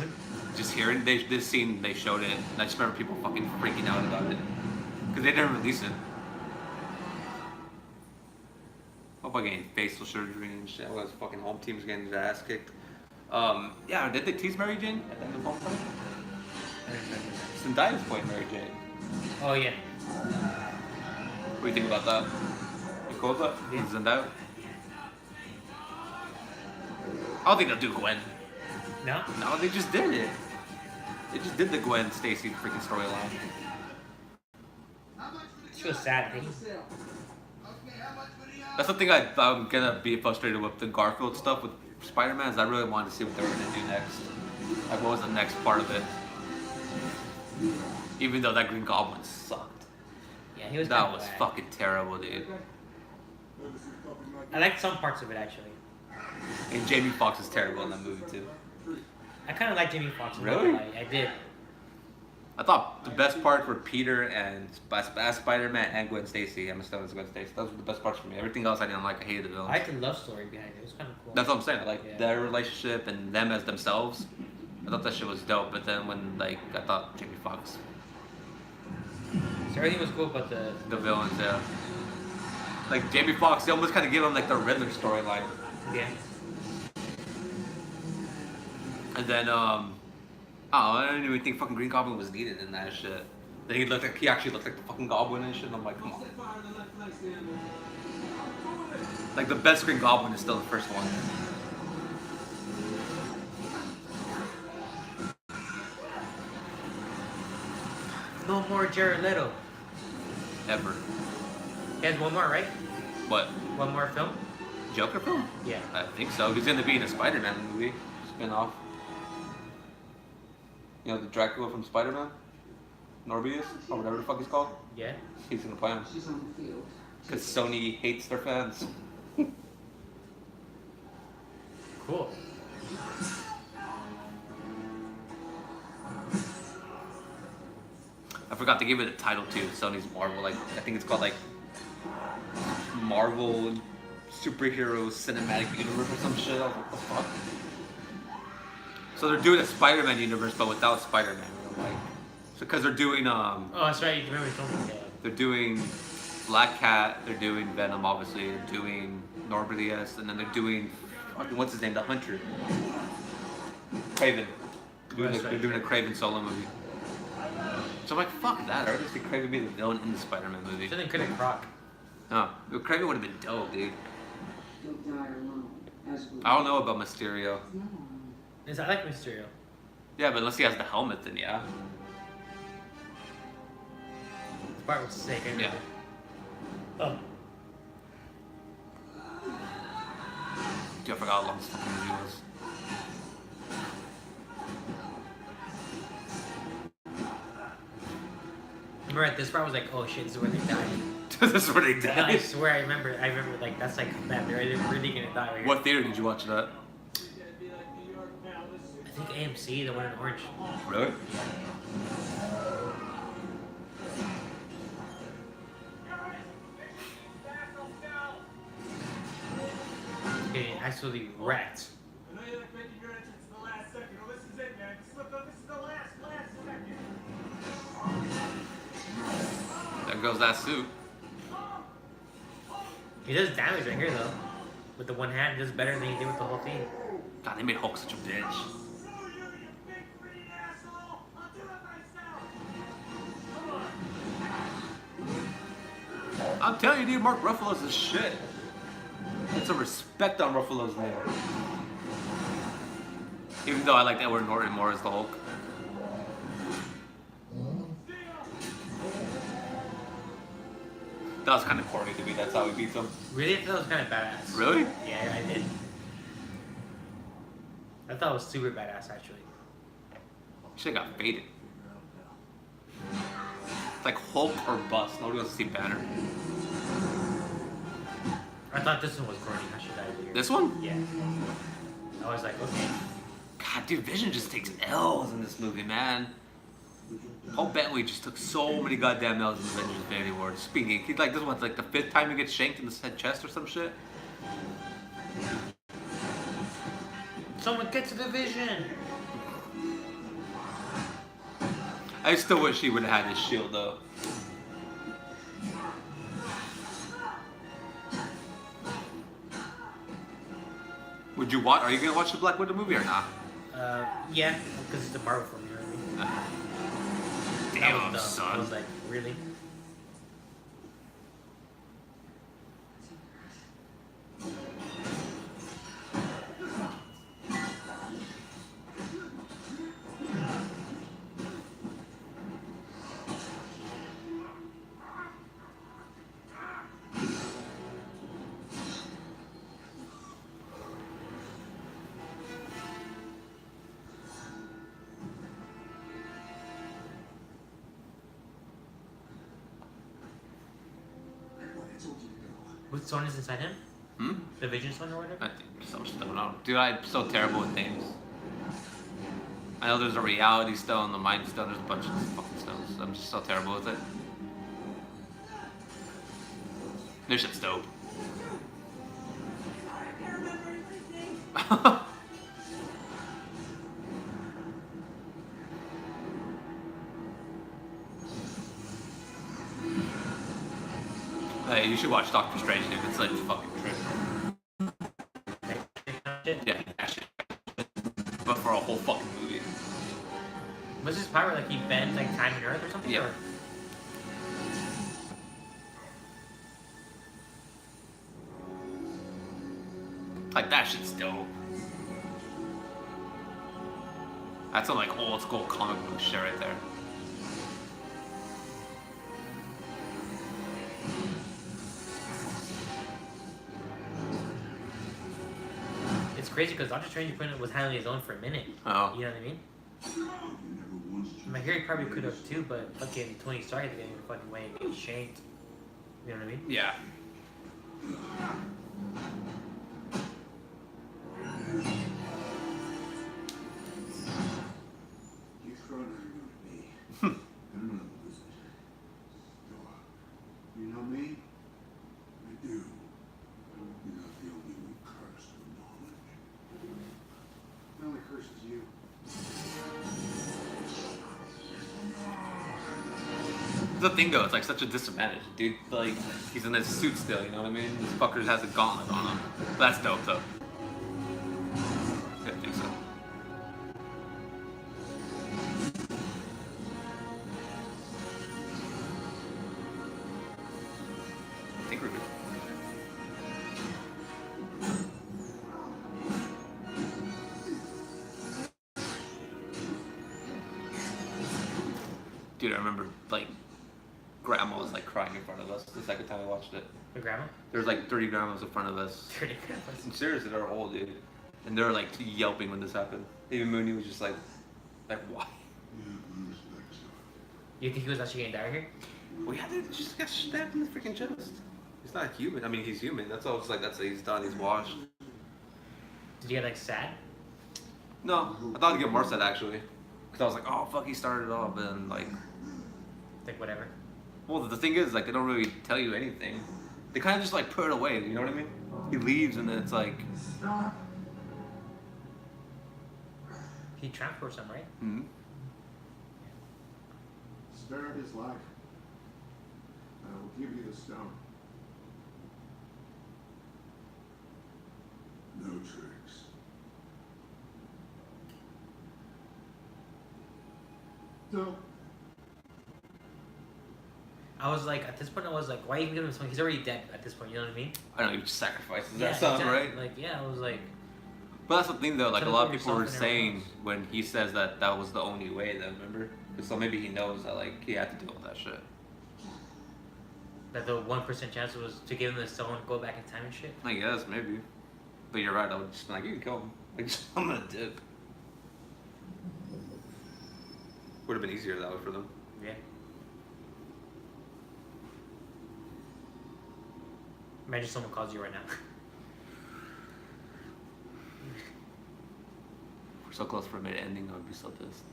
hearing this scene, they showed it, and I just remember people fucking freaking out about it because they didn't release it. Hope I'm getting facial surgery and shit. While his fucking home team's getting their ass kicked. Yeah, did they tease Mary Jane at the end of Homecoming? Zendaya's playing Mary Jane. Oh yeah. What do you think about that? You cool with that? Yeah. Zendaya? I don't think they'll do Gwen. No. No, they just did it. They just did the Gwen Stacy freaking storyline. She was sad. Eh? That's the thing I'm gonna be frustrated with the Garfield stuff with Spider-Man is I really wanted to see what they were gonna do next. Like what was the next part of it? Even though that Green Goblin sucked. Yeah, he was. That kinda was bad. fucking terrible, dude. I liked some parts of it actually. And Jamie Foxx is terrible in that movie too. I kind of like Jamie Foxx. Really? I did. I thought the best parts were Peter and Spider-Man and Gwen Stacy. Emma Stone as Gwen Stacy. Those were the best parts for me. Everything else I didn't like. I hated the villain. I liked the love story behind it. It was kind of cool. That's what I'm saying. I like Yeah. their relationship and them as themselves. I thought that shit was dope. But then when I thought Jamie Foxx, So everything was cool, but the villains, yeah. Like Jamie Foxx, they almost kind of give him like the Riddler storyline. yeah. And then I didn't even think fucking Green Goblin was needed in that shit. Then he actually looked like the fucking Goblin and shit. And I'm like, come on. Like the best Green Goblin is still the first one. No more Jared Leto. Ever. He has one more, right? What? One more film. Joker film? Yeah. I think so. He's gonna be in a Spider-Man movie spin-off. You know the Dracula from Spider-Man? Norbius? Or whatever the fuck he's called? Yeah. He's gonna play him. She's on the field. Because Sony hates their fans. Cool. I forgot to give it a title too. Sony's Marvel, like I think it's called like Marvel Superhero Cinematic Universe or some shit. I was like, what the fuck? So they're doing a Spider-Man universe, but without Spider-Man. Like, because they're doing Oh, that's right. You remember you told me that. they're doing Black Cat, they're doing Venom, obviously, they're doing Norberlius, and then they're doing what's his name, the Hunter, Craven. They're doing a Craven solo movie. So I'm like, fuck that. I already see Craven be the villain in the Spider-Man movie. So then couldn't Croc. No, Craven would have been dope, dude. You'll die alone, as will I don't know about Mysterio. No. Yes, I like Mysterio. Yeah, but unless he has the helmet, then yeah. The part was sick. I remember. Yeah. Oh. Dude, I forgot how long this fucking movie was. Remember at this part I was like, oh shit, this is where they die. This is where they I died. swear I remember like that's like man, they're really gonna die right here. What theater did you watch it at? I think AMC, the one in Orange. Really? Getting absolutely wrecked. I know you're like making your entrance in the last second. Oh, this is it, man. This is the last second. There goes that suit. He does damage right here though. With the one hand, he does better than he did with the whole team. God, they made Hulk such a bitch. Screw you, you big green asshole! I'll do it myself! I'm telling you, dude, Mark Ruffalo's the shit. Put some respect on Ruffalo's name. Even though I like Edward Norton more as the Hulk. That was kind of corny to me. That's how he beats him. Really? I thought it was kind of badass. Really? Yeah, I did. I thought it was super badass actually. Shit got faded. It's like Hulk or bust. Nobody wants to see Banner. I thought this one was corny. I should die here. This one? Yeah. I was like, okay. God, dude, Vision just takes L's in this movie, man. Paul Bentley just took so many goddamn L's in the Avengers Infinity War. Speaking, he's like, this one's like the 5th time he gets shanked in the head chest or some shit. Someone get to the Vision! I still wish he would have had his shield though. Would you watch? Are you gonna watch the Black Widow movie or not? Yeah, because it's a Marvel film, you know what I mean? That Damn, was dumb. I was son. like, really? What stone is inside him? Hmm? The Vision Stone or whatever? I think so stone. Dude, I'm so terrible with names. I know there's a reality stone, the mind stone, there's a bunch of fucking stones. I'm just so terrible with it. This shit's dope. Hey, you should watch Doctor Strange, dude. It's like fucking trip. Yeah, actually. But for a whole fucking movie. What's his power? Like he bends like time and earth or something? Yeah. Or? Like that shit's dope. That's some like old school comic book shit right there. It's crazy because Doctor Strange was handling his own for a minute. Oh. You know what I mean? I'm like, here he probably could have too, but fucking Tony Stark had to get in the fucking way and get shanked. You know what I mean? Yeah. You throw nothing at me. I don't know who this is. You know me? I do. You're not the only one cursed with knowledge. It only curses you. The thing though, it's like such a disadvantage, dude. Like he's in his suit still, you know what I mean? This fucker has a gauntlet on him. That's dope though. Yeah, I think so. I think we're good. Dude, I remember like grandma was like crying in front of us the second time I watched it. Your grandma? There was like 30 grandmas in front of us. 30 grandmas. Seriously, they're old, dude. And they're like yelping when this happened. Even Mooney was just like why? You think he was actually gonna die here? We had to just got stabbed in the freaking chest. He's not human. I mean, he's human. That's all. It's like that's it. He's done. He's washed. Did you get like sad? No, I thought I'd get more sad actually, because I was like, oh fuck, he started off and like. Like whatever. Well, the thing is, like, they don't really tell you anything. They kind of just like put it away. You know what I mean? He leaves and then it's like. He transports him, right? Hmm. Spare his life. I will give you the stone. No tricks. No. I was like, at this point, I was like, why even give him something? He's already dead at this point. You know what I mean? I don't know. He just sacrifices Yeah, that son, exactly. right? Like, yeah, I was like, But that's the thing though. Like a Could've lot of put people were yourself in everyone saying else. when he says that that was the only way. Then remember? So maybe he knows that like he had to deal with that shit. that the 1% chance was to give him the stone, go back in time and shit. I guess maybe. But you're right. I would just be like, you can kill him. Like I'm gonna dip. Would have been easier that way for them. Yeah. Imagine someone calls you right now. We're so close for a minute ending. I would be so pissed.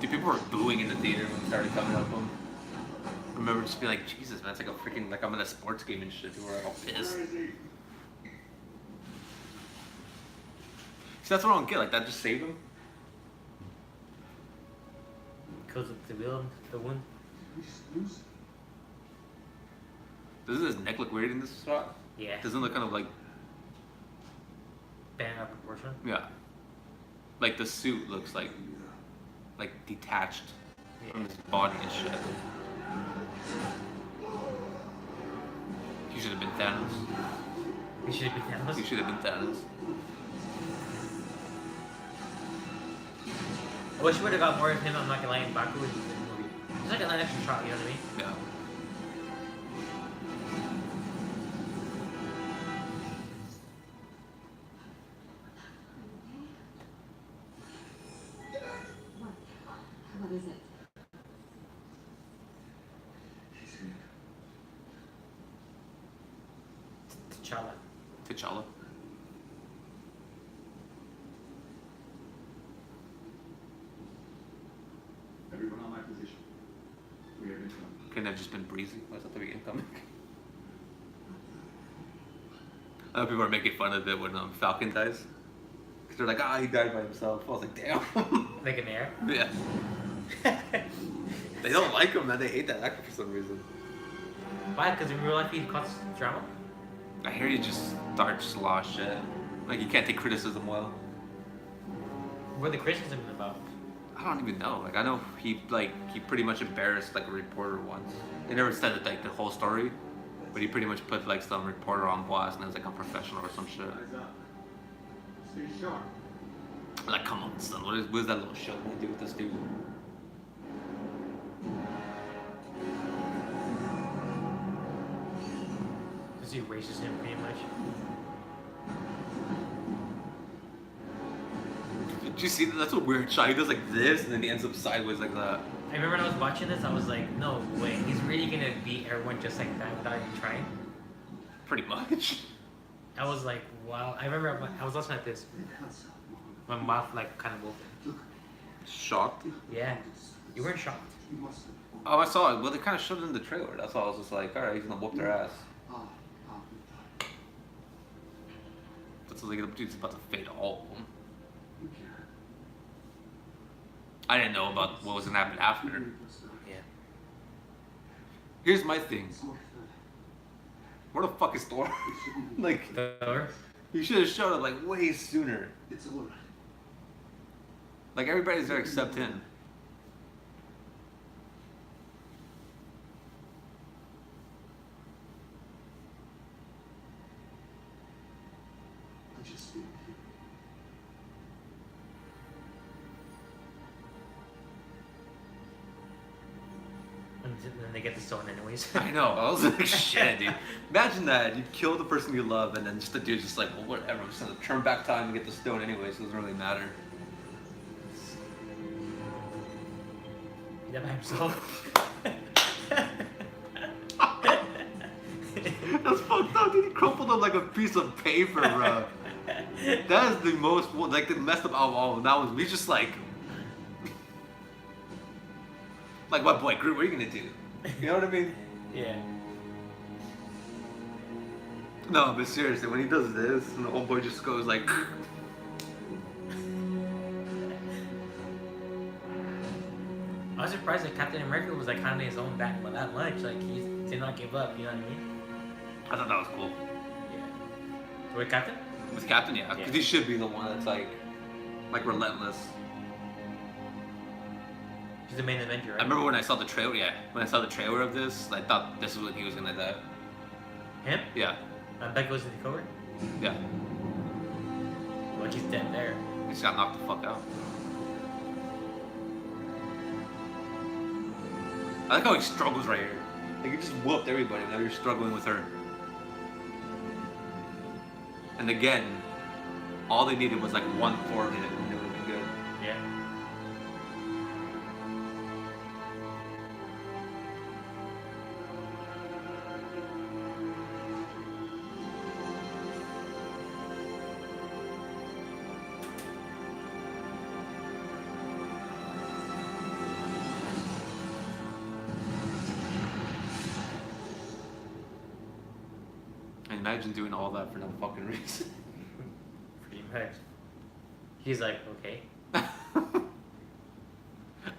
Dude, people were booing in the theater when we started coming up on. I remember just being like, Jesus, man, it's like a freaking, like I'm in a sports game and shit. People were all pissed. See, that's what I don't get. Like, that just saved him. Kills the wound. We just lose it. Doesn't his neck look weird in this shot? Yeah. Doesn't it look kind of like, Band out of proportion. yeah. Like the suit looks like detached from his body and shit. He should have been Thanos. He should have been Thanos. He should have been Thanos. I wish we would have got more of him. I'm not gonna lie, in Baku in the movie. It's like an extra shot. You know what I mean? Yeah. What is it? T'Challa. T'Challa. Everyone on my position. We have income. Couldn't have just been breezy. Why is that the incoming? I know people are making fun of it when Falcon dies. Because they're like, ah, he died by himself. I was like, damn. Like an air. Yeah. They don't like him, man. They hate that actor for some reason. Why? Because in real life he causes drama. I hear he just starts lost shit. Like, he can't take criticism well. What the criticism about? I don't even know. Like, I know he pretty much embarrassed like a reporter once. They never said it like the whole story, but he pretty much put like some reporter on blast and it was like unprofessional or some shit. Eyes up. Stay sharp. Like, come on, son. What is that little shit gonna do with this dude? Because he erases him pretty much. Did you see that? That's a weird shot. He does like this and then he ends up sideways like that. I remember when I was watching this, I was like, no way, he's really gonna beat everyone just like that without even trying. Pretty much. I was like, wow. I remember I was listening to this. My mouth like kind of open. Shocked. Yeah. You weren't shocked. Oh, I saw it. Well, they kind of showed it in the trailer. That's why I was just like, alright, he's gonna whoop their ass. That's like, the dude's about to fade all of them. I didn't know about what was gonna happen after. Yeah. Here's my thing. Where the fuck is Thor? Like, Thor? he should have showed up like way sooner. It's all right. Like, everybody's there except him. I just feel here. And then they get the stone anyways. I know. I was like, shit, dude. Imagine that. You kill the person you love, and then just the dude's just like, well, whatever. I'm just gonna turn back time and get the stone anyways. So it doesn't really matter. Yeah, by himself. That's fucked up, dude. He crumpled up like a piece of paper, bro. That is the most, like, the messed up out of all. That was, we just like, what, boy, Groot, what are you gonna do? You know what I mean? Yeah. No, but seriously, when he does this, and the old boy just goes like, I was surprised that Captain America was like kind of his own back, but that much. Like he did not give up. You know what I mean? I thought that was cool. Yeah. Wait, Captain? With Captain, yeah, because Yeah. he should be the one that's like relentless. He's the main Avenger, right? I remember when I saw the trailer. Yeah, when I saw the trailer of this, I thought this is when he was gonna die. Him? Yeah, That goes to the cover. yeah. Like he's dead there. He just got knocked the fuck out. I like how he struggles right here. Like, he just whooped everybody. Now you're struggling with her. And again, all they needed was like one Thor hit, and it would have been good. Yeah. And imagine doing all that for no fucking reason. Pretty much. He's like, okay.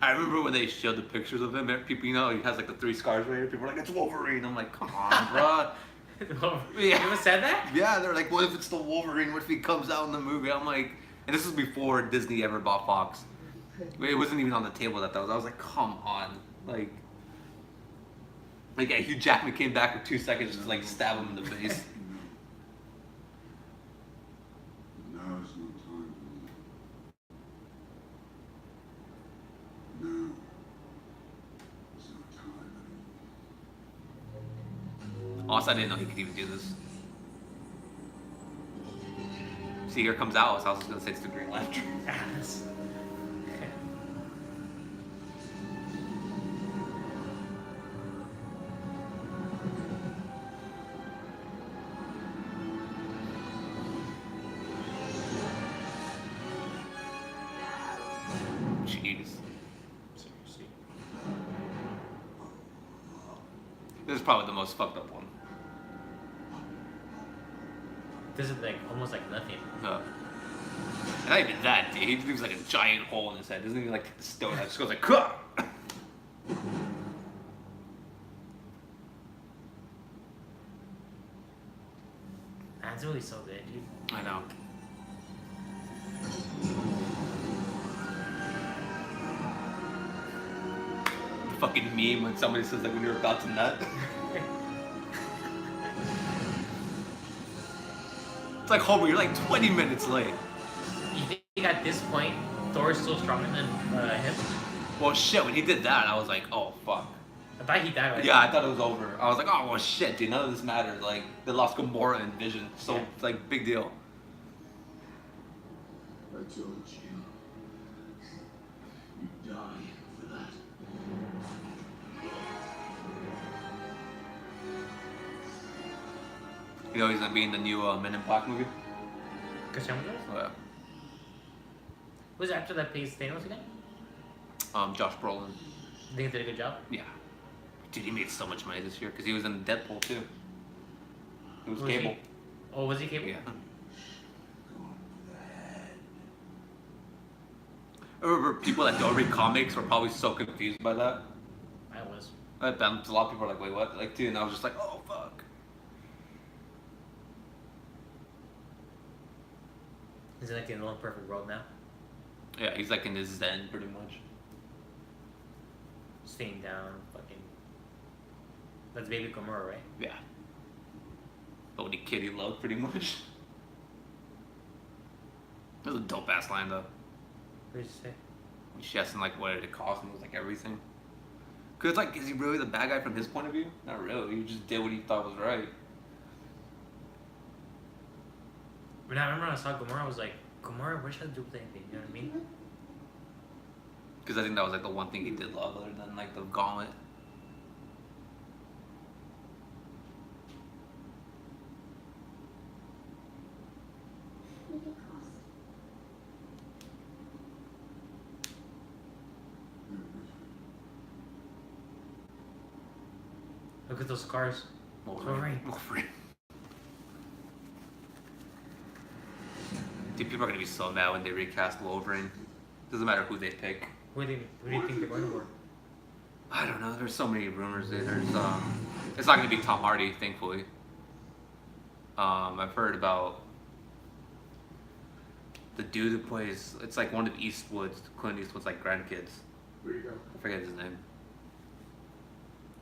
I I remember when they showed the pictures of him. People, you know, he has like the 3 scars right here. People were like, "It's Wolverine." I'm like, "Come on, bro." You ever said that? Yeah, they're like, "What if it's the Wolverine? What if he comes out in the movie?" I'm like, and this was before Disney ever bought Fox. It wasn't even on the table that was. I was like, "Come on, like." Like, yeah, Hugh Jackman came back for 2 seconds, just like stab him in the face. Now is no time for me. Now is no time anymore. Also, I didn't know he could even do this. See, here comes Alice. I was just gonna say it's the Green Lantern. Alice. Jeez. Seriously. This is probably the most fucked up one. This is like almost like nothing. And not even that, dude. He leaves like a giant hole in his head. Doesn't even like take the stone out. Just goes like, "Kuh!" That's really so good, dude. I know. The fucking meme when somebody says like when you're about to nut. It's like, Homer, you're like 20 minutes late. You think at this point Thor is still stronger than him? Well, shit, when he did that, I was like, oh, fuck. I thought he died. Right? Yeah, I thought it was over. I was like, oh, well, shit, dude, none of this matters. Like, they lost Gamora and Vision, so, Yeah. it's like, big deal. I told you. You die for that. You know, he's gonna be in the new Men in Black movie. Cassandra? Oh, yeah. Who's the actor that plays Thanos again? Josh Brolin. You think he did a good job? Yeah. Dude, he made so much money this year because he was in Deadpool too. It was Was he? Cable. Oh, was he Cable? Yeah. I remember people that don't read comics were probably so confused by that. I was. A lot of people are like, wait, what? Like, dude, and I was just like, oh, fuck. Is it like in the one perfect world now? Yeah, he's like in his zen pretty much. Staying down, fucking. That's Baby Gamora, right? Yeah. The only kid he loved pretty much. That was a dope ass line though. What did you say? She asked him like what did it cost and it was like everything. Cause it's like, is he really the bad guy from his point of view? Not really. He just did what he thought was right. But I remember when I saw Gamora, I was like, Gamora, what should I do with anything? You know what I mean? Cause I think that was like the one thing he did love other than like the gauntlet. What did it cost? Look at those scars. Wolverine. Wolverine. Dude, people are gonna be so mad when they recast Wolverine. Doesn't matter who they pick. Who do you think they're going for? I don't know. There's so many rumors. There's it's not gonna be Tom Hardy, thankfully. I've heard about the dude who plays. It's like one of Eastwood's, Clint Eastwood's like grandkids. Where you go? I forget his name.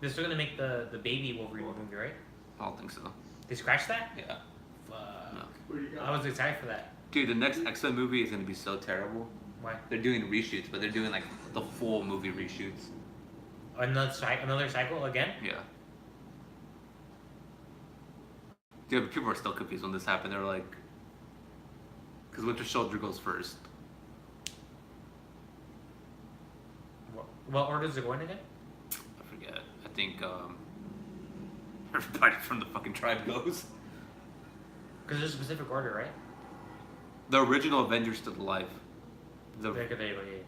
They're still gonna make the baby Wolverine movie, right? I don't think so. They scratched that? Yeah. Fuck. No. Where you go? I was excited for that. Dude, the next X-Men movie is gonna be so terrible. Why? They're doing reshoots, but they're doing like the full movie reshoots. Another cycle again? Yeah. Dude, people are still confused when this happened. They're like, because Winter Soldier goes first. What order is it going again? I forget. I think everybody from the fucking tribe goes. Because there's a specific order, right? The original Avengers still alive. There you go.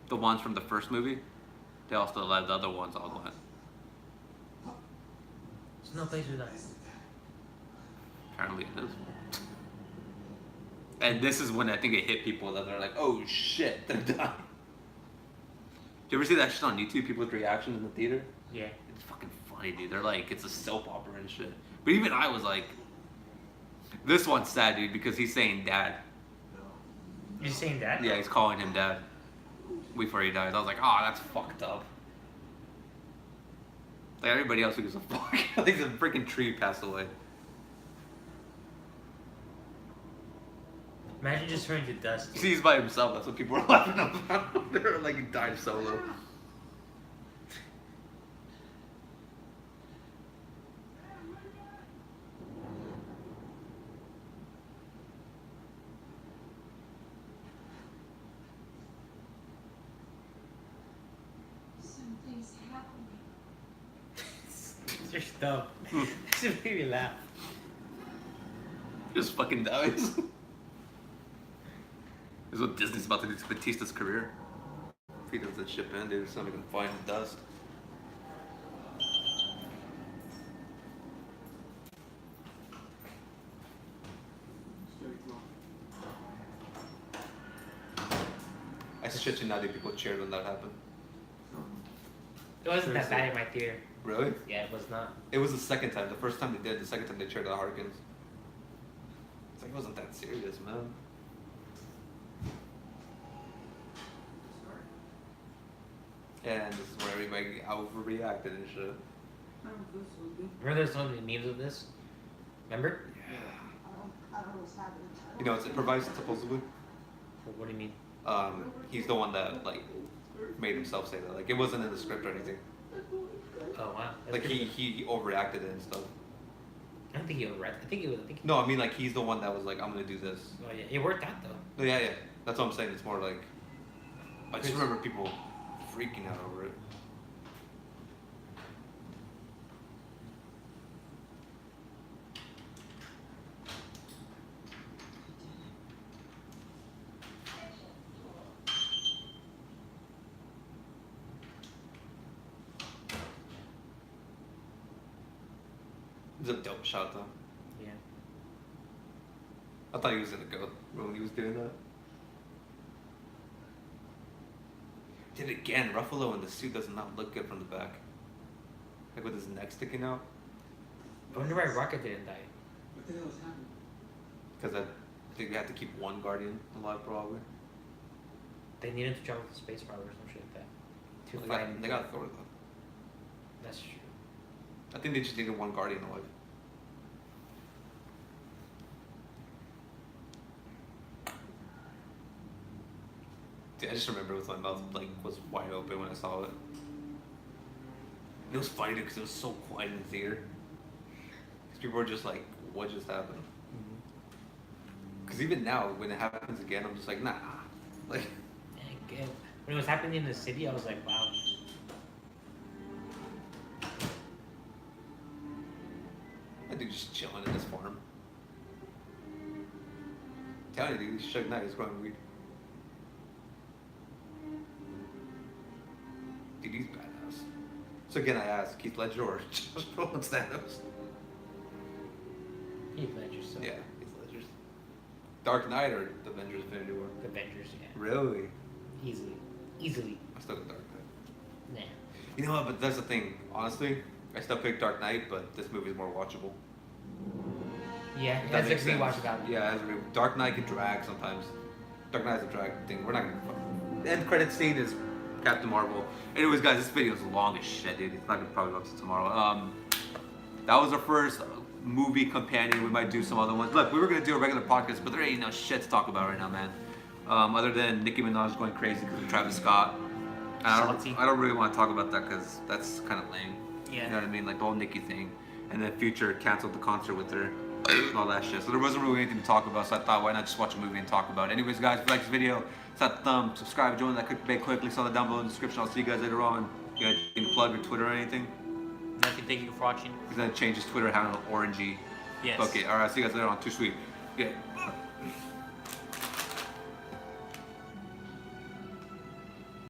The ones from the first movie, they all still alive. The other ones all went. There's no place to die. Apparently it is. And this is when I think it hit people that they're like, oh shit, they're dying. you ever see that shit on YouTube? People's reactions in the theater? Yeah. It's fucking funny, dude. They're like, it's a soap opera and shit. But even I was like, this one's sad, dude, because he's saying dad. You're saying that? Yeah, he's calling him dad before he dies. I was like, oh, that's fucked up. Like everybody else who gives a fuck. Like the freaking tree passed away. Imagine just turning to dust. You see, he's by himself. That's what people were laughing about. They were like, he died solo. Something's happening. You're dumb. This just made me laugh. Just fucking dies. This is what Disney's about to do to Batista's career. If he doesn't ship in, dude, somebody can find the dust. I shit you not, dude, people cheered when that happened. It wasn't that bad in my theater. Really? Yeah, it was not. It was the second time. The first time they did, the second time they cheered at Harkins. It's like, it wasn't that serious, man. And this is where everybody overreacted and shit. Remember there's so many memes of this? Remember? I don't know what's happening. You know, it's improvised, supposedly. What do you mean? He's the one that, like, made himself say that. Like, it wasn't in the script or anything. Oh wow. That's Like, pretty he overreacted it and stuff. I don't think he overread. I think it was. I think. No, I mean, like, he's the one that was like, I'm gonna do this. Oh yeah, it worked out though. Yeah, yeah. That's what I'm saying. It's more like, I just remember people freaking out over it. It was a dope shot though. Yeah. I thought he was gonna go when he was doing that. Did it again. Ruffalo in the suit does not look good from the back. Like with his neck sticking out. I wonder why Rocket didn't die. What the hell is happening? Because I think they have to keep one Guardian alive probably. They needed to travel to space probably or some shit like that. To They find. they got Thor though. That's true. I think they just needed one Guardian alive. Dude, I just remember with my mouth like was wide open when I saw it. It was funny because it was so quiet in the theater. Because people were just like, "What just happened?" Because even now, when it happens again, I'm just like, "Nah." Like, Yeah, good. When it was happening in the city, I was like, wow. that dude just chilling in his farm. Telling you, dude, he's Suge Knight. He's growing weird. Dude, he's badass. So again, I asked Keith Ledger or Josh Brolin's Thanos. Heath Ledger, so. Yeah, Heath Ledger's. Dark Knight or the Avengers Infinity War? The Avengers, yeah. Really? Easily. I still go Dark Knight. Nah. You know what? But that's the thing. Honestly, I still pick Dark Knight, but this movie is more watchable. Yeah, If that that's a makes sense. rewatch about it. Yeah, Dark Knight can drag sometimes. Dark Knight's a drag thing. We're not gonna. The end credit scene is Captain Marvel. Anyways, guys, this video is long as shit, dude. It's not gonna probably go up to tomorrow. That was our first movie companion. We might do some other ones. Look, we were gonna do a regular podcast, but there ain't no shit to talk about right now, man. Other than Nicki Minaj going crazy because of Travis Scott. And I don't really want to talk about that because that's kind of lame. Yeah. You know what I mean? Like the whole Nicki thing. And then Future canceled the concert with her and all that shit. So there wasn't really anything to talk about. So I thought, why not just watch a movie and talk about it? Anyways, guys, if you like this video, hit that thumb, subscribe, join that clickbait quickly. Saw that down below in the description. I'll see you guys later on. You guys need to plug your Twitter or anything? Nothing. Thank you for watching. He's gonna change his Twitter handle to orangey. Yes. Okay, alright, see you guys later on. Too sweet. Yeah.